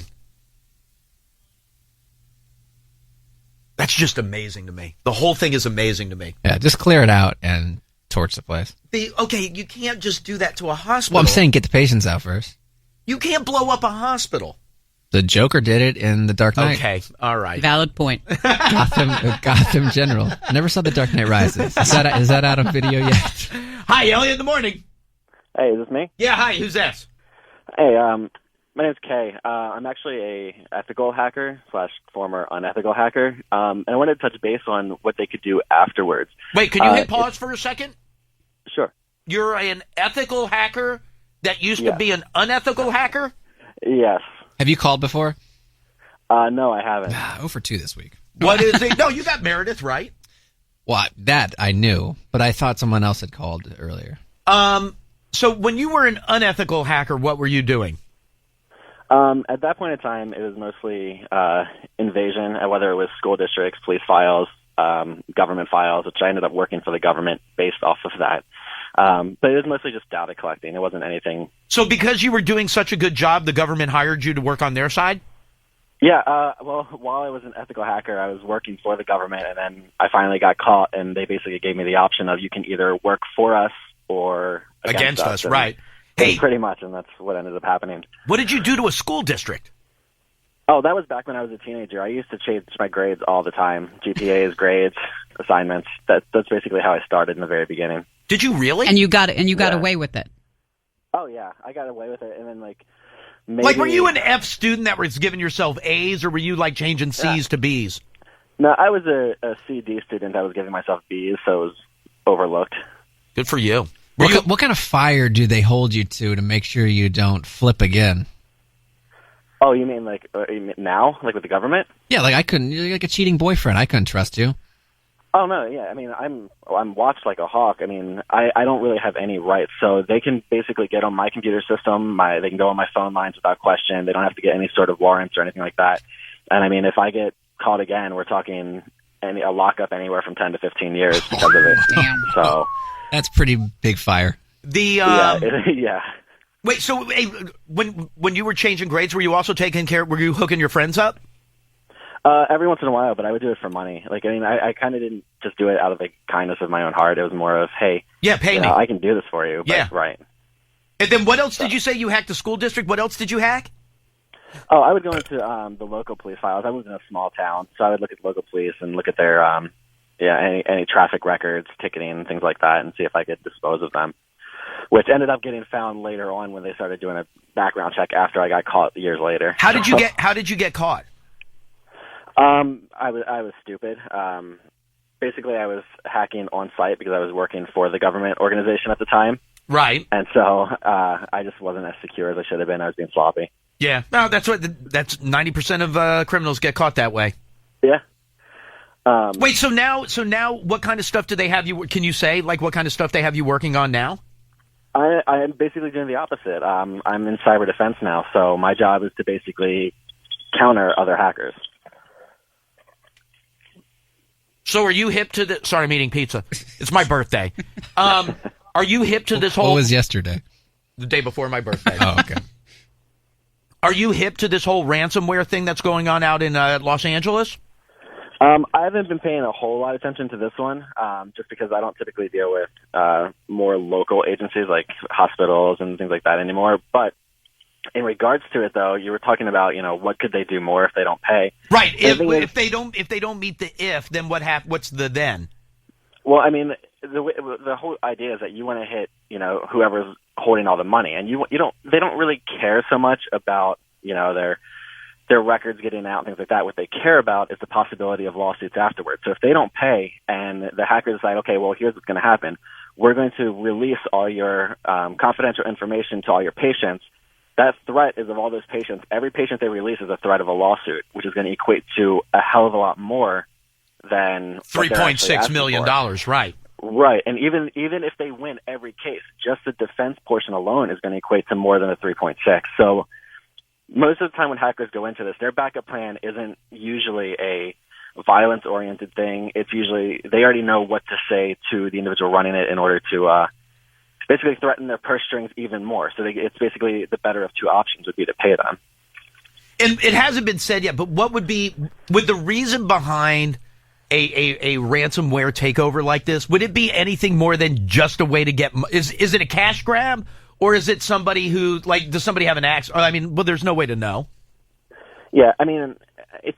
That's just amazing to me. The whole thing is amazing to me. Yeah, just clear it out and torch the place. Okay, you can't just do that to a hospital. Well, I'm saying get the patients out first. You can't blow up a hospital. The Joker did it in The Dark Knight. Okay, all right. Valid point. Gotham General. I never saw The Dark Knight Rises. Is that out on video yet? Hi, Elliot in the morning. Hey, is this me? Yeah, hi, who's this? Hey, my name's Kay. I'm actually a ethical hacker / former unethical hacker, and I wanted to touch base on what they could do afterwards. Wait, can you hit pause for a second? Sure. You're an ethical hacker that used to be an unethical hacker? Yes. Have you called before? No, I haven't. 0 for 2 this week. What is it? No, you got Meredith, right? Well, that I knew, but I thought someone else had called earlier. So when you were an unethical hacker, what were you doing? At that point in time, it was mostly invasion, whether it was school districts, police files, government files, which I ended up working for the government based off of that. But it was mostly just data collecting. It wasn't anything. So because you were doing such a good job, the government hired you to work on their side? Yeah, well, while I was an ethical hacker, I was working for the government, and then I finally got caught, and they basically gave me the option of you can either work for us or against us. Right. Hey, pretty much, and that's what ended up happening. What did you do to a school district? Oh, that was back when I was a teenager. I used to change my grades all the time. GPAs, grades, assignments. That's basically how I started in the very beginning. Did you really? And you got away with it. Oh yeah, I got away with it, and then maybe, were you an F student that was giving yourself A's, or were you changing C's to B's? No, I was a CD student that was giving myself B's, so it was overlooked. Good for you. What kind of fire do they hold you to make sure you don't flip again? Oh, you mean now, with the government? Yeah, I couldn't. You're like a cheating boyfriend. I couldn't trust you. Oh no, yeah. I mean, I'm watched like a hawk. I mean, I don't really have any rights, so they can basically get on my computer system. They can go on my phone lines without question. They don't have to get any sort of warrants or anything like that. And I mean, if I get caught again, we're talking a lockup anywhere from 10 to 15 years because of it. Damn. So that's pretty big fire. Yeah. Wait, so when you were changing grades, were you also were you hooking your friends up? Every once in a while, but I would do it for money. I kind of didn't just do it out of the kindness of my own heart. It was more of, hey, pay me. I can do this for you. But, yeah, right. And then what else did you say? You hacked the school district. What else did you hack? Oh, I would go into the local police files. I lived in a small town, so I would look at local police and look at their any traffic records, ticketing, things like that, and see if I could dispose of them. Which ended up getting found later on when they started doing a background check after I got caught years later. How did you get caught? I was stupid. Basically, I was hacking on site because I was working for the government organization at the time. Right. And so I just wasn't as secure as I should have been. I was being sloppy. Yeah. No, that's 90% of criminals get caught that way. Yeah. Wait. So now, what kind of stuff do they have you? Can you say what kind of stuff they have you working on now? I'm basically doing the opposite. I'm in cyber defense now, so my job is to basically counter other hackers. So are you hip to the... Sorry, I'm eating pizza. It's my birthday. Are you hip to this whole... What was yesterday? The day before my birthday. Oh, okay. Are you hip to this whole ransomware thing that's going on out in Los Angeles? I haven't been paying a whole lot of attention to this one, just because I don't typically deal with more local agencies like hospitals and things like that anymore. But in regards to it, though, you were talking about, what could they do more if they don't pay? Right. If they don't meet the if, then what's the then? Well, I mean, the whole idea is that you want to hit, whoever's holding all the money, and they don't really care so much about, their records getting out and things like that. What they care about is the possibility of lawsuits afterwards. So if they don't pay and the hackers decide, okay, well, here's what's going to happen. We're going to release all your confidential information to all your patients. That threat is of all those patients. Every patient they release is a threat of a lawsuit, which is going to equate to a hell of a lot more than $3.6 million, right? Right, and even if they win every case, just the defense portion alone is going to equate to more than a 3.6. So most of the time when hackers go into this, their backup plan isn't usually a violence-oriented thing. It's usually they already know what to say to the individual running it in order to basically threaten their purse strings even more. So it's basically the better of two options would be to pay them. And it hasn't been said yet, but what would the reason behind a ransomware takeover like this? Would it be anything more than just a way to get? Is it a cash grab, or is it somebody who does somebody have an axe? I mean, well, there's no way to know. Yeah, I mean,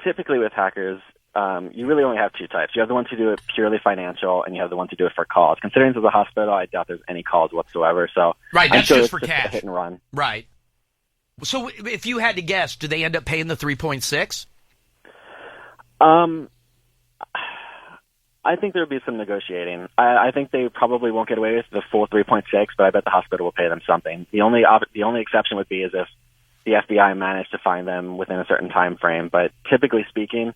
typically with hackers, you really only have two types. You have the ones who do it purely financial, and you have the ones who do it for calls. Considering it's a hospital, I doubt there's any calls whatsoever. So right, that's just for just cash. A hit and run. Right. So if you had to guess, do they end up paying the 3.6? I think there would be some negotiating. I think they probably won't get away with the full 3.6, but I bet the hospital will pay them something. The only exception would be is if the FBI managed to find them within a certain time frame. But typically speaking,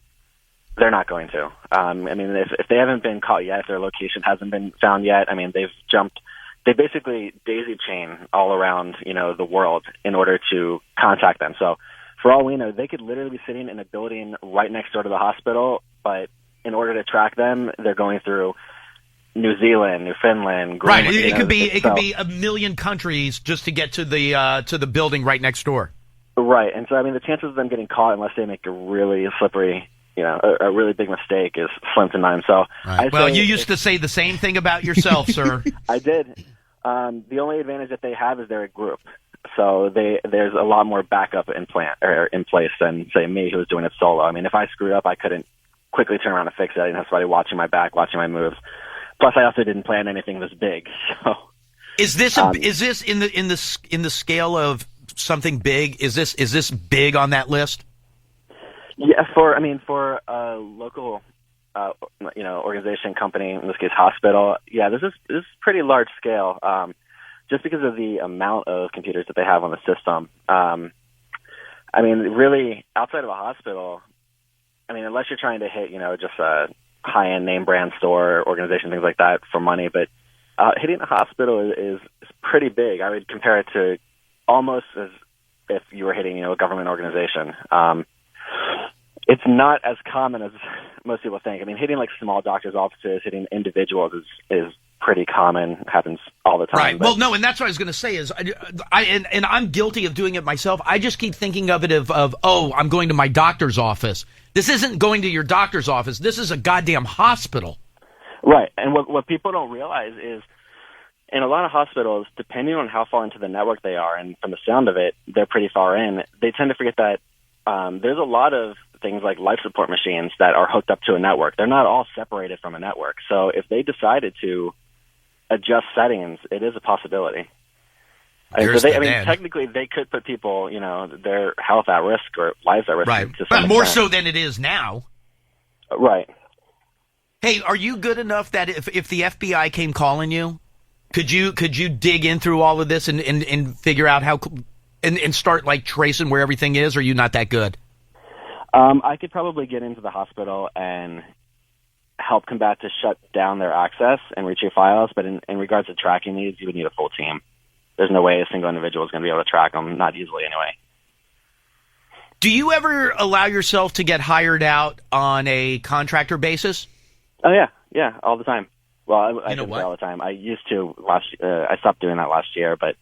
they're not going to. I mean, if they haven't been caught yet, if their location hasn't been found yet, I mean, they've jumped they basically daisy chain all around, the world in order to contact them. So for all we know, they could literally be sitting in a building right next door to the hospital, but in order to track them, they're going through New Zealand, Newfoundland, Right. Greenland, It could be a million countries just to get to the building right next door. Right. And so, the chances of them getting caught unless they make a really slippery, a really big mistake is slim to none. So, right. Well, you used to say the same thing about yourself, sir. I did. The only advantage that they have is they're a group. So there's a lot more backup in place than, say, me who was doing it solo. If I screwed up, I couldn't quickly turn around and fix it. I didn't have somebody watching my back, watching my moves. Plus, I also didn't plan anything this big. So, is this in the scale of something big? Is this big on that list? Yeah, for a local, organization, company, in this case, hospital. Yeah, this is pretty large scale. Just because of the amount of computers that they have on the system. Really, outside of a hospital, unless you're trying to hit, just a high-end name brand store, organization, things like that for money, but hitting a hospital is pretty big. I would compare it to almost as if you were hitting, a government organization. It's not as common as most people think. Hitting like small doctors' offices, hitting individuals is pretty common, happens all the time. Right. Well, no, and that's what I was going to say is, and I'm guilty of doing it myself. I just keep thinking of it of I'm going to my doctor's office. This isn't going to your doctor's office. This is a goddamn hospital. Right. And what people don't realize is, in a lot of hospitals, depending on how far into the network they are, and from the sound of it, they're pretty far in, they tend to forget that there's a lot of things like life support machines that are hooked up to a network. They're not all separated from a network. So if they decided to adjust settings, it is a possibility. Technically, they could put people, their health at risk or lives at risk. Right. But more so than it is now. Right. Hey, are you good enough that if the FBI came calling you, could you dig in through all of this and figure out how and start like tracing where everything is? Or are you not that good? I could probably get into the hospital and help combat to shut down their access and retrieve files, but in regards to tracking these, you would need a full team. There's no way a single individual is going to be able to track them, not easily anyway. Do you ever allow yourself to get hired out on a contractor basis? Oh, yeah, all the time. Well, I don't all the time. I used to I stopped doing that last year, but...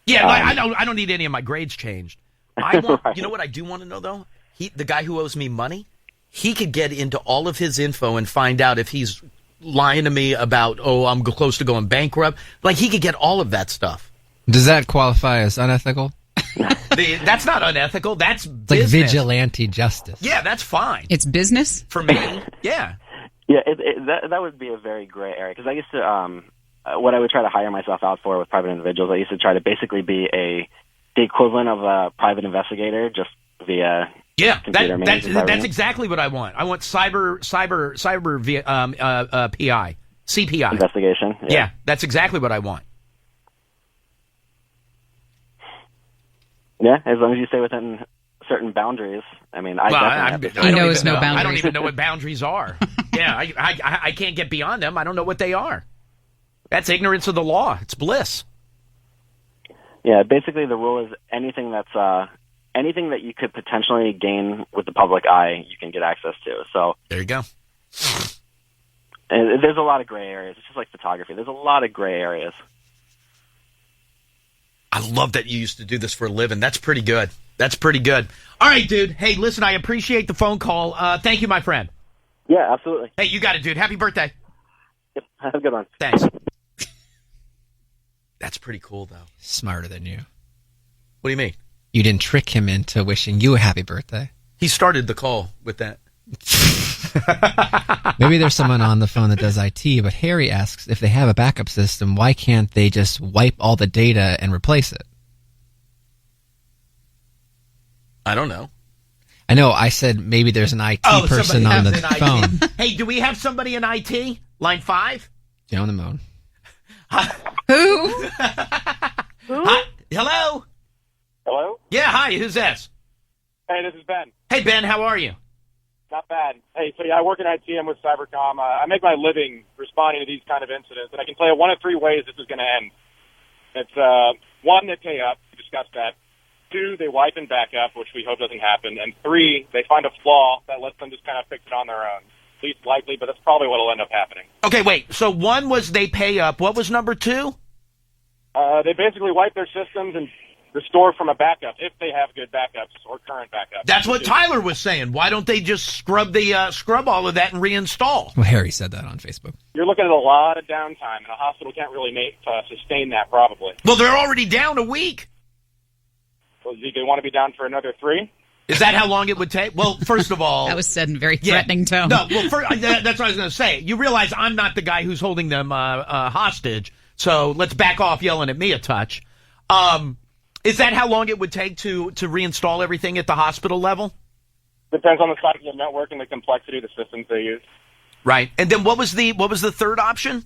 Yeah, I don't need any of my grades changed. I want, right. You know what I do want to know, though? The guy who owes me money, he could get into all of his info and find out if he's lying to me about, I'm close to going bankrupt. Like, he could get all of that stuff. Does that qualify as unethical? That's not unethical. That's Like business. vigilante justice. Yeah, that's fine. It's business? For me, yeah. Yeah, that would be a very gray area, because I used to, what I would try to hire myself out for with private individuals, I used to try to basically be the equivalent of a private investigator, just via... Yeah, that's exactly what I want. I want cyber PI, CPI. Investigation. Yeah, that's exactly what I want. Yeah, as long as you stay within certain boundaries. I mean, I don't even know what boundaries are. Yeah, I can't get beyond them. I don't know what they are. That's ignorance of the law. It's bliss. Yeah, basically the rule is anything that you could potentially gain with the public eye, you can get access to. So there you go. And there's a lot of gray areas. It's just like photography. There's a lot of gray areas. I love that you used to do this for a living. That's pretty good. All right, dude. Hey, listen, I appreciate the phone call. Thank you, my friend. Yeah, absolutely. Hey, you got it, dude. Happy birthday. Yep, have a good one. Thanks. That's pretty cool, though. Smarter than you. What do you mean? You didn't trick him into wishing you a happy birthday. He started the call with that. Maybe there's someone on the phone that does IT, but Harry asks, if they have a backup system, why can't they just wipe all the data and replace it? I don't know. I know, I said maybe there's an IT person on the phone. Hey, do we have somebody in IT? Line 5? Get on the phone. Who? Hi. Hello? Hello? Yeah, hi, who's this? Hey, this is Ben. Hey, Ben, how are you? Not bad. Hey, so I work in IT. I'm with Cybercom. I make my living responding to these kind of incidents, and I can tell you one of three ways this is going to end. It's one, they pay up. We discussed that. 2, they wipe and back up, which we hope doesn't happen. And 3, they find a flaw that lets them just kind of fix it on their own. Least likely, but that's probably what will end up happening. Okay, wait. So 1 was they pay up. What was number 2? They basically wipe their systems and restore from a backup if they have good backups or current backups. That's what Tyler was saying. Why don't they just scrub all of that and reinstall? Well, Harry said that on Facebook. You're looking at a lot of downtime, and a hospital can't really sustain that probably. Well, they're already down a week. So do they want to be down for another 3? Is that how long it would take? Well, first of all... That was said in very threatening tone. No, well, that's what I was going to say. You realize I'm not the guy who's holding them hostage, so let's back off yelling at me a touch. Is that how long it would take to reinstall everything at the hospital level? Depends on the size of the network and the complexity of the systems they use. Right. And then what was the third option?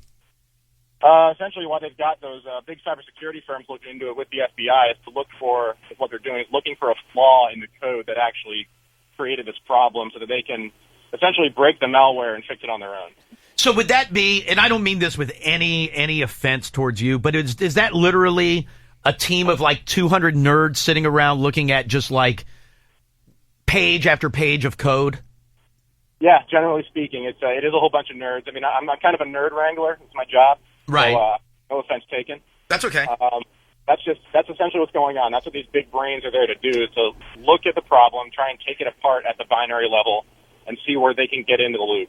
Essentially, why they've got those big cybersecurity firms looking into it with the FBI is to look for what they're doing is looking for a flaw in the code that actually created this problem, so that they can essentially break the malware and fix it on their own. So would that be? And I don't mean this with any offense towards you, but is that literally a team of like 200 nerds sitting around looking at just like page after page of code? Yeah, generally speaking, it is a whole bunch of nerds. I mean, I'm kind of a nerd wrangler. It's my job. Right. So, no offense taken. That's okay. That's essentially what's going on. That's what these big brains are there to do, is to look at the problem, try and take it apart at the binary level, and see where they can get into the loop.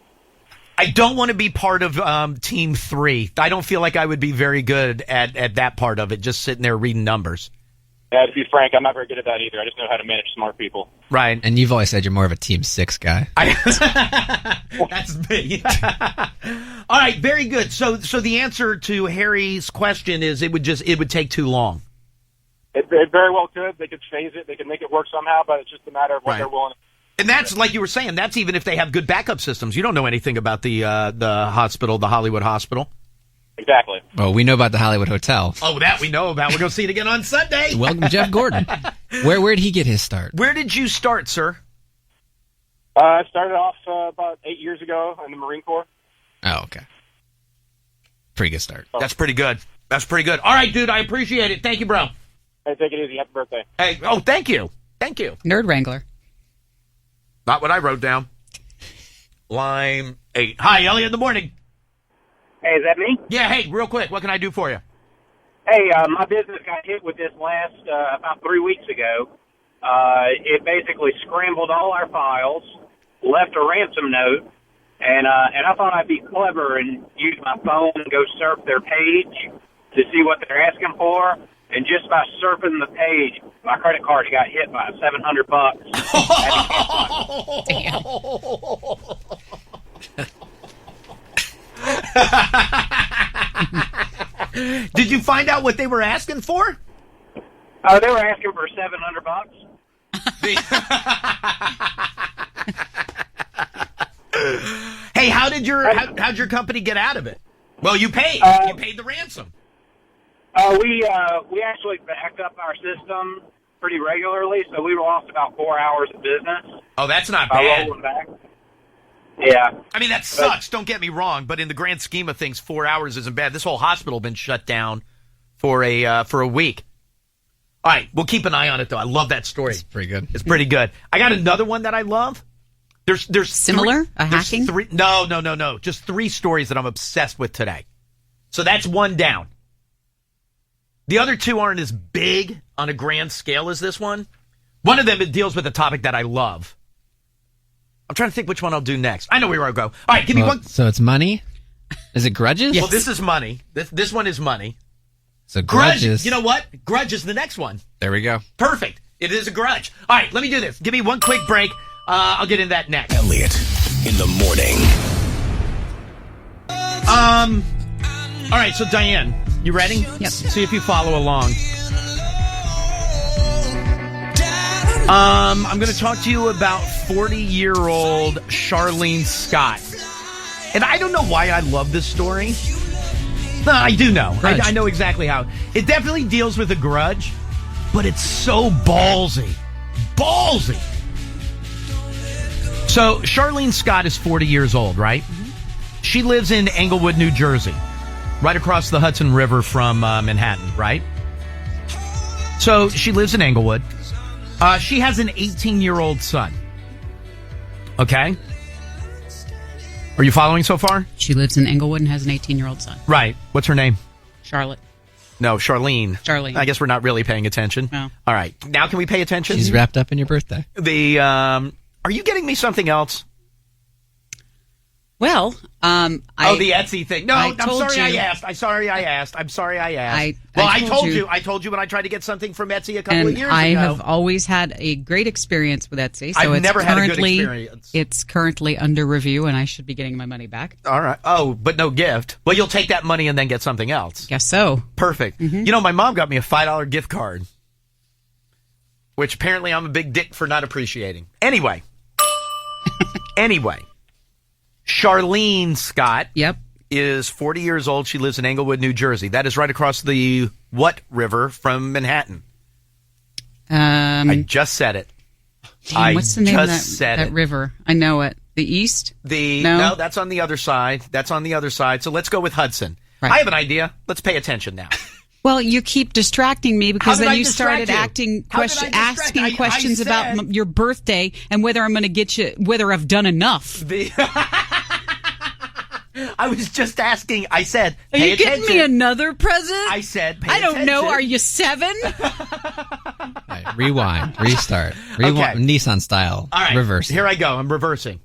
I don't want to be part of Team 3. I don't feel like I would be very good at that part of it, just sitting there reading numbers. Yeah, to be frank, I'm not very good at that either. I just know how to manage smart people. Right. And you've always said you're more of a Team 6 guy. That's me. All right, very good. So the answer to Harry's question is it would take too long. It very well could. They could phase it. They could make it work somehow, but it's just a matter of what they're willing to. And that's, like you were saying, that's even if they have good backup systems. You don't know anything about the hospital, the Hollywood Hospital. Exactly. Well, we know about the Hollywood Hotel. Oh, that we know about. We're going to see it again on Sunday. Welcome, Jeff Gordon. Where did he get his start? Where did you start, sir? I started off about 8 years ago in the Marine Corps. Oh, okay. Pretty good start. That's pretty good. That's pretty good. All right, dude, I appreciate it. Thank you, bro. Hey, take it easy. Happy birthday. Hey, thank you. Thank you. Nerd Wrangler. Not what I wrote down. Line 8. Hi, Elliot in the morning. Hey, is that me? Yeah, hey, real quick, what can I do for you? Hey, my business got hit with this last, about 3 weeks ago. It basically scrambled all our files, left a ransom note, and I thought I'd be clever and use my phone and go surf their page to see what they're asking for. And just by surfing the page, my credit card got hit by $700. Damn. Did you find out what they were asking for? They were asking for $700. Hey, how'd your company get out of it? Well, you paid. You paid the ransom. We actually backed up our system pretty regularly, so we lost about 4 hours of business. Oh, that's not bad. Rolling back. Yeah. I mean, that sucks. Don't get me wrong, but in the grand scheme of things, 4 hours isn't bad. This whole hospital been shut down for a week. All right, we'll keep an eye on it, though. I love that story. It's pretty good. It's pretty good. I got another one that I love. There's similar? Hacking? No. Just 3 stories that I'm obsessed with today. So that's one down. The other 2 aren't as big on a grand scale as this one. One of them, it deals with a topic that I love. I'm trying to think which one I'll do next. I know where I'll go. All right, give me one. So it's money? Is it grudges? Well, this is money. This one is money. So grudges. You know what? Grudge is the next one. There we go. Perfect. It is a grudge. All right, let me do this. Give me one quick break. I'll get into that next. Elliot in the morning. All right, so Diane, you ready? Yep. See if you follow along. I'm going to talk to you about 40-year-old Charlene Scott. And I don't know why I love this story. No, I do know. I know exactly how. It definitely deals with a grudge, but it's so ballsy. Ballsy. So Charlene Scott is 40 years old, right? Mm-hmm. She lives in Englewood, New Jersey. right across the Hudson River from Manhattan, right? So she lives in Englewood. She has an 18-year-old son. Okay? Are you following so far? She lives in Englewood and has an 18-year-old son. Right. What's her name? Charlotte. No, Charlene. Charlene. I guess we're not really paying attention. No. All right. Now can we pay attention? She's wrapped up in your birthday. Are you getting me something else? Well, the Etsy thing. No, I'm sorry I asked. I'm sorry I asked. I told you when I tried to get something from Etsy a couple of years ago. I have always had a great experience with Etsy. So I've never had a good experience. It's currently under review, and I should be getting my money back. All right. Oh, but no gift. Well, you'll take that money and then get something else. Guess so. Perfect. Mm-hmm. You know, my mom got me a $5 gift card, which apparently I'm a big dick for not appreciating. Anyway. Charlene Scott is 40 years old. She lives in Englewood, New Jersey. That is right across the what river from Manhattan? I just said it. Damn, what's the name of that river? I know it. The East? No, that's on the other side. So let's go with Hudson. Right. I have an idea. Let's pay attention now. Well, you keep distracting me because then you started asking questions about your birthday and whether I'm going to get you, whether I've done enough. I was just asking. I said, Are you getting me another present? I said, I don't know. Are you 7? Right, rewind, restart, Nissan style. All right, reverse. Here I go. I'm reversing.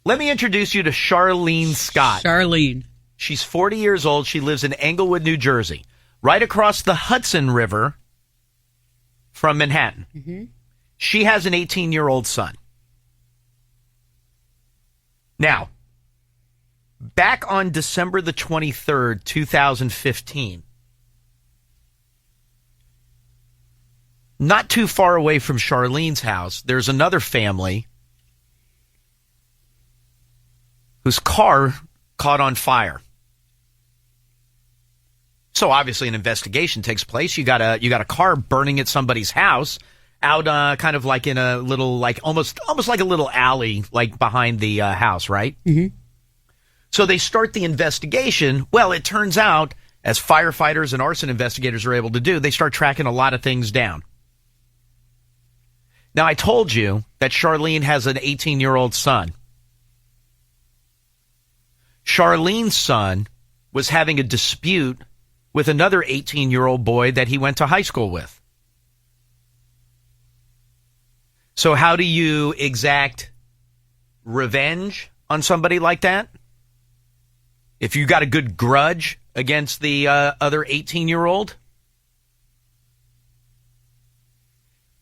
Let me introduce you to Charlene Scott. Charlene. She's 40 years old. She lives in Englewood, New Jersey, right across the Hudson River from Manhattan. Mm-hmm. She has an 18-year-old son. Now, back on December the 23rd, 2015, not too far away from Charlene's house, there's another family whose car caught on fire. So obviously an investigation takes place. You got a car burning at somebody's house out kind of like in a little, like almost like a little alley like behind the house, right? Mm-hmm. So they start the investigation. Well, it turns out, as firefighters and arson investigators are able to do, they start tracking a lot of things down. Now, I told you that Charlene has an 18-year-old son. Charlene's son was having a dispute with another 18-year-old boy that he went to high school with. So how do you exact revenge on somebody like that? If you got a good grudge against the other 18-year-old?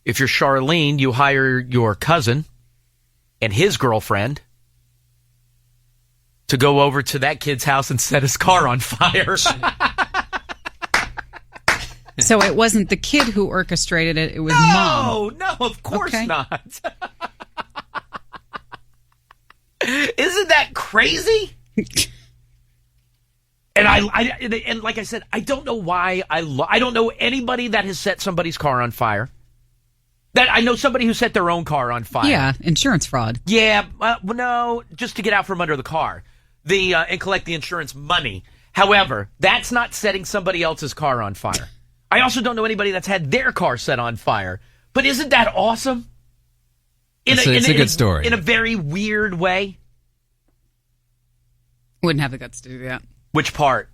If you're Charlene, you hire your cousin and his girlfriend to go over to that kid's house and set his car on fire. So it wasn't the kid who orchestrated it, it was mom. No, of course not. Isn't that crazy? And like I said, I don't know why I don't know anybody that has set somebody's car on fire. That I know somebody who set their own car on fire. Yeah, insurance fraud. Yeah, no, just to get out from under the car, and collect the insurance money. However, that's not setting somebody else's car on fire. I also don't know anybody that's had their car set on fire. But isn't that awesome? It's a good story. In a very weird way. Wouldn't have the guts to do that. Which part?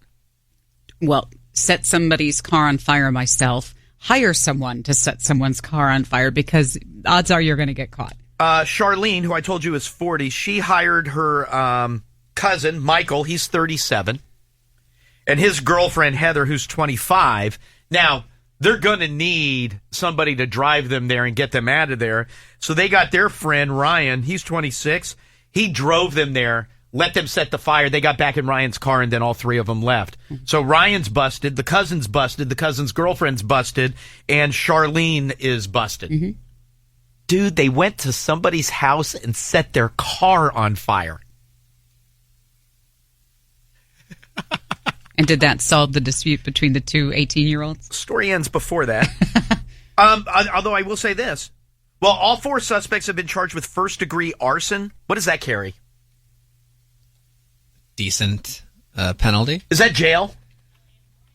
Well, set somebody's car on fire myself. Hire someone to set someone's car on fire because odds are you're going to get caught. Charlene, who I told you is 40, she hired her cousin, Michael. He's 37. And his girlfriend, Heather, who's 25. Now, they're going to need somebody to drive them there and get them out of there. So they got their friend, Ryan. He's 26. He drove them there, let them set the fire. They got back in Ryan's car, and then all three of them left. So Ryan's busted, the cousin's busted, the cousin's girlfriend's busted, and Charlene is busted. Mm-hmm. Dude, they went to somebody's house and set their car on fire. And did that solve the dispute between the two 18-year-olds? Story ends before that. Although I will say this. Well, all four suspects have been charged with first-degree arson. What does that carry? Decent penalty. Is that jail?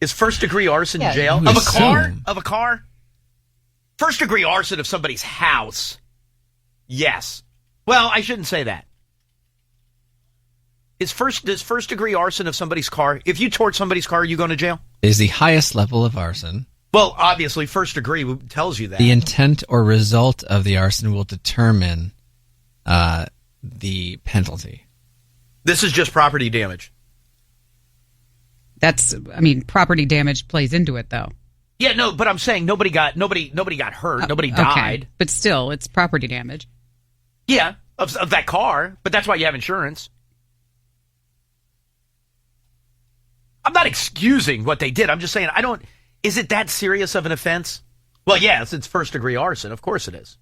Is first-degree arson jail? you Of a assume. car? Of a car? First-degree arson of somebody's house. Yes. Well, I shouldn't say that. Does first-degree arson of somebody's car, if you torch somebody's car, are you going to jail? Is the highest level of arson. Well, obviously, first-degree tells you that. The intent or result of the arson will determine the penalty. This is just property damage. Property damage plays into it, though. Yeah, no, but I'm saying nobody got hurt, nobody died. Okay. But still, it's property damage. Yeah, of that car, but that's why you have insurance. I'm not excusing what they did. I'm just saying, is it that serious of an offense? Well, yes, it's first-degree arson. Of course it is.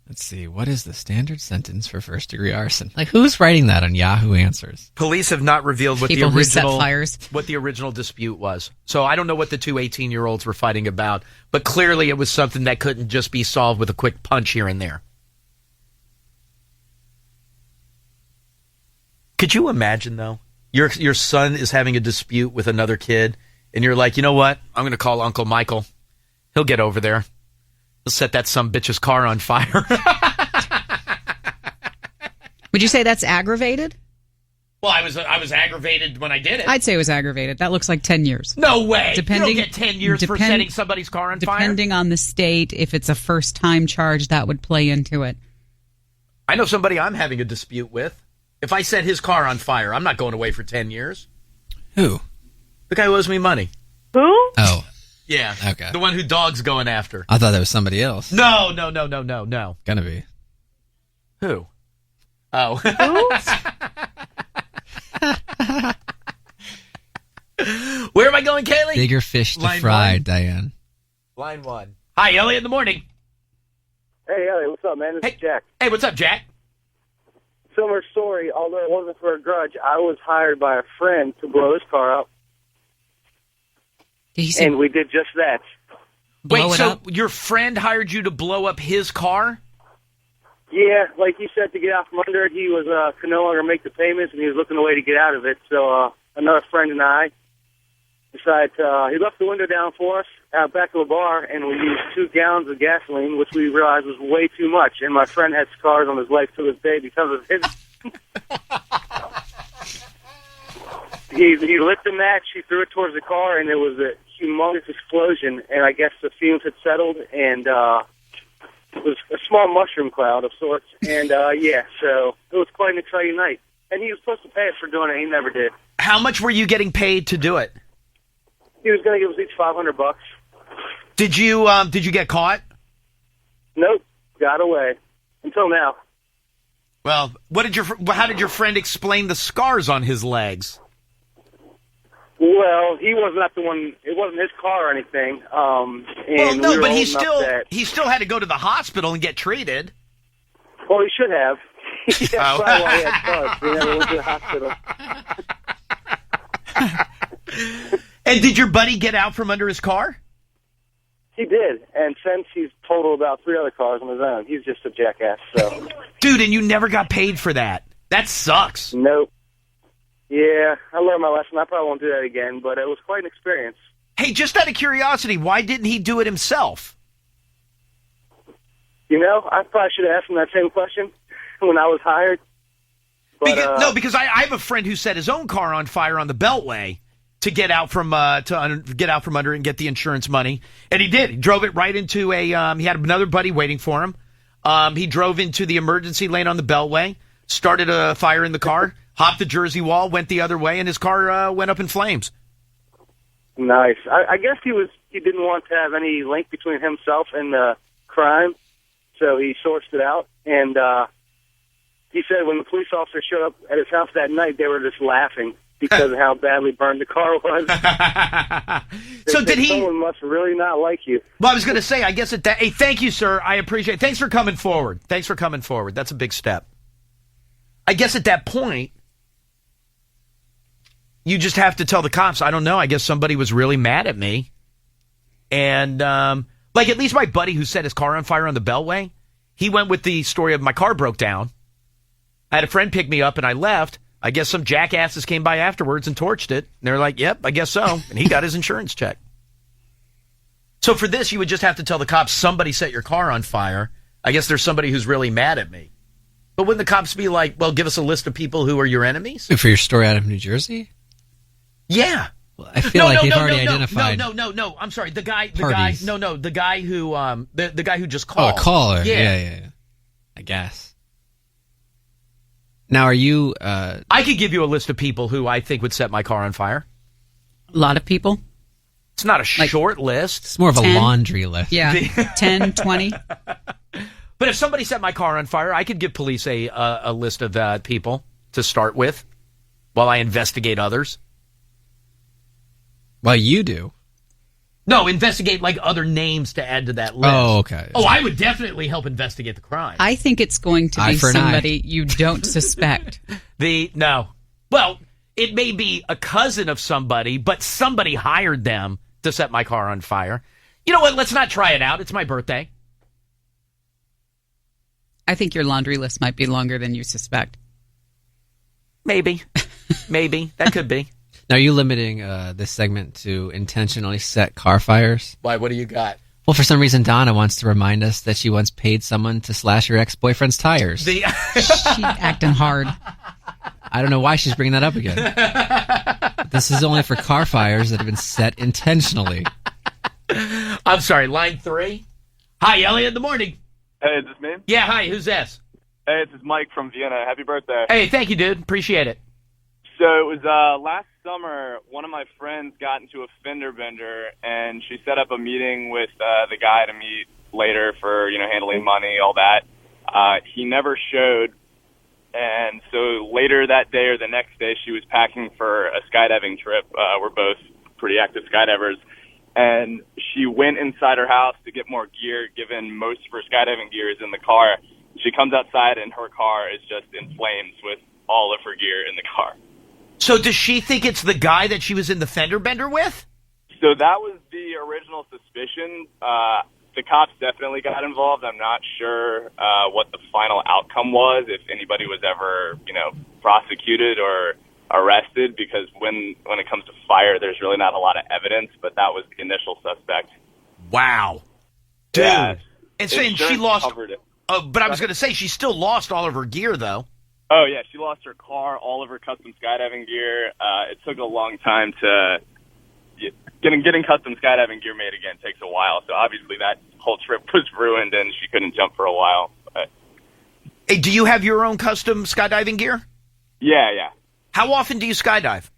Let's see. What is the standard sentence for first-degree arson? Like, who's writing that on Yahoo Answers? Police have not revealed what People who set fires. What the original dispute was. So I don't know what the two 18-year-olds were fighting about, but clearly it was something that couldn't just be solved with a quick punch here and there. Could you imagine, though? Your son is having a dispute with another kid, and you're like, you know what? I'm going to call Uncle Michael. He'll get over there. He'll set that sumbitch's car on fire. Would you say that's aggravated? Well, I was aggravated when I did it. I'd say it was aggravated. That looks like 10 years. No way. You don't get 10 years for setting somebody's car on fire? Depending on the state, if it's a first-time charge, that would play into it. I know somebody I'm having a dispute with. If I set his car on fire, I'm not going away for 10 years. Who? The guy who owes me money. Who? Oh. Yeah. Okay. The one who Dog's going after. I thought that was somebody else. No. Gonna be. Who? Oh. Where am I going, Kaylee? Bigger fish to Line fry, one. Diane. Line 1. Hi, Elliot in the morning. Hey, Elliot, what's up, man? This is Jack. Hey, what's up, Jack? Similar story, although it wasn't for a grudge. I was hired by a friend to blow his car up, and we did just that. Wait, so your friend hired you to blow up his car? Yeah, like he said, to get out from under it, he was could no longer make the payments, and he was looking a way to get out of it. So another friend and I decided he left the window down for us out back of a bar, and we used 2 gallons of gasoline, which we realized was way too much. And my friend had scars on his leg to this day because of his. He lit the match, he threw it towards the car, and it was a humongous explosion. And I guess the fumes had settled, and it was a small mushroom cloud of sorts. And yeah, so it was quite an exciting night. And he was supposed to pay us for doing it, he never did. How much were you getting paid to do it? He was going to give us each $500. Did you get caught? Nope, got away. Until now. Well, how did your friend explain the scars on his legs? Well, he was not the one. It wasn't his car or anything. And no, we were but old enough he still had to go to the hospital and get treated. Well, he should have. That's probably why he had scars. He never went to the hospital. And did your buddy get out from under his car? He did, and since he's totaled about 3 other cars on his own, he's just a jackass. So, dude, and you never got paid for that. That sucks. Nope. Yeah, I learned my lesson. I probably won't do that again, but it was quite an experience. Hey, just out of curiosity, why didn't he do it himself? You know, I probably should have asked him that same question when I was hired. But, because I have a friend who set his own car on fire on the Beltway to get out from under and get the insurance money, and he did. He drove it right into he had another buddy waiting for him. He drove into the emergency lane on the Beltway, started a fire in the car, hopped the Jersey wall, went the other way, and his car went up in flames. Nice. I guess he didn't want to have any link between himself and the crime, so he sourced it out. And he said when the police officer showed up at his house that night, they were just laughing because of how badly burned the car was. So did he? Someone must really not like you. Well, I was going to say, I guess hey, thank you, sir. I appreciate it. Thanks for coming forward. That's a big step. I guess at that point, you just have to tell the cops, I don't know, I guess somebody was really mad at me. And, at least my buddy who set his car on fire on the Beltway, he went with the story of my car broke down. I had a friend pick me up and I left. I guess some jackasses came by afterwards and torched it. And they're like, yep, I guess so. And he got his insurance check. So for this, you would just have to tell the cops, somebody set your car on fire. I guess there's somebody who's really mad at me. But wouldn't the cops be like, well, give us a list of people who are your enemies? For your story out of New Jersey? Yeah. Well, I feel like they've already identified. No. I'm sorry. The guy who, the guy who just called. Oh, a caller. Yeah. I guess. Now, are you... I could give you a list of people who I think would set my car on fire. A lot of people? It's not a short list. It's more of 10? A laundry list. Yeah, 10, 20. But if somebody set my car on fire, I could give police a list of people to start with while I investigate others. Well, you do. No, investigate like other names to add to that list. Oh, okay. Oh, I would definitely help investigate the crime. I think it's going to be somebody you don't suspect. No. Well, it may be a cousin of somebody, but somebody hired them to set my car on fire. You know what? Let's not try it out. It's my birthday. I think your laundry list might be longer than you suspect. Maybe. That could be. Now, are you limiting this segment to intentionally set car fires? Why? What do you got? Well, for some reason, Donna wants to remind us that she once paid someone to slash her ex-boyfriend's tires. She acting hard. I don't know why she's bringing that up again. This is only for car fires that have been set intentionally. I'm sorry, line 3. Hi, Elliot, in the morning. Hey, is this me? Yeah, hi, who's this? Hey, this is Mike from Vienna. Happy birthday. Hey, thank you, dude. Appreciate it. So it was last summer, one of my friends got into a fender bender, and she set up a meeting with the guy to meet later for, handling money, all that. He never showed, and so later that day or the next day, she was packing for a skydiving trip. We're both pretty active skydivers, and she went inside her house to get more gear, given most of her skydiving gear is in the car. She comes outside, and her car is just in flames with all of her gear in the car. So does she think it's the guy that she was in the fender bender with? So that was the original suspicion. The cops definitely got involved. I'm not sure what the final outcome was, if anybody was ever, prosecuted or arrested, because when it comes to fire, there's really not a lot of evidence, but that was the initial suspect. Wow. Dude. Yeah, and she lost... but I was going to say, she still lost all of her gear, though. Oh, yeah, she lost her car, all of her custom skydiving gear. It took a long time to... Getting custom skydiving gear made again takes a while, so obviously that whole trip was ruined and she couldn't jump for a while. But... Hey, do you have your own custom skydiving gear? Yeah. How often do you skydive?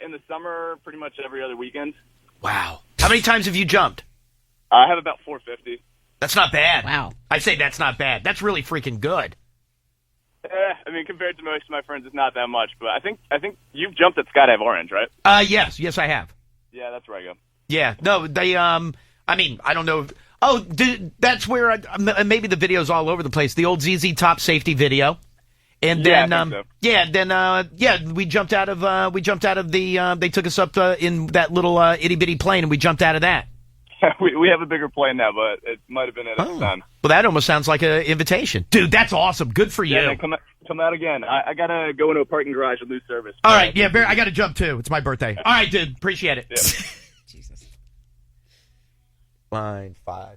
In the summer, pretty much every other weekend. Wow. How many times have you jumped? I have about 450. That's not bad. Wow. I say that's not bad. That's really freaking good. Compared to most of my friends, it's not that much, but I think you've jumped at Skydive Orange, right? Yes, I have. Yeah, that's where I go. Yeah, no, they, I don't know. That's where, maybe the video's all over the place. The old ZZ Top safety video. And then, we jumped out of the, they took us up in that little itty bitty plane and we jumped out of that. We have a bigger plane now, but it might have been at its time. Well, that almost sounds like an invitation. Dude, that's awesome. Good for you. Yeah, come out again. I got to go into a parking garage and lose service. All right, yeah, I got to jump too. It's my birthday. All right, dude, appreciate it. Yeah. Jesus. Line 5.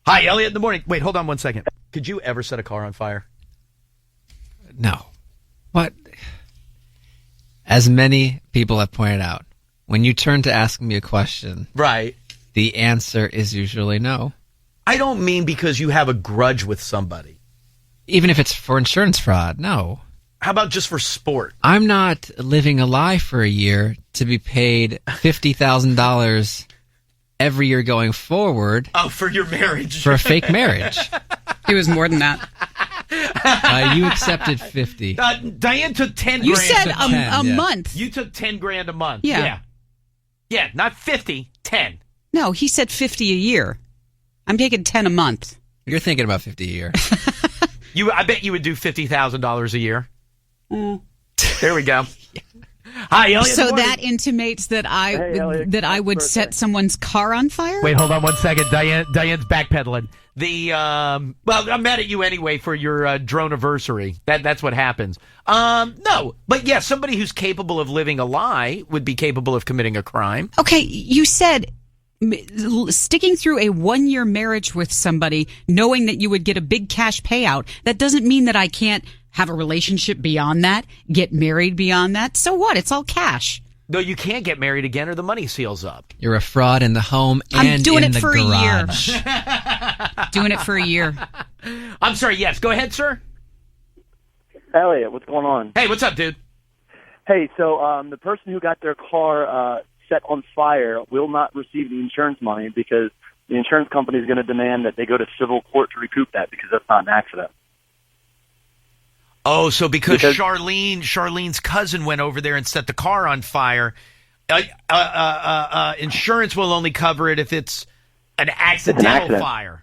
Hi, Elliot in the morning. Wait, hold on one second. Could you ever set a car on fire? No. What? As many people have pointed out, when you turn to ask me a question... Right. The answer is usually no. I don't mean because you have a grudge with somebody. Even if it's for insurance fraud, no. How about just for sport? I'm not living a lie for a year to be paid $50,000 every year going forward. Oh, for your marriage. For a fake marriage. It was more than that. You accepted 50. Diane took 10 You grand. said a month. You took 10 grand a month. Yeah. Yeah, not 50, 10. No, he said 50 a year. I'm taking 10 a month. You're thinking about 50 a year. I bet you would do $50,000 a year. There we go. Hi, Elliot. So that intimates that I would set someone's car on fire? Wait, hold on 1 second. Diane's backpedaling. Well, I'm mad at you anyway for your drone-iversary. That's what happens. No, but yeah, somebody who's capable of living a lie would be capable of committing a crime. Okay, you said sticking through a 1-year marriage with somebody, knowing that you would get a big cash payout, that doesn't mean that I can't have a relationship beyond that, get married beyond that. So what? It's all cash. No, you can't get married again or the money seals up. You're a fraud in the home and I'm doing in it the for garage. a year. Doing it for a year. I'm sorry, yes. Go ahead, sir. Elliot, what's going on? Hey, what's up, dude? Hey, so the person who got their car set on fire will not receive the insurance money because the insurance company is going to demand that they go to civil court to recoup that because that's not an accident. Oh, so because Charlene's cousin went over there and set the car on fire, insurance will only cover it if it's an accidental fire.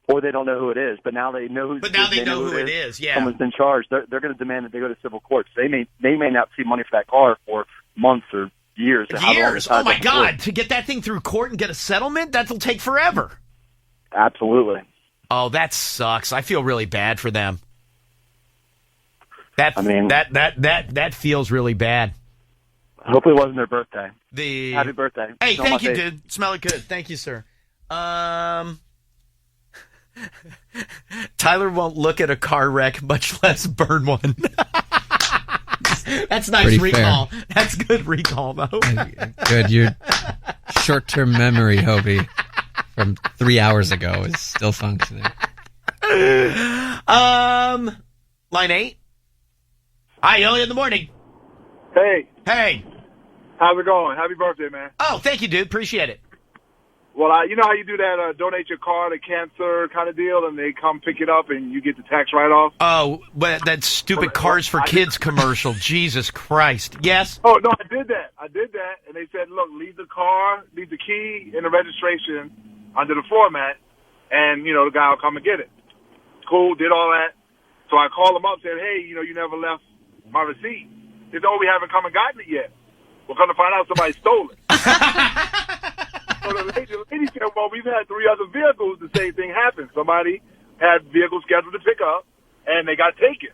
Or they don't know who it is, but now they know who. But now they know who it is. Yeah, someone's been charged. They're going to demand that they go to civil court. So they may not see money for that car for months or years. Years. Oh my God! To get that thing through court and get a settlement, that'll take forever. Absolutely. Oh, that sucks. I feel really bad for them. That feels really bad. Hopefully it wasn't their birthday. Happy birthday. Hey, thank you, dude. Smell it good. Thank you, sir. Tyler won't look at a car wreck, much less burn one. That's nice Pretty recall. fair. That's good recall, though. Good. Your short-term memory, Hobie, from 3 hours ago is still functioning. Line 8. Hi, Elliot in the morning. Hey. Hey. How's it going? Happy birthday, man. Oh, thank you, dude. Appreciate it. Well, you know how you do that donate your car to cancer kind of deal, and they come pick it up and you get the tax write-off? Oh, but that stupid Cars for Kids commercial. Jesus Christ. Yes? Oh, no, I did that. And they said, look, leave the key and the registration under the floor mat, and, the guy will come and get it. Cool, did all that. So I called them up, said, hey, you never left my receipt. They said, oh, we haven't come and gotten it yet. We're going to find out somebody stole it. So the lady said, well, we've had 3 other vehicles, the same thing happened. Somebody had vehicles scheduled to pick up, and they got taken.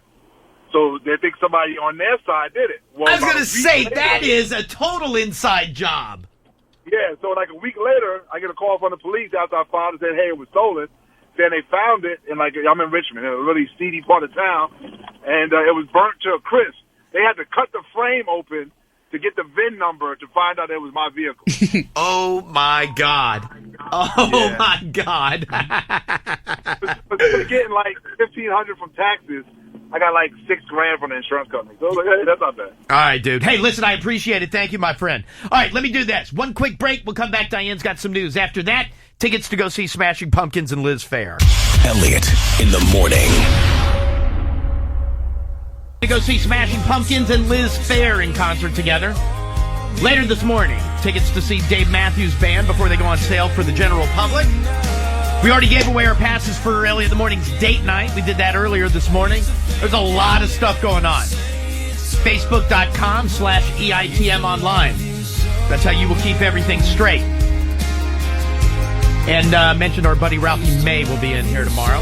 So they think somebody on their side did it. Well, I was going to say, that is a total inside job. Yeah, so like a week later, I get a call from the police after I filed and said, hey, it was stolen. Then they found it, and I'm in Richmond, in a really seedy part of town, and it was burnt to a crisp. They had to cut the frame open to get the VIN number to find out it was my vehicle. Oh, my God. Oh, my God. But getting like $1,500 from taxes, I got like $6,000 from the insurance company. So hey, that's not bad. All right, dude. Hey, listen, I appreciate it. Thank you, my friend. All right, let me do this. One quick break. We'll come back. Diane's got some news. After that, tickets to go see Smashing Pumpkins and Liz Phair. Elliot in the morning. To go see Smashing Pumpkins and Liz Phair in concert together. Later this morning, tickets to see Dave Matthews Band before they go on sale for the general public. We already gave away our passes for Elliot in the Morning's date night. We did that earlier this morning. There's a lot of stuff going on. Facebook.com/EITM online. That's how you will keep everything straight. And mentioned our buddy Ralphie May will be in here tomorrow.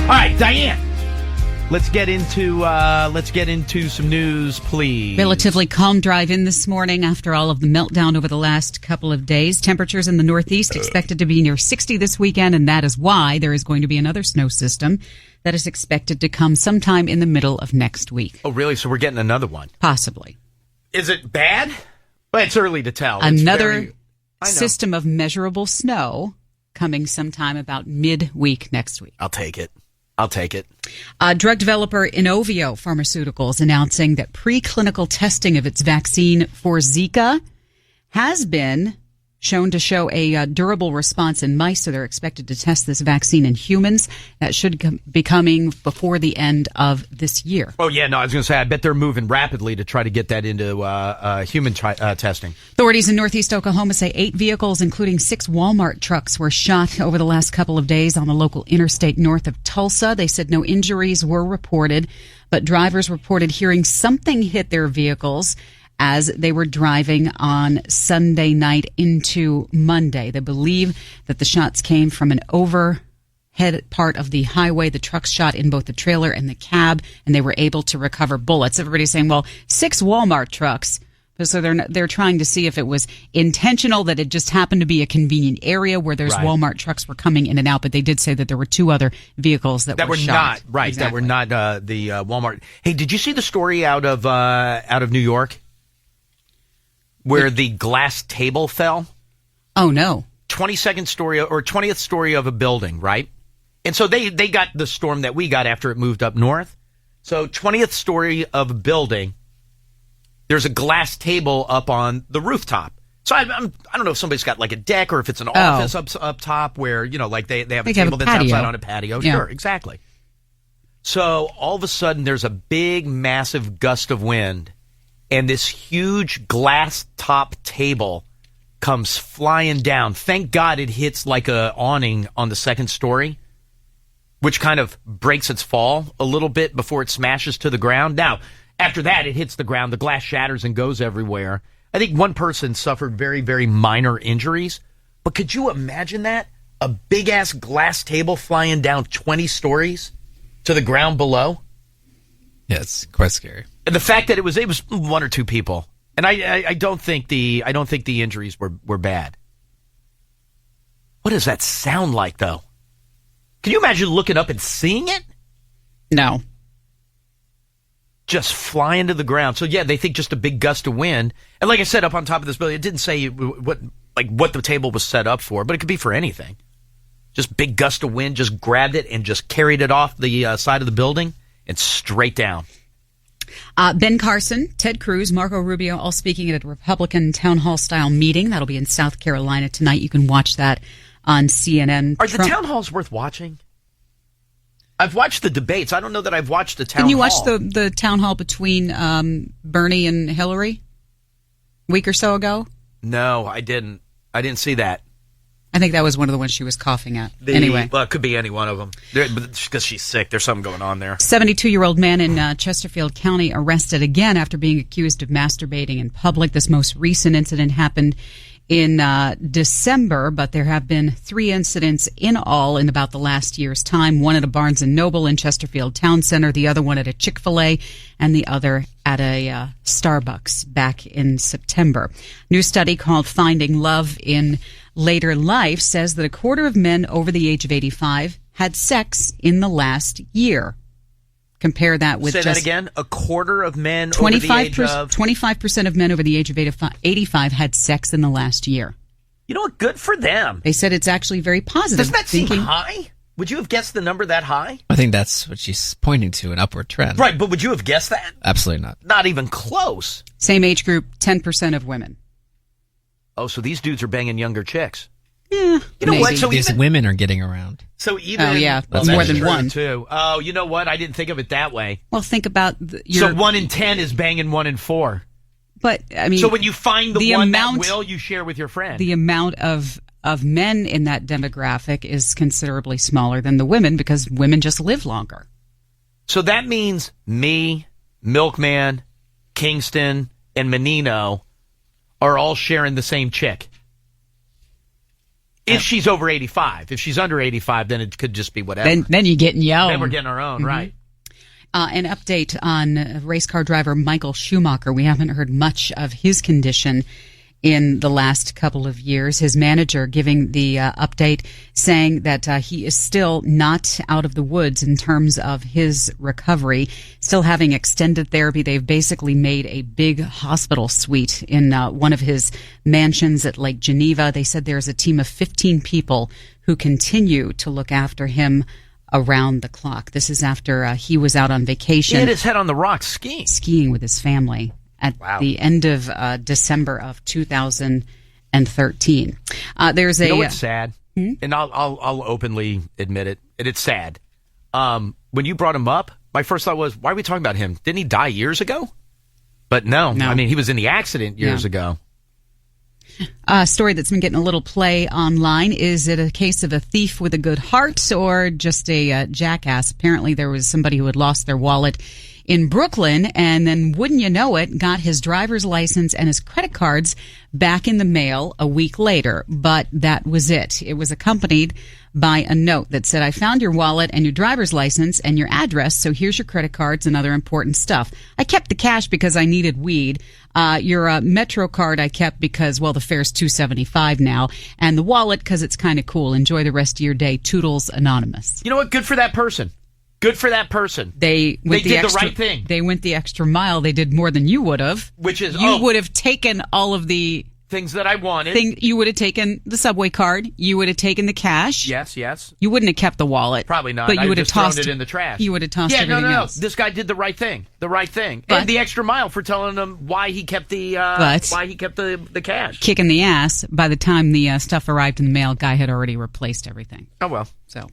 All right, Diane. Let's get into some news, please. Relatively calm drive in this morning after all of the meltdown over the last couple of days. Temperatures in the Northeast expected to be near 60 this weekend, and that is why there is going to be another snow system that is expected to come sometime in the middle of next week. Oh, really? So we're getting another one? Possibly. Is it bad? Well, it's early to tell. Another system of measurable snow coming sometime about midweek next week. I'll take it. Drug developer Inovio Pharmaceuticals announcing that preclinical testing of its vaccine for Zika has been shown to show a durable response in mice, so they're expected to test this vaccine in humans. That should be coming before the end of this year. Oh, yeah, no, I was going to say, I bet they're moving rapidly to try to get that into human testing. Authorities in northeast Oklahoma say 8 vehicles, including 6 Walmart trucks, were shot over the last couple of days on the local interstate north of Tulsa. They said no injuries were reported, but drivers reported hearing something hit their vehicles as they were driving on Sunday night into Monday. They believe that the shots came from an overhead part of the highway. The trucks shot in both the trailer and the cab, and they were able to recover bullets. Everybody's saying, well, 6 Walmart trucks. So they're trying to see if it was intentional, that it just happened to be a convenient area where there's Walmart trucks were coming in and out. But they did say that there were 2 other vehicles that were shot. Not, right, exactly. That were not the Walmart. Hey, did you see the story out of New York? Where the glass table fell? Oh, no. 22nd story or 20th story of a building, right? And so they got the storm that we got after it moved up north. So 20th story of a building, there's a glass table up on the rooftop. So I don't know if somebody's got like a deck or if it's an office up top where, like they have a table that's outside on a patio. Yeah. Sure, exactly. So all of a sudden there's a big, massive gust of wind. And this huge glass top table comes flying down. Thank God it hits like a awning on the 2nd story, which kind of breaks its fall a little bit before it smashes to the ground. Now, after that, it hits the ground. The glass shatters and goes everywhere. I think one person suffered very, very minor injuries. But could you imagine that? A big-ass glass table flying down 20 stories to the ground below? Yeah, it's quite scary. And the fact that it was 1 or 2 people, and I don't think the injuries were bad. What does that sound like, though? Can you imagine looking up and seeing it? No. Just flying to the ground. So yeah, they think just a big gust of wind. And like I said, up on top of this building, it didn't say what the table was set up for, but it could be for anything. Just big gust of wind, just grabbed it and just carried it off the side of the building and straight down. Ben Carson, Ted Cruz, Marco Rubio, all speaking at a Republican town hall style meeting. That'll be in South Carolina tonight. You can watch that on CNN. Are the town halls worth watching? I've watched the debates. I don't know that I've watched the town hall. Didn't you watch the town hall between Bernie and Hillary a week or so ago? No, I didn't. I didn't see that. I think that was one of the ones she was coughing at. Anyway. Well, it could be any one of them. Because she's sick. There's something going on there. 72-year-old man in Chesterfield County arrested again after being accused of masturbating in public. This most recent incident happened in December, but there have been 3 incidents in all in about the last year's time. One at a Barnes & Noble in Chesterfield Town Center, the other one at a Chick-fil-A, and the other at a Starbucks back in September. New study called Finding Love in Later Life says that 1/4 of men over the age of 85 had sex in the last year. Compare that with Say that again. 1/4 of men over the age of 25% of men over the age of 85 had sex in the last year. You know what? Good for them. They said it's actually very positive. Doesn't that seem high? Would you have guessed the number that high? I think that's what she's pointing to, an upward trend. Right, but would you have guessed that? Absolutely not. Not even close. Same age group, 10% of women. Oh, so these dudes are banging younger chicks. Yeah, you know what? So these women are getting around. So even that's more than one too. Oh, you know what? I didn't think of it that way. Well, think about so 1 in 10 is banging 1 in 4. But I mean, so when you find the one that will, you share with your friend. The amount of men in that demographic is considerably smaller than the women because women just live longer. So that means me, Milkman, Kingston, and Menino are all sharing the same chick. If she's over 85. If she's under 85, then it could just be whatever. Then you're getting your own. Then we're getting our own, right. An update on race car driver Michael Schumacher. We haven't heard much of his condition in the last couple of years. His manager giving the update saying that he is still not out of the woods in terms of his recovery, still having extended therapy. They've basically made a big hospital suite in one of his mansions at Lake Geneva. They said there's a team of 15 people who continue to look after him around the clock. This is after he was out on vacation. He hit his head on the rocks skiing. Skiing with his family at the end of December of 2019. 2013. There's You know what's sad? And I'll openly admit it. And it's sad. When you brought him up, my first thought was, why are we talking about him? Didn't he die years ago? But no. I mean, he was in the accident years ago. A story that's been getting a little play online. Is it a case of a thief with a good heart or just a jackass? Apparently there was somebody who had lost their wallet in Brooklyn, and then wouldn't you know it, got his driver's license and his credit cards back in the mail a week later. But that was it. It was accompanied by a note that said, I found your wallet and your driver's license and your address, so here's your credit cards and other important stuff. I kept the cash because I needed weed. Your Metro card I kept because, well, the fare's $2.75 now, and the wallet because it's kind of cool. Enjoy the rest of your day. Toodles Anonymous. You know what? Good for that person. Good for that person. They did the right thing. They went the extra mile. They did more than you would have. Which is, you would have taken all of the things that I wanted. You would have taken the subway card. You would have taken the cash. Yes. You wouldn't have kept the wallet. Probably not. But you would have tossed thrown it in the trash. You would have tossed everything else. This guy did the right thing. But, and the extra mile for telling him why he kept the cash. Kick in the ass. By the time the stuff arrived in the mail, guy had already replaced everything. Oh well. So.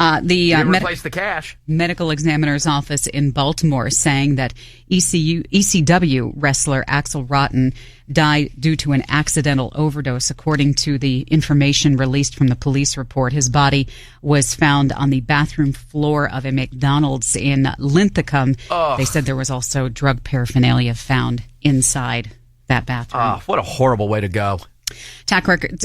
Replace the cash. Medical examiner's office in Baltimore is saying that ECW wrestler Axel Rotten died due to an accidental overdose. According to the information released from the police report, his body was found on the bathroom floor of a McDonald's in Linthicum. They said there was also drug paraphernalia found inside that bathroom. What a horrible way to go. Tax records,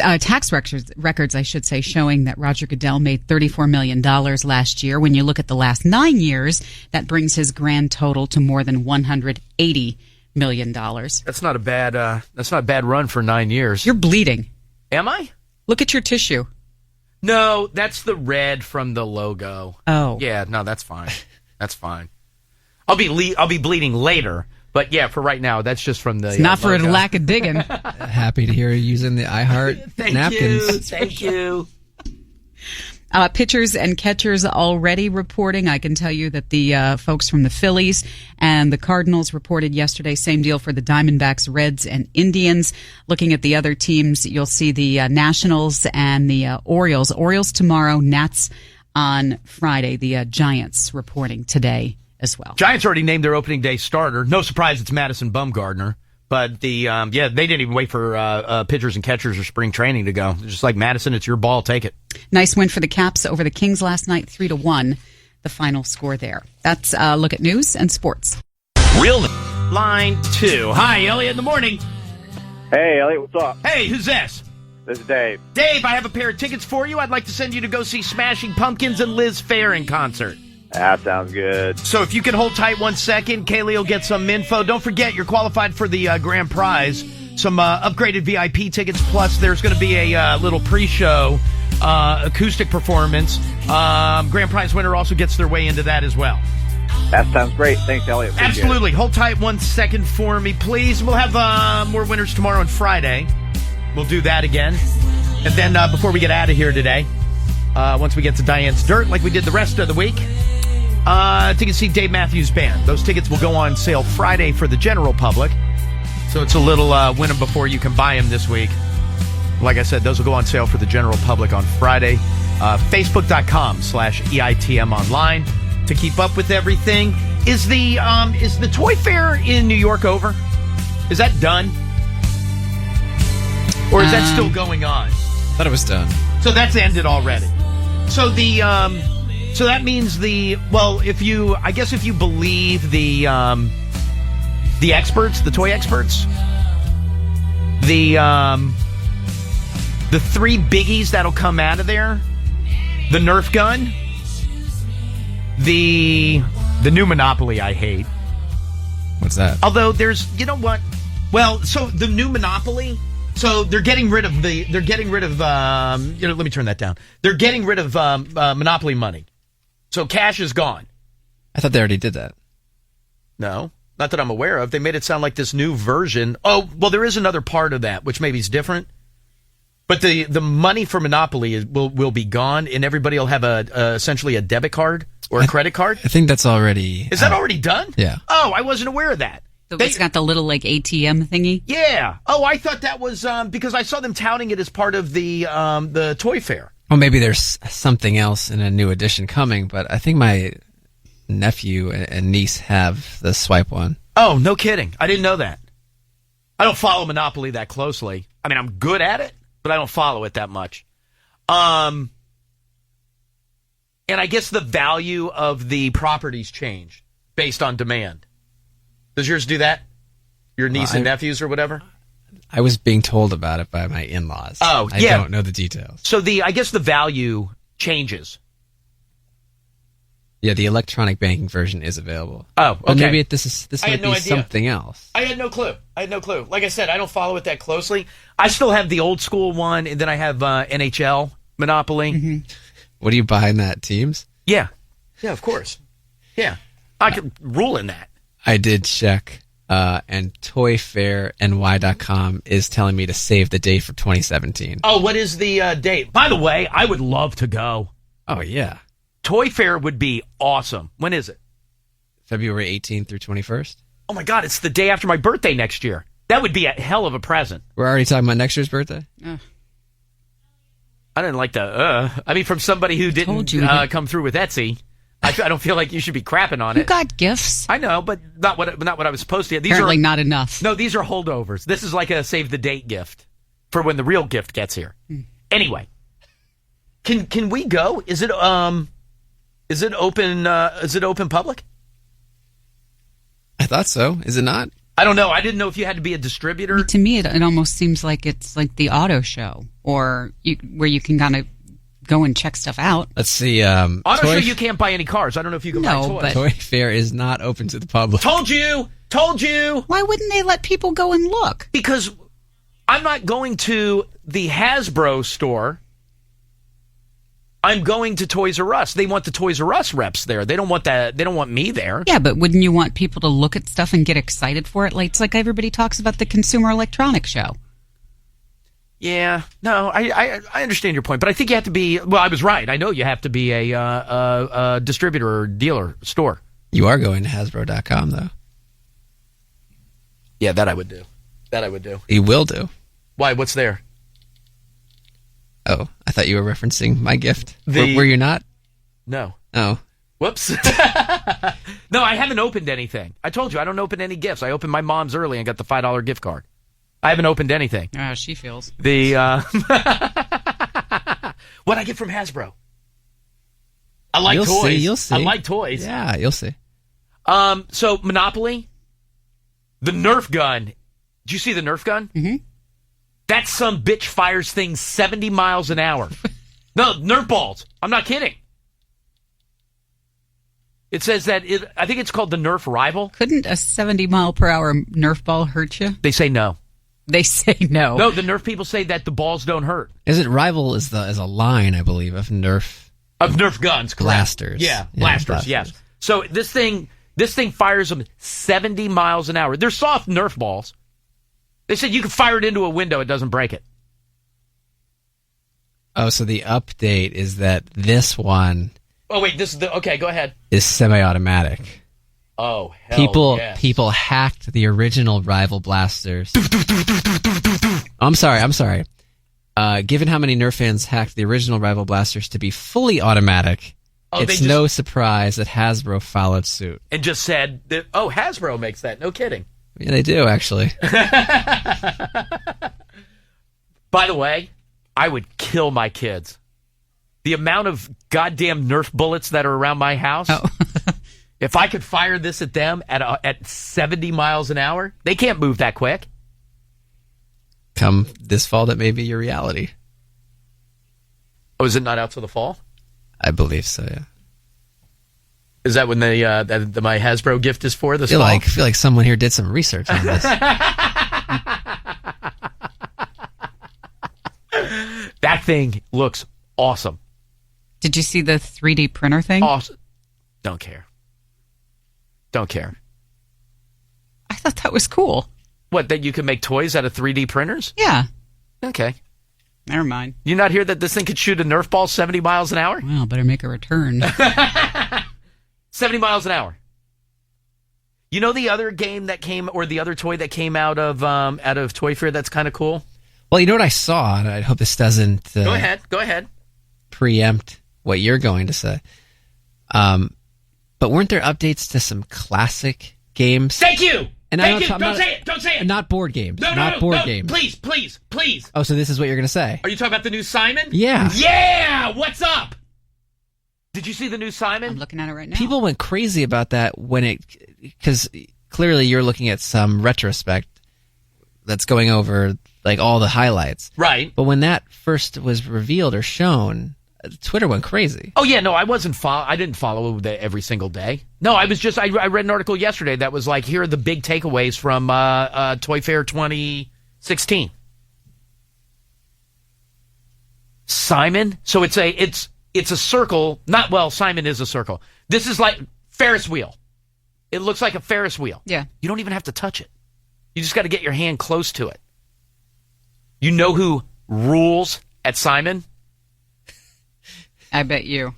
I should say, showing that Roger Goodell made $34 million last year. When you look at the last 9 years, that brings his grand total to more than $180 million. That's not a bad run for 9 years. You're bleeding. Am I? Look at your tissue. No, that's the red from the logo. Oh. Yeah, no, that's fine. That's fine. I'll be bleeding later. But yeah, for right now, that's just from the. It's not for logo. a lack of digging. Happy to hear you using the iHeart napkins. Thank you. Pitchers and catchers already reporting. I can tell you that the folks from the Phillies and the Cardinals reported yesterday. Same deal for the Diamondbacks, Reds, and Indians. Looking at the other teams, you'll see the Nationals and the Orioles. Orioles tomorrow, Nats on Friday. The Giants reporting today as well. Giants already named their opening day starter. No surprise, it's Madison Bumgarner. But they didn't even wait for pitchers and catchers or spring training to go. Just like Madison, it's your ball, take it. Nice win for the Caps over the Kings last night, 3-1. The final score there. That's a look at news and sports. Real line 2. Hi, Elliot in the morning. Hey, Elliot, what's up? Hey, who's this? This is Dave. Dave, I have a pair of tickets for you. I'd like to send you to go see Smashing Pumpkins and Liz Phair in concert. That sounds good. So if you can hold tight 1 second, Kaylee will get some info. Don't forget, you're qualified for the grand prize. Some upgraded VIP tickets, plus there's going to be a little pre-show acoustic performance. Grand prize winner also gets their way into that as well. That sounds great. Thanks, Elliot. Appreciate Absolutely. it. Hold tight 1 second for me, please. We'll have more winners tomorrow and Friday. We'll do that again. And then before we get out of here today, once we get to Diane's Dirt, like we did the rest of the week, tickets to see Dave Matthews Band. Those tickets will go on sale Friday for the general public. So it's a little win them before you can buy them this week. Like I said, those will go on sale for the general public on Friday. Facebook.com/EITM online to keep up with everything. Is the Toy Fair in New York over? Is that done? Or is that still going on? Thought it was done. So that's ended already. So so that means if you believe the experts, the toy experts, the 3 biggies that'll come out of there, the Nerf gun, the new Monopoly I hate. What's that? Although there's, you know what? Well, so the new Monopoly. So they're getting rid of let me turn that down. They're getting rid of Monopoly money. So cash is gone. I thought they already did that. No, not that I'm aware of. They made it sound like this new version. Oh, well, there is another part of that, which maybe is different. But the money for Monopoly will be gone, and everybody will have essentially a debit card or a credit card. I think that's already... Is that already done? Yeah. Oh, I wasn't aware of that. It's got the little like ATM thingy. Yeah. Oh, I thought that was because I saw them touting it as part of the toy fair. Well, maybe there's something else in a new edition coming, but I think my nephew and niece have the swipe one. Oh, no kidding. I didn't know that. I don't follow Monopoly that closely. I mean, I'm good at it, but I don't follow it that much. And I guess the value of the properties change based on demand. Does yours do that? Your niece and nephews or whatever? I was being told about it by my in-laws. Oh, I yeah. don't know the details. So I guess the value changes. Yeah, the electronic banking version is available. Oh, okay. But maybe this might be idea. something else. I had no clue. Like I said, I don't follow it that closely. I still have the old school one, and then I have NHL Monopoly. Mm-hmm. What are you buying that, Teams? Yeah. Yeah, of course. Yeah. I could rule in that. I did check, and toyfairny.com is telling me to save the date for 2017. Oh, what is the date? By the way, I would love to go. Oh, yeah. Toy Fair would be awesome. When is it? February 18th through 21st. Oh, my God. It's the day after my birthday next year. That would be a hell of a present. We're already talking about next year's birthday? I didn't like the, I mean, from somebody who didn't come through with Etsy, I don't feel like you should be crapping on it. You got gifts. I know, but not what I was supposed to get. Apparently not enough. No, these are holdovers. This is like a save the date gift for when the real gift gets here. Anyway, can we go? Is it open? Is it open public? I thought so. Is it not? I don't know. I didn't know if you had to be a distributor. To me, it almost seems like it's like the auto show, or where you can kind of go and check stuff out. Let's see. Auto show, you can't buy any cars. I don't know if you can buy toys. But Toy Fair is not open to the public. Told you. Why wouldn't they let people go and look? Because I'm not going to the Hasbro store. I'm going to Toys R Us. They want the Toys R Us reps there. They don't want that. They don't want me there. Yeah, but wouldn't you want people to look at stuff and get excited for it? Like it's like everybody talks about the Consumer Electronics Show. Yeah, no, I understand your point, but I think you have to be. Well, I was right. I know you have to be a distributor or dealer store. You are going to Hasbro.com though. Yeah, that I would do. You will do. Why? What's there? Oh, I thought you were referencing my gift. Were you not? No. Oh. Whoops. No, I haven't opened anything. I told you I don't open any gifts. I opened my mom's early and got the $5 gift card. I haven't opened anything. She feels. What I get from Hasbro. I like You'll toys. See, you'll see. I like toys. Yeah, you'll see. So Monopoly, the Nerf gun. Did you see the Nerf gun? Mm-hmm. That some bitch fires things 70 miles an hour. No, Nerf balls. I'm not kidding. It says that I think it's called the Nerf Rival. Couldn't a 70-mile-per-hour Nerf ball hurt you? They say no. They say no. No, the Nerf people say that the balls don't hurt. Is it Rival is a line, I believe, of Nerf guns. Blasters. Yeah, blasters, yes. So this thing fires them 70 miles an hour. They're soft Nerf balls. They said you can fire it into a window, it doesn't break it. Oh, so the update is that this one... Oh, wait, this is okay, go ahead. ...is semi-automatic. Oh, hell yes. People hacked the original Rival blasters. I'm sorry. Given how many Nerf fans hacked the original Rival blasters to be fully automatic, it's no surprise that Hasbro followed suit. And just said, Hasbro makes that. No kidding. Yeah, they do, actually. By the way, I would kill my kids. The amount of goddamn Nerf bullets that are around my house, if I could fire this at them at 70 miles an hour, they can't move that quick. Come this fall, that may be your reality. Oh, is it not out till the fall? I believe so, yeah. Is that when my Hasbro gift is for this fall? I feel like someone here did some research on this. That thing looks awesome. Did you see the 3D printer thing? Awesome. Don't care. I thought that was cool. What, that you can make toys out of 3D printers? Yeah. Okay. Never mind. You not hear that this thing could shoot a Nerf ball 70 miles an hour? Well, better make a return. 70 miles an hour. You know the other game that came, or the other toy that came out of Toy Fair that's kind of cool? Well, you know what I saw, and I hope this doesn't Go ahead. Preempt what you're going to say. But weren't there updates to some classic games? Thank you! And Thank you! Don't say it! Not board games. No, not board no, games. Please. Oh, so this is what you're going to say? Are you talking about the new Simon? Yeah. Yeah! What's up? Did you see the new Simon? I'm looking at it right now. People went crazy about that because clearly you're looking at some retrospect that's going over like all the highlights. Right. But when that first was revealed or shown, Twitter went crazy. Oh yeah, no, I didn't follow every single day. No, I read an article yesterday that was like, here are the big takeaways from Toy Fair 2016. Simon. So it's a circle. Simon is a circle. This is like Ferris wheel. It looks like a Ferris wheel. Yeah. You don't even have to touch it. You just got to get your hand close to it. You know who rules at Simon? I bet you.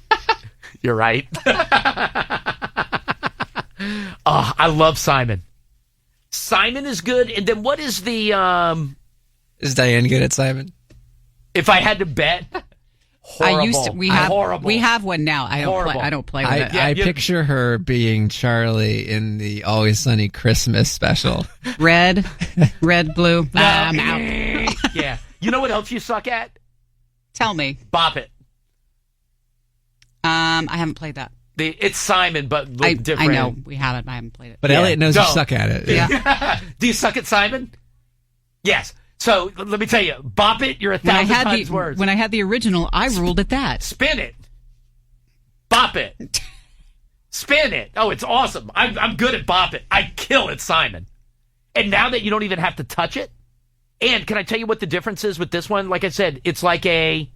You're right. Oh, I love Simon. Simon is good. And then what is the... Is Diane good at Simon? If I had to bet... Horrible. We have one now. I don't play with it. I picture her being Charlie in the Always Sunny Christmas special. Red, blue. I'm out. Yeah. You know what else you suck at? Tell me. Bop It. I haven't played that. It's Simon, but different. I know we haven't. I haven't played it. But Elliot knows you suck at it. Yeah. Do you suck at Simon? Yes. So let me tell you, Bop It, you're 1,000 times worse. When I had the original, I ruled at that. Spin it. Bop It. Spin it. Oh, it's awesome. I'm good at Bop It. I kill at Simon. And now that you don't even have to touch it, and can I tell you what the difference is with this one? Like I said, it's like a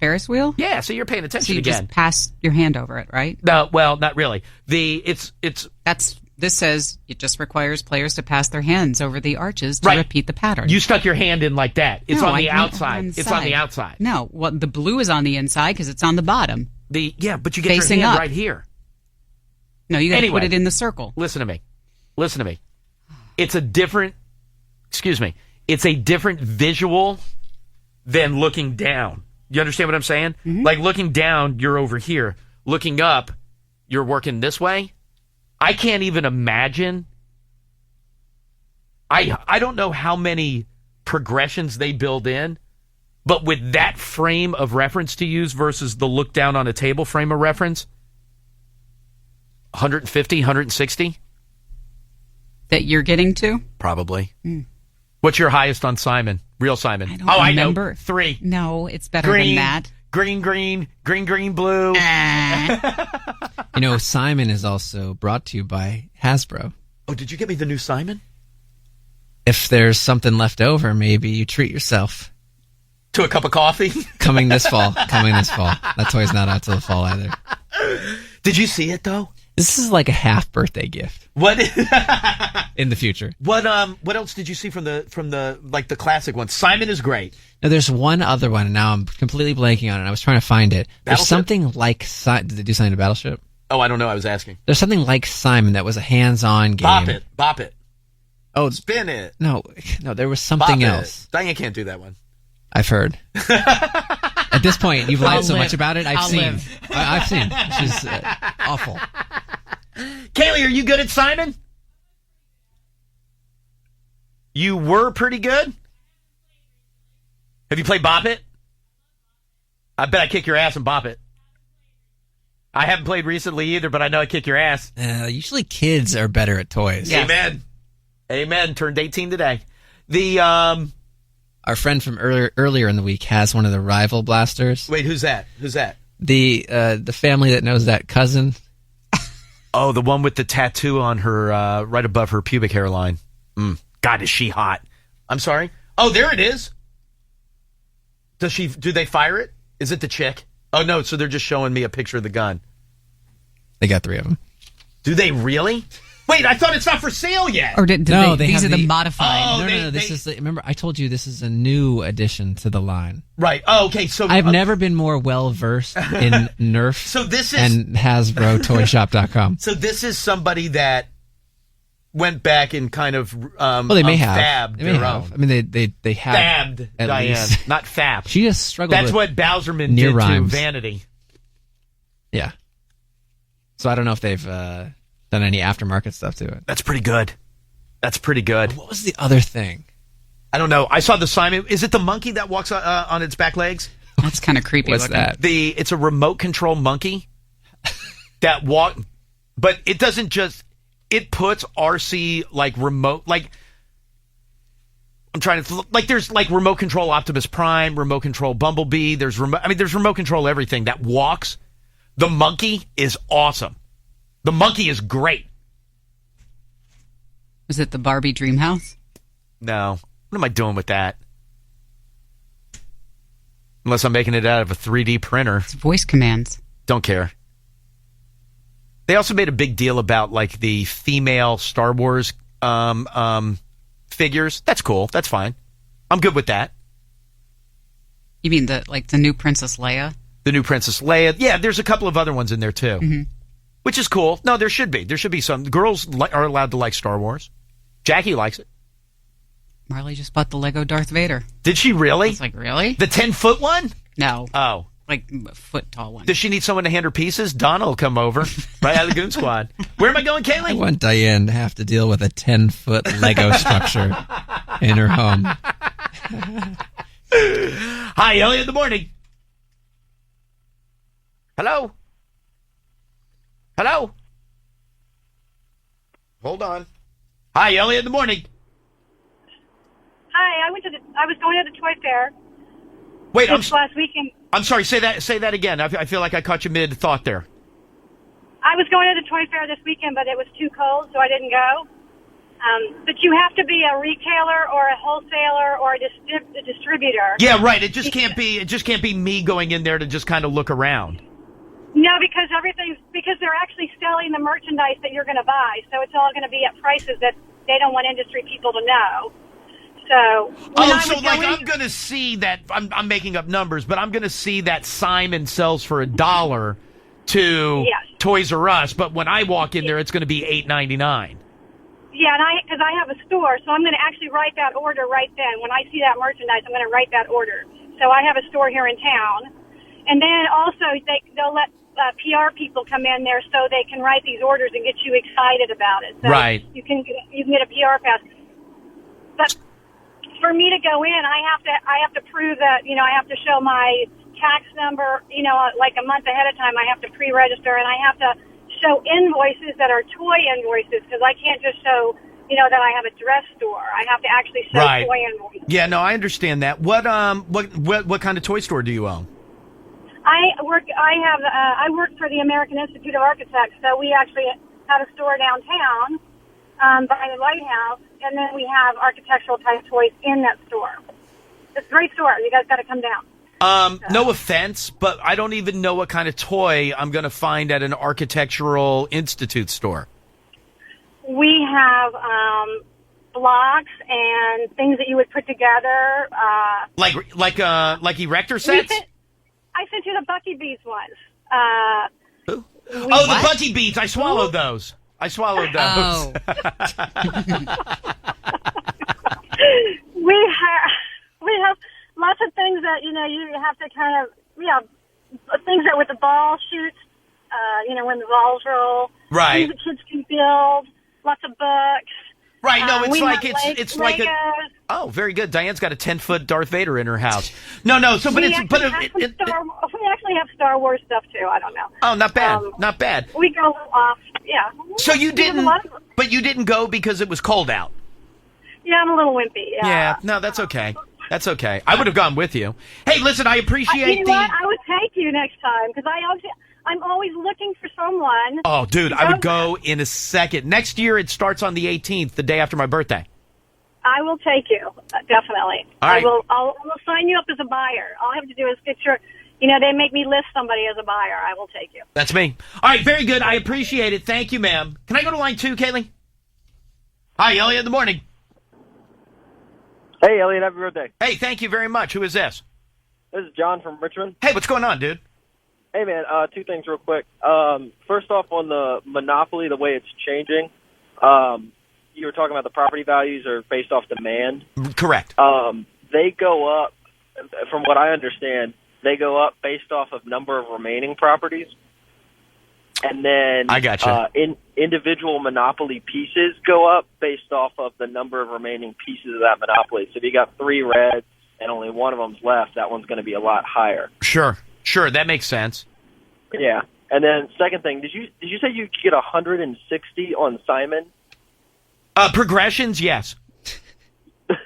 Ferris wheel? Yeah, so you're paying attention so you again. Just pass your hand over it, right? No, well, not really. This says it just requires players to pass their hands over the arches to repeat the pattern. You stuck your hand in like that. It's on the outside. Inside. It's on the outside. No, the blue is on the inside because it's on the bottom. But you get facing your hand up. right here. No, you got to put it in the circle. Listen to me. It's a different visual than looking down. You understand what I'm saying? Mm-hmm. Like looking down, you're over here. Looking up, you're working this way. I can't even imagine. I don't know how many progressions they build in, but with that frame of reference to use versus the look down on a table frame of reference, 150, 160? That you're getting to? Probably. Mm. What's your highest on Simon? Real Simon? I remember. I know. 3. No, it's better than that. Green, blue. You know, Simon is also brought to you by Hasbro. Oh, did you get me the new Simon? If there's something left over, maybe you treat yourself. To a cup of coffee? Coming this fall. That toy's not out till the fall either. Did you see it, though? This is like a half birthday gift. What? In the future. What else did you see from the classic one? Simon is great. Now there's one other one, and now I'm completely blanking on it. I was trying to find it. There's something like did they do something to Battleship? Oh, I don't know. I was asking. There's something like Simon that was a hands-on game. Bop it. Oh, spin it. No, there was something else. Diane can't do that one. I've heard. At this point, you've lied so much about it. I've seen. She's awful. Kaylee, are you good at Simon? You were pretty good? Have you played Bop It? I bet I kick your ass and Bop It. I haven't played recently either, but I know I kick your ass. Usually kids are better at toys. Yes. Amen. Turned 18 today. Our friend from earlier in the week has one of the rival blasters. Wait, who's that? The family that knows that cousin. Oh, the one with the tattoo on her, right above her pubic hairline. God, is she hot? I'm sorry? Oh, there it is. Do they fire it? Is it the chick? Oh, no, so they're just showing me a picture of the gun. They got 3 of them. Do they really? Wait, I thought it's not for sale yet. Or these are have the modified. No. This is remember I told you this is a new addition to the line. Right. Oh, okay. So I've never been more well versed in Nerf. So this is and HasbroToyShop.com. So this is somebody that went back and kind of they may have fabbed they may their have. own. I mean they have Fabbed, at Diane, least. not fab. She just struggled. That's with what Bowserman near did rhymes. to Vanity. Yeah. So I don't know if they've done any aftermarket stuff to it. That's pretty good. That's pretty good. What was the other thing? I don't know. I saw the Simon. Is it the monkey that walks on its back legs? That's kind of creepy. What's looking. that? It's a remote control monkey that walk, but it doesn't just. It puts RC like remote like. I'm trying to like. There's like remote control Optimus Prime, remote control Bumblebee. There's remote control everything that walks. The monkey is awesome. The monkey is great. Was it the Barbie Dream House? No. What am I doing with that? Unless I'm making it out of a 3D printer. It's voice commands. Don't care. They also made a big deal about like the female Star Wars figures. That's cool. That's fine. I'm good with that. You mean the new Princess Leia? The new Princess Leia. Yeah, there's a couple of other ones in there too. Mm-hmm. Which is cool. No, there should be. There should be some. Girls are allowed to like Star Wars. Jackie likes it. Marley just bought the Lego Darth Vader. Did she really? I was like, really? The 10-foot one? No. Oh. Like a foot tall one. Does she need someone to hand her pieces? Donna will come over. Right out of the Goon Squad. Where am I going, Kaylee? I want Diane to have to deal with a 10-foot Lego structure in her home. Hi, Elliot in the morning. Hello? Hello? Hold on. Hi, Elliot in the morning. Hi, I was going to the toy fair. Wait, last weekend. I'm sorry. Say that again. I feel like I caught you mid thought there. I was going to the toy fair this weekend, but it was too cold, so I didn't go. But you have to be a retailer or a wholesaler or a distributor. Yeah, right. It just can't be me going in there to just kind of look around. No, because they're actually selling the merchandise that you're going to buy, so it's all going to be at prices that they don't want industry people to know. So I'm going to see that. I'm making up numbers, but I'm going to see that Simon sells for $1 to Toys R Us, but when I walk in there, it's going to be $8.99. Yeah, and because I have a store, so I'm going to actually write that order right then. When I see that merchandise, I'm going to write that order. So I have a store here in town, and then also they'll let PR people come in there so they can write these orders and get you excited about it. So right. You can get a PR pass, but for me to go in, I have to prove that I have to show my tax number. Like a month ahead of time, I have to pre-register, and I have to show invoices that are toy invoices because I can't just show that I have a dress store. I have to actually show toy invoices. Yeah, no, I understand that. What kind of toy store do you own? I work for the American Institute of Architects, so we actually have a store downtown by the lighthouse, and then we have architectural type toys in that store. It's a great store. You guys got to come down. No offense, but I don't even know what kind of toy I'm going to find at an Architectural Institute store. We have blocks and things that you would put together. Like erector sets? I sent you the Bucky Beats ones. The Bucky Beats. I swallowed those. Oh. We have lots of things that you have to kind of things that with the ball shoots. When the balls roll. Right. Things that kids can build. Lots of books. Right. No, it's it's like Legos. Oh, very good. Diane's got a 10-foot Darth Vader in her house. No. So, we actually have Star Wars stuff too. I don't know. Oh, not bad. Not bad. We go off. Yeah. So you didn't go because it was cold out. Yeah, I'm a little wimpy. Yeah. No, that's okay. That's okay. I would have gone with you. Hey, listen, I appreciate what? I would take you next time because I'm always looking for someone. Oh, dude, I would go in a second. Next year, it starts on the 18th, the day after my birthday. I will take you, definitely. All right. I'll sign you up as a buyer. All I have to do is get they make me list somebody as a buyer. I will take you. That's me. All right, very good. I appreciate it. Thank you, ma'am. Can I go to line 2, Kaylee? Hi, Elliot, in the morning. Hey, Elliot, happy birthday. Hey, thank you very much. Who is this? This is John from Richmond. Hey, what's going on, dude? Hey, man, two things real quick. First off, on the monopoly, the way it's changing, you were talking about the property values are based off demand. Correct. They go up, from what I understand, they go up based off of number of remaining properties. And then I gotcha. Individual monopoly pieces go up based off of the number of remaining pieces of that monopoly. So if you got 3 reds and only one of them's left, that one's going to be a lot higher. Sure, that makes sense. Yeah. And then second thing, did you say you could get 160 on Simon? Progressions, yes. All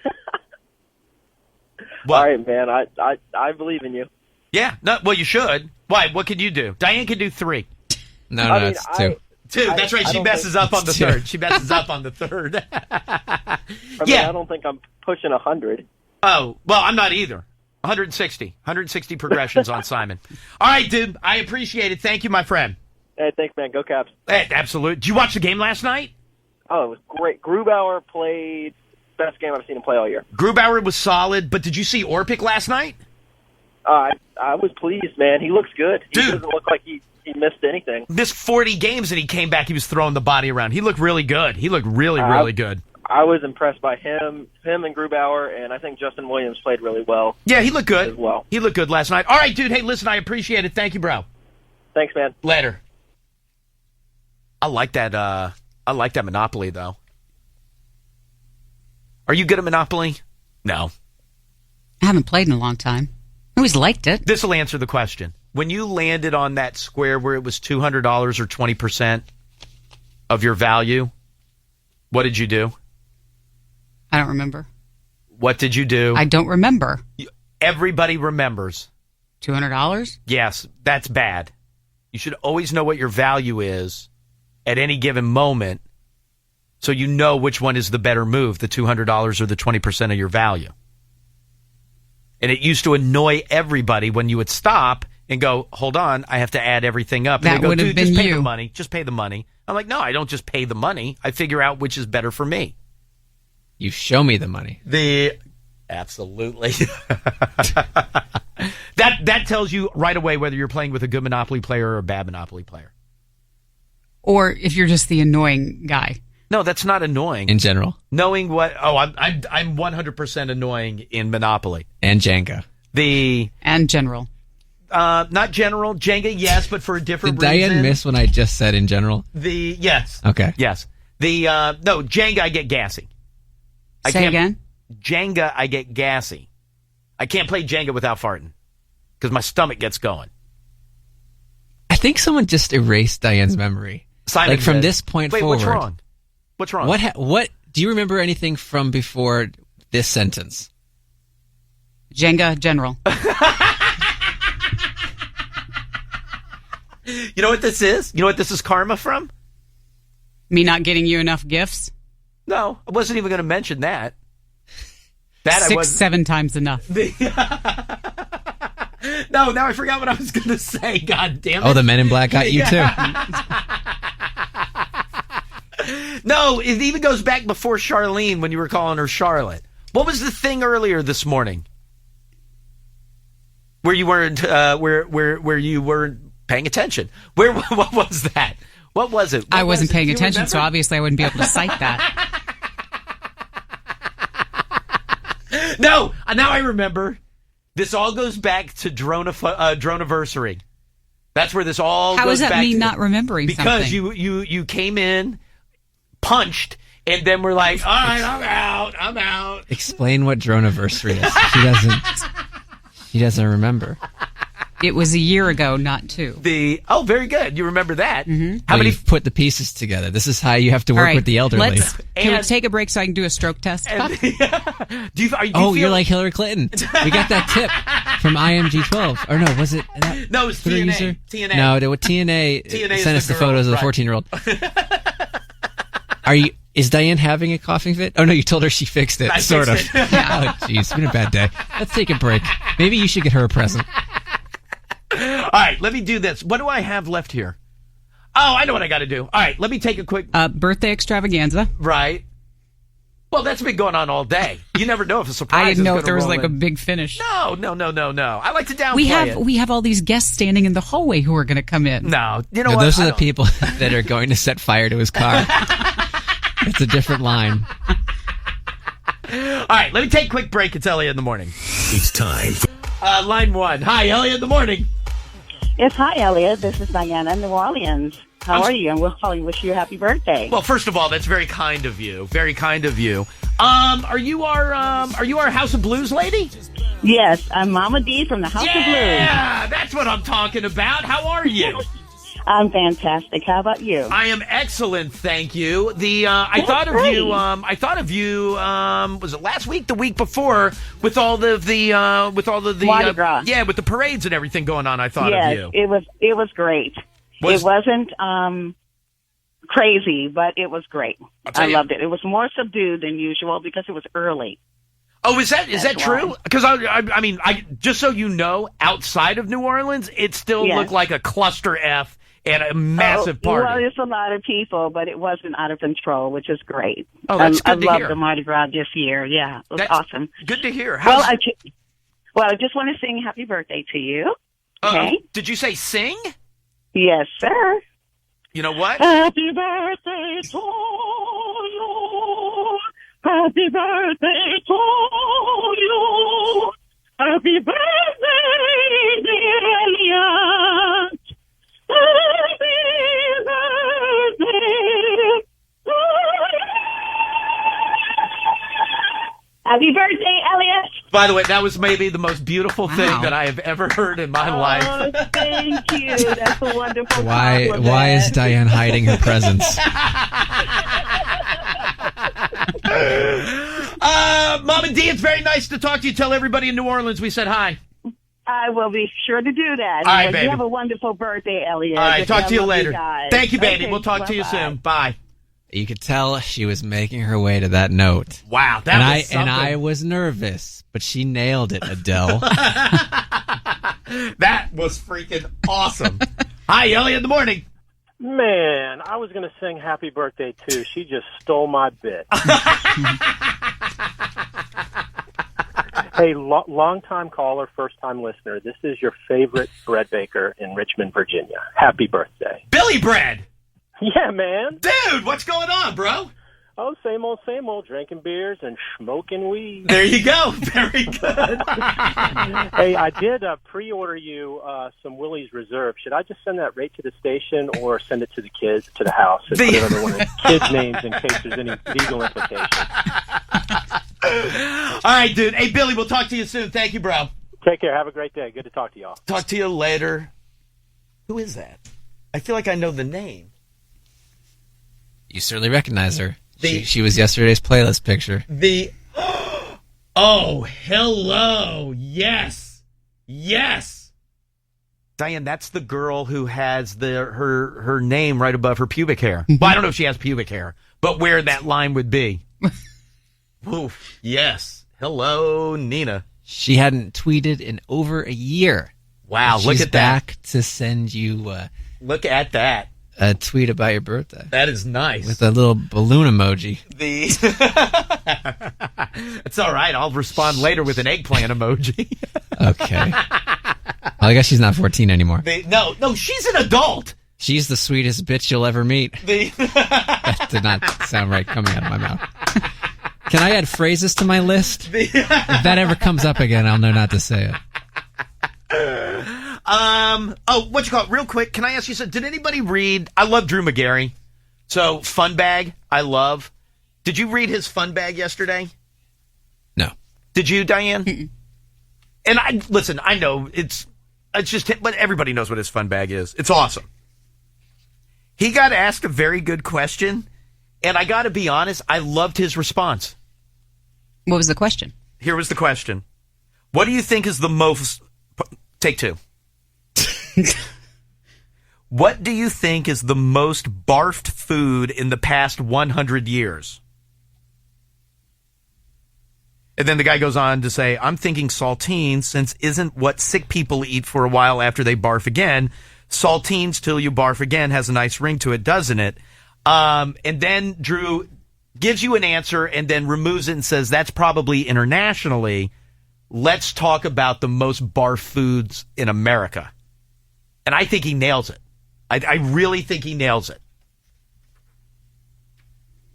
right, man. I believe in you. Yeah. No, well, you should. Why? What could you do? Diane could do 3. No, it's 2. 2. That's right. She messes up on the third. She messes up on the third. I don't think I'm pushing 100. Oh, well, I'm not either. 160 progressions on Simon. All right, dude. I appreciate it. Thank you, my friend. Hey, thanks, man. Go Caps. Hey, absolutely. Did you watch the game last night? Oh, it was great. Grubauer played best game I've seen him play all year. Grubauer was solid, but did you see Orpik last night? I was pleased, man. He looks good. He Dude. doesn't look like he missed anything. Missed 40 games and he came back. He was throwing the body around. He looked really good. He looked really good. I was impressed by him and Grubauer, and I think Justin Williams played really well. Yeah, he looked good. As well. He looked good last night. All right, dude. Hey, listen, I appreciate it. Thank you, bro. Thanks, man. Later. I like that. I like that Monopoly, though. Are you good at Monopoly? No. I haven't played in a long time. I always liked it. This will answer the question. When you landed on that square where it was $200 or 20% of your value, what did you do? I don't remember. What did you do? I don't remember. Everybody remembers. $200? Yes, that's bad. You should always know what your value is at any given moment so you know which one is the better move, the $200 or the 20% of your value. And it used to annoy everybody when you would stop and go, hold on, I have to add everything up. And That they go, would have dude, been just pay you. the money. Just pay the money. I'm like, no, I don't just pay the money. I figure out which is better for me. You show me the money. Absolutely. That tells you right away whether you're playing with a good Monopoly player or a bad Monopoly player. Or if you're just the annoying guy. No, that's not annoying. In general. Knowing what... Oh, I'm 100% annoying in Monopoly. And Jenga. And general. Not general. Jenga, yes, but for a different Did reason. Diane miss when I just said in general? Yes. Okay. Yes. No, Jenga, I get gassy. Say again? Jenga, I get gassy. I can't play Jenga without farting because my stomach gets going. I think someone just erased Diane's memory. Simon like from did. this point Wait, forward. what's wrong? What's wrong? What do you remember anything from before this sentence? Jenga, general. You know what this is? You know what this is karma from? Me not getting you enough gifts? No, I wasn't even going to mention that. I 6-7 times enough. No, now I forgot what I was going to say. God damn it. Oh, the Men in Black got you too. No, it even goes back before Charlene when you were calling her Charlotte. What was the thing earlier this morning where you weren't where you weren't paying attention? What was that? What was it? I wasn't paying attention, so obviously I wouldn't be able to cite that. No, now I remember. This all goes back to Droniversary. That's where this all How goes is that back me to. not remembering because something? you came in, punched, and then we're like, all right, I'm out. Explain what Droniversary is. She doesn't remember. It was a year ago, not 2. Very good. You remember that. Mm-hmm. How many You've put the pieces together. This is how you have to work All right, with the elderly. Can we take a break so I can do a stroke test? You're like Hillary Clinton. We got that tip from IMG12. Or no, was it? No, it's TNA. TNA. No, TNA sent us the photos of the 14-year-old. Is Diane having a coughing fit? Oh, no, you told her she fixed it. Sort of. Oh, jeez. It's been a bad day. Let's take a break. Maybe you should get her a present. All right, let me do this. What do I have left here? Oh, I know what I got to do. All right, let me take a quick... birthday extravaganza. Right. Well, that's been going on all day. You never know if a surprise I didn't know is if there was gonna like roll a in. big finish. No. I like to downplay it. We have all these guests standing in the hallway who are going to come in. No, you know No, what? those are I the don't- people that are going to set fire to his car. It's a different line. All right, let me take a quick break. It's Elliot in the morning. It's time for Line 1. Hi, Elliot in the morning. Yes, hi, Elliot. This is Diana in New Orleans. How are you? And we'll call you, wish you a happy birthday. Well, first of all, that's very kind of you. Very kind of you. Are you our House of Blues lady? Yes, I'm Mama D from the House of Blues. Yeah, that's what I'm talking about. How are you? I'm fantastic. How about you? I am excellent, thank you. I thought of you. I thought of you. Was it last week? The week before? With all the Mardi Gras. yeah, with the parades and everything going on. I thought yes, of you. it was great. It wasn't crazy, but it was great. I loved it. It was more subdued than usual because it was early. Oh, is that That's true? why. Because I mean, just so you know, outside of New Orleans, it still Yes. looked like a cluster F and a massive party. Well, it's a lot of people, but it wasn't out of control, which is great. Oh, that's good to I hear. loved the Mardi Gras this year. Yeah, it was That's awesome. Good to hear. Well, How's, I just want to sing happy birthday to you. Okay. did you say sing? Yes, sir. You know what? Happy birthday to you. Happy birthday to you. Happy birthday, dear Elliot. Happy birthday to you. Happy birthday, Elliot. By the way, that was maybe the most beautiful thing that I have ever heard in my life. Thank you. That's a wonderful Why compliment. is Diane hiding her presence? Mama D, it's very nice to talk to you. Tell everybody in New Orleans we said hi. I will be sure to do that. All right, Well, baby. You have a wonderful birthday, Elliot. All right, talk to you I love later. guys. Thank you, baby. Okay, We'll talk to you bye-bye. soon. Bye. You could tell she was making her way to that note. Wow, that and was something. I was nervous, but she nailed it, Adele. That was freaking awesome. Hi, Elliot in the morning. Man, I was going to sing happy birthday too. She just stole my bit. Hey, long-time caller, first-time listener. This is your favorite bread baker in Richmond, Virginia. Happy birthday. Billy Bread. Yeah, man. Dude, what's going on, bro? Oh, same old, drinking beers and smoking weed. There you go. Very good. Hey, I did pre-order you some Willie's Reserve. Should I just send that right to the station or send it to the kids, to the house, and put it under one of the kids' names in case there's any legal implications? All right, dude. Hey, Billy, we'll talk to you soon. Thank you, bro. Take care. Have a great day. Good to talk to y'all. Talk to you later. Who is that? I feel like I know the name. You certainly recognize her. She was yesterday's playlist picture. Oh, hello. Yes. Yes. Diane, that's the girl who has her name right above her pubic hair. Well, I don't know if she has pubic hair, but where that line would be. Oof. Yes. Hello, Nina. She hadn't tweeted in over a year. Wow, She's look at back to send you Look at that. a tweet about your birthday. That is nice. With a little balloon emoji. It's all right. I'll respond later with an eggplant emoji. Okay. Well, I guess she's not 14 anymore. No, she's an adult. She's the sweetest bitch you'll ever meet. That did not sound right coming out of my mouth. Can I add phrases to my list? If that ever comes up again, I'll know not to say it. What you call it? Real quick, can I ask you something? Did anybody read? I love Drew McGarry. So, Fun Bag, I love. Did you read his Fun Bag yesterday? No. Did you, Diane? And I know it's just, but everybody knows what his Fun Bag is. It's awesome. He got asked a very good question, and I got to be honest, I loved his response. What was the question? Here was the question. What do you think is the most... Take two. What do you think is the most barfed food in the past 100 years? And then the guy goes on to say, I'm thinking saltines, since isn't what sick people eat for a while after they barf again. Saltines till you barf again has a nice ring to it, doesn't it? And then Drew gives you an answer, and then removes it and says that's probably internationally. Let's talk about the most barf foods in America. And I think he nails it. I really think he nails it.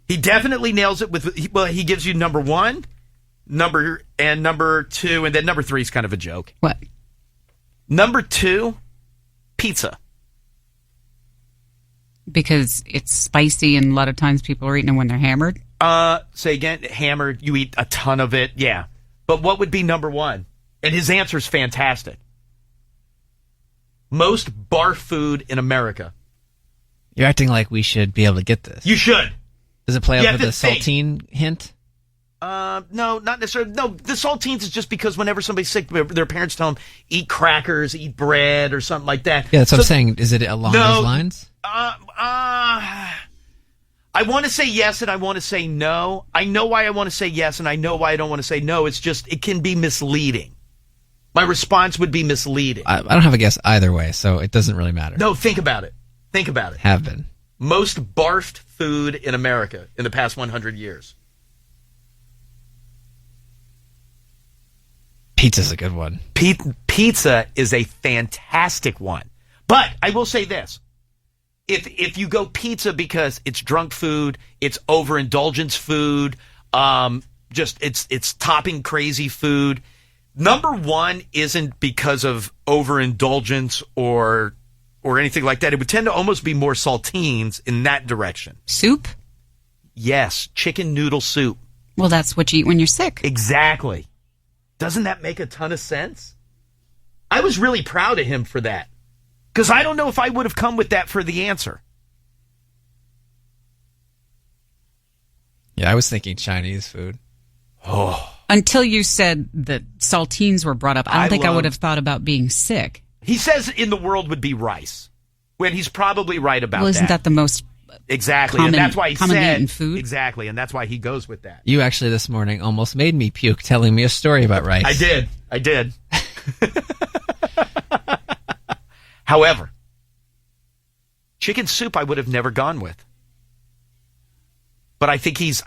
He definitely nails it he gives you number 1, number 2, and then number 3 is kind of a joke. What? Number 2, pizza. Because it's spicy, and a lot of times people are eating it when they're hammered. Say again, hammered. You eat a ton of it, yeah. But what would be number 1? And his answer is fantastic. Most barf food in America. You're acting like we should be able to get this. You should. Does it play up with the saltine hint? No, not necessarily. No, the saltines is just because whenever somebody's sick, their parents tell them, eat crackers, eat bread, or something like that. Yeah, that's what I'm saying. Is it along those lines? I want to say yes and I want to say no. I know why I want to say yes and I know why I don't want to say no. It's just, it can be misleading. My response would be misleading. I don't have a guess either way, so it doesn't really matter. No, think about it. Think about it. Have been. Most barfed food in America in the past 100 years. Pizza's a good one. Pizza is a fantastic one. But I will say this. If you go pizza because it's drunk food, it's overindulgence food, it's topping crazy food. Number 1 isn't because of overindulgence or anything like that. It would tend to almost be more saltines in that direction. Soup? Yes, chicken noodle soup. Well, that's what you eat when you're sick. Exactly. Doesn't that make a ton of sense? I was really proud of him for that. Because I don't know if I would have come with that for the answer. Yeah, I was thinking Chinese food. Oh. Until you said that saltines were brought up, I don't think I would have thought about being sick. He says in the world would be rice. When he's probably right about that. Well, isn't that the most exactly? And that's why he said eaten food? Exactly, and that's why he goes with that. You actually this morning almost made me puke telling me a story about rice. I did. However, chicken soup I would have never gone with. But I think he's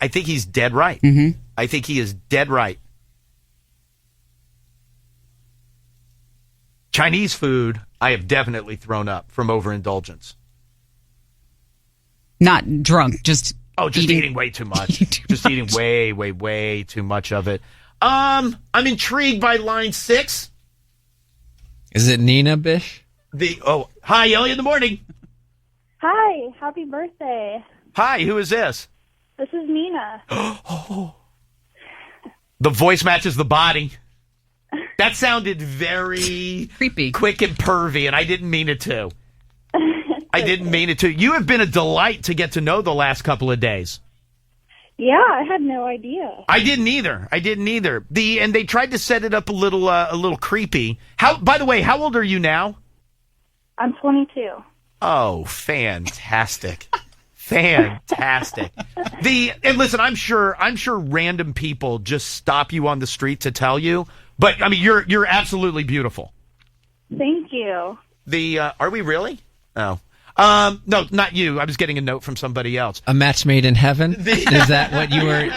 dead right. Mm-hmm. I think he is dead right. Chinese food, I have definitely thrown up from overindulgence. Not drunk, just eating way too much. Just eating way too much of it. I'm intrigued by line 6. Is it Nina Bish? Hi, Elliot in the morning. Hi, happy birthday. Hi, who is this? This is Nina. The voice matches the body. That sounded very creepy, quick and pervy, and I didn't mean it to. I didn't mean it to. You have been a delight to get to know the last couple of days. Yeah, I had no idea. I didn't either. And they tried to set it up a little creepy. By the way, how old are you now? I'm 22. Oh, fantastic. Fantastic. And listen, I'm sure random people just stop you on the street to tell you, but I mean you're absolutely beautiful. Thank you. Are we really? Oh. No, not you. I was getting a note from somebody else. A match made in heaven? Is that what you were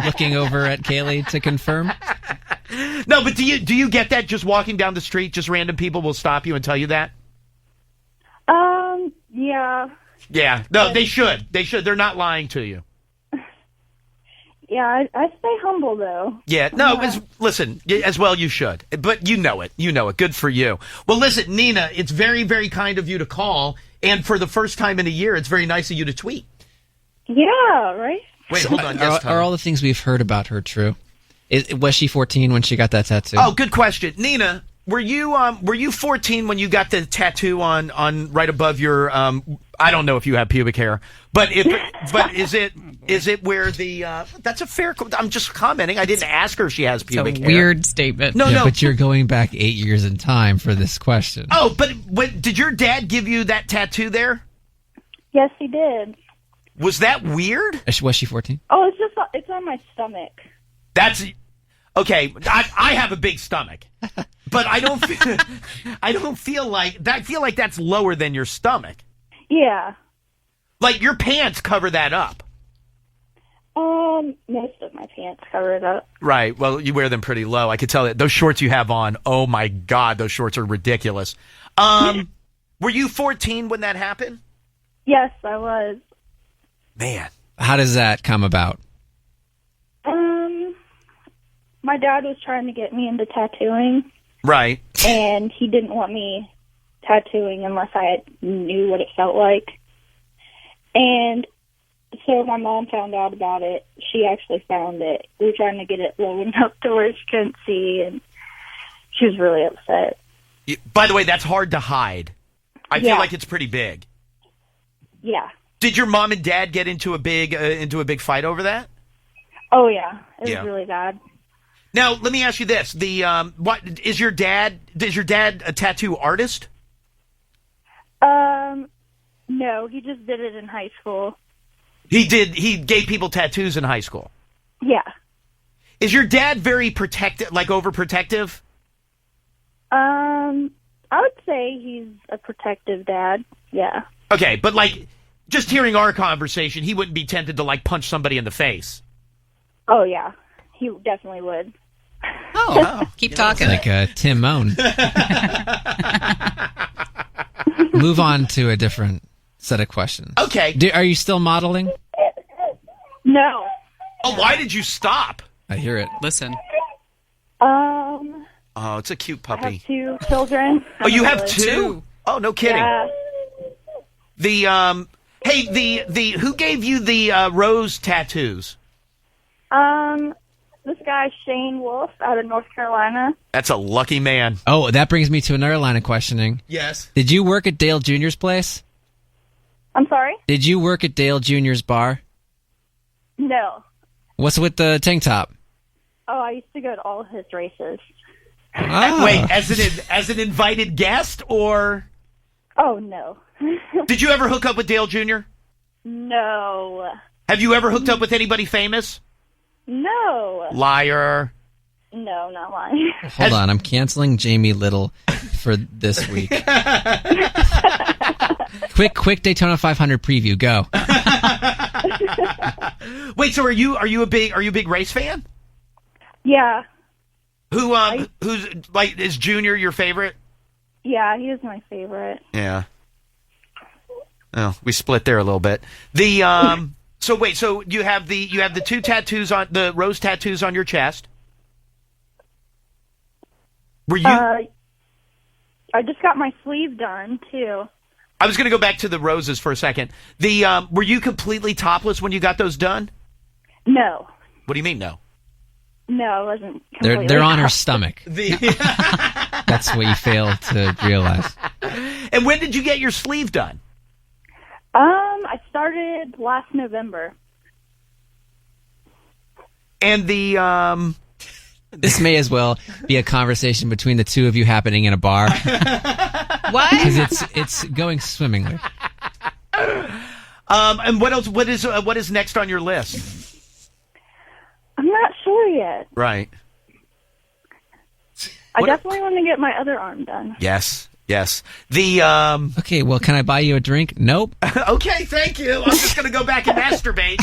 looking over at Kaylee to confirm? No, but do you get that just walking down the street, just random people will stop you and tell you that? Yeah. Yeah. No, they should. They're not lying to you. Yeah, I stay humble, though. Yeah. No, listen, as well you should. But you know it. Good for you. Well, listen, Nina, it's very, very kind of you to call. And for the first time in a year, it's very nice of you to tweet. Yeah, right? Wait, hold on. Are all the things we've heard about her true? Was she 14 when she got that tattoo? Oh, good question. Nina, were you 14 when you got the tattoo on right above your I don't know if you have pubic hair, but is it where the that's a fair I'm just commenting. I didn't ask her if she has pubic hair. Weird statement. No. But you're going back 8 years in time for this question. Oh, but did your dad give you that tattoo there? Yes, he did. Was that weird? Was she 14? Oh, it's on my stomach. That's okay. I have a big stomach. But I don't feel like that. I feel like that's lower than your stomach. Yeah. Like your pants cover that up. Most of my pants cover it up. Right. Well, you wear them pretty low. I could tell that those shorts you have on. Oh my God, those shorts are ridiculous. Were you 14 when that happened? Yes, I was. Man. How does that come about? My dad was trying to get me into tattooing. Right. And he didn't want me tattooing unless I knew what it felt like. And so my mom found out about it. She actually found it. We were trying to get it low enough to where she couldn't see, and she was really upset. By the way, that's hard to hide. I feel like it's pretty big. Yeah. Did your mom and dad get into a big fight over that? Oh, yeah. It was really bad. Now, let me ask you this: what is your dad? Is your dad a tattoo artist? No, he just did it in high school. He did. He gave people tattoos in high school. Yeah. Is your dad very protective, like overprotective? I would say he's a protective dad. Yeah. Okay, but like, just hearing our conversation, he wouldn't be tempted to like punch somebody in the face. Oh yeah, he definitely would. Oh, keep talking. Like Tim Moan. Move on to a different set of questions. Okay. Are you still modeling? No. Oh, why did you stop? I hear it. Listen. Oh, it's a cute puppy. I have 2 children. Oh, you have 2? Oh, no kidding. Yeah. The who gave you the rose tattoos? This guy Shane Wolf out of North Carolina. That's a lucky man. Oh, that brings me to another line of questioning. Yes. Did you work at Dale Jr.'s place? I'm sorry? Did you work at Dale Jr.'s bar? No. What's with the tank top? Oh, I used to go to all of his races. Oh. Wait, as an invited guest, or? Oh, no. Did you ever hook up with Dale Jr.? No. Have you ever hooked up with anybody famous? No. Liar. No, not lying. Hold on, I'm canceling Jamie Little for this week. Quick Daytona 500 preview, go. Wait, so are you a big race fan? Yeah. Who's like, is Junior your favorite? Yeah, he was my favorite. Yeah. Oh, we split there a little bit. So wait, so you have the 2 tattoos on the rose tattoos on your chest. Were you? I just got my sleeve done too. I was going to go back to the roses for a second. Were you completely topless when you got those done? No. What do you mean no? No, I wasn't. They're on her stomach. That's what you fail to realize. And when did you get your sleeve done? I started last November. And this may as well be a conversation between the two of you happening in a bar. What? Because it's going swimmingly. And what else? What is next on your list? I'm not sure yet. Right. I definitely want to get my other arm done. Yes. Okay, well, can I buy you a drink? Nope. Okay, thank you. I'm just going to go back and masturbate.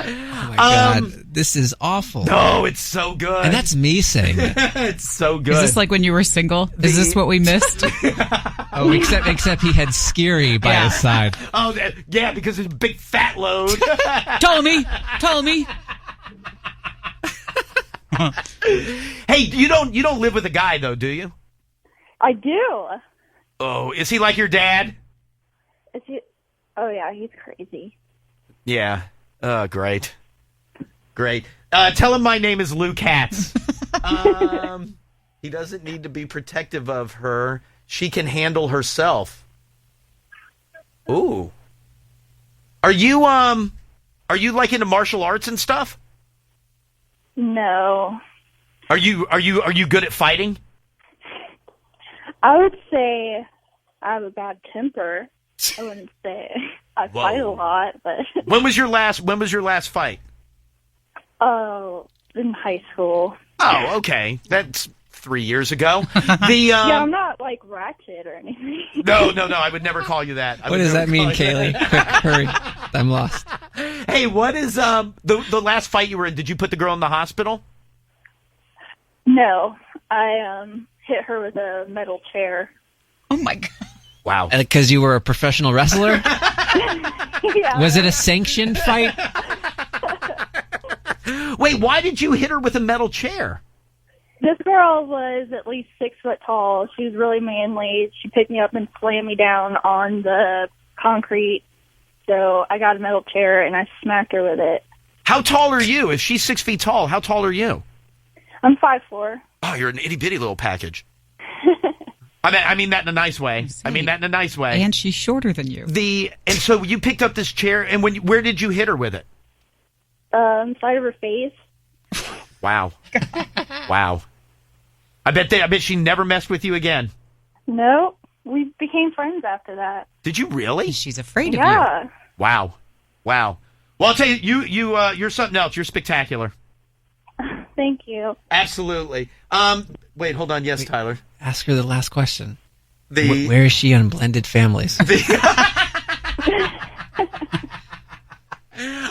Oh my God, this is awful. No, it's so good. And that's me saying it. It's so good. Is this like when you were single? Is this what we missed? Oh, except he had Scary by his side. Oh, yeah, because it's a big fat load. Tommy. Hey, you don't live with a guy though, do you? I do. Oh, is he like your dad? Is he? Oh yeah, he's crazy. Yeah. Oh, great. Tell him my name is Lou Katz. He doesn't need to be protective of her. She can handle herself. Ooh. Are you like into martial arts and stuff? No. Are you good at fighting? I would say I have a bad temper. I wouldn't say I fight a lot, but When was your last fight? Oh, in high school. Oh, okay. That's 3 years ago. Yeah, I'm not like ratchet or anything. No, I would never call you that. What does that mean, Kaylee? Quick, hurry. I'm lost. Hey, what is the last fight you were in? Did you put the girl in the hospital? No, I hit her with a metal chair. Oh my God. Wow. Because you were a professional wrestler? Yeah. Was it a sanctioned fight? Wait, why did you hit her with a metal chair? This girl was at least 6 foot tall. She was really manly. She picked me up and slammed me down on the concrete. So I got a metal chair and I smacked her with it. How tall are you? If she's 6 feet tall, how tall are you? I'm 5'4". Oh, you're an itty bitty little package. I mean that in a nice way. And she's shorter than you. And so you picked up this chair, and where did you hit her with it? Side of her face. Wow. Wow. I bet she never messed with you again. No, we became friends after that. Did you really? She's afraid of Yeah. you. Wow. Well, I'll tell you, you're something else. You're spectacular. Thank you. Absolutely. Wait, hold on. Yes, Tyler. Ask her the last question. Where is she on Blended Families?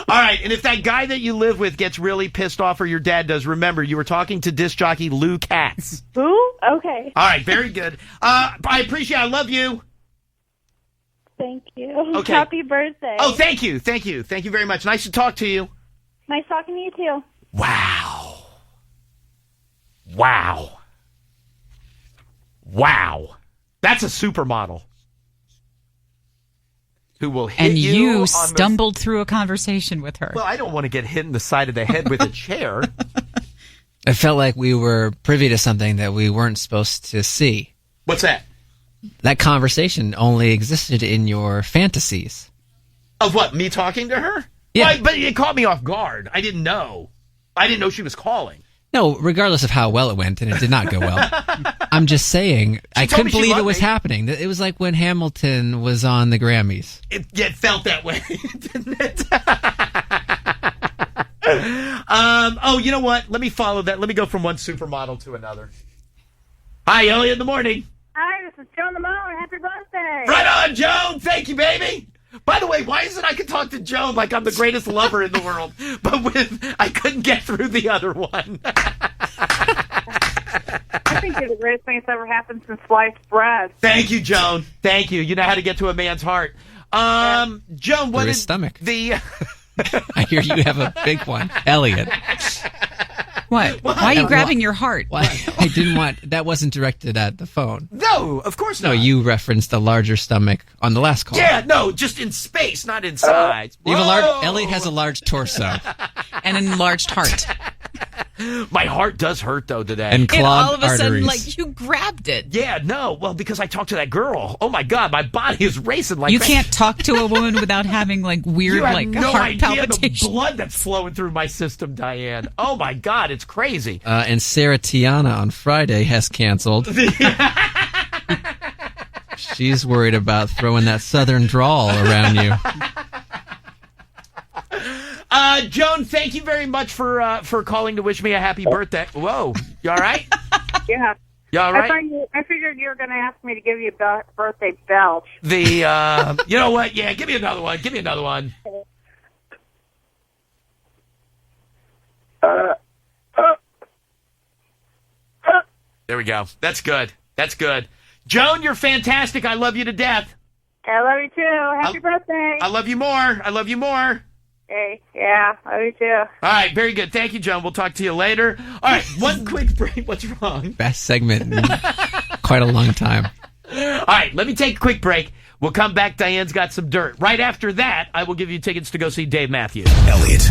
All right, and if that guy that you live with gets really pissed off, or your dad does, remember, you were talking to disc jockey Lou Katz. Who? Okay. All right, very good. I appreciate it. I love you. Thank you. Okay. Happy birthday. Oh, thank you. Thank you very much. Nice to talk to you. Nice talking to you, too. Wow. That's a supermodel who will hit And you on stumbled through a conversation with her. Well, I don't want to get hit in the side of the head with a chair. I felt like we were privy to something that we weren't supposed to see. What's that? That conversation only existed in your fantasies. Of what? Me talking to her? Yeah. Well, but it caught me off guard. I didn't know she was calling. No, regardless of how well it went, and it did not go well. I'm just saying, I couldn't believe it was happening. It was like when Hamilton was on the Grammys. It felt that way, didn't it? Oh, you know what? Let me follow that. Let me go from one supermodel to another. Hi, Elliot in the morning. Hi, this is Joan the Moan. Happy birthday. Right on, Joan. Thank you, baby. By the way, why is it I can talk to Joan like I'm the greatest lover in the world, but I couldn't get through the other one? I think you're the greatest thing that's ever happened since sliced bread. Thank you, Joan. Thank you. You know how to get to a man's heart. Joan, what Through is his stomach? I hear you have a big one. Elliot. What? Why are you grabbing your heart? Why? I didn't want... That wasn't directed at the phone. No, of course not. No, you referenced a larger stomach on the last call. Yeah, no, just in space, not in size. You have Elliot has a large torso. And an enlarged heart. My heart does hurt, though, today. And clogged all of a sudden, arteries. like, you grabbed it. Yeah, no. Well, because I talked to that girl. Oh, my God, my body is racing like You that. can't talk to a woman without having, like, weird, You have like, no heart idea palpitations. the blood that's flowing through my system, Diane. Oh, my God, it's crazy. And Sarah Tiana on Friday has canceled. She's worried about throwing that southern drawl around you. Joan, thank you very much for calling to wish me a happy birthday. Whoa, you all right? Yeah. You all right? I figured you were going to ask me to give you a birthday belch. You know what? Yeah, give me another one. Give me another one. There we go. That's good. That's good. Joan, you're fantastic. I love you to death. I love you too. Happy birthday. I love you more. I love you more. Hey, yeah, love you too. All right, very good. Thank you, Joan. We'll talk to you later. All right, one quick break. What's wrong? Best segment in quite a long time. All right, let me take a quick break. We'll come back. Diane's got some dirt. Right after that, I will give you tickets to go see Dave Matthews. Elliot.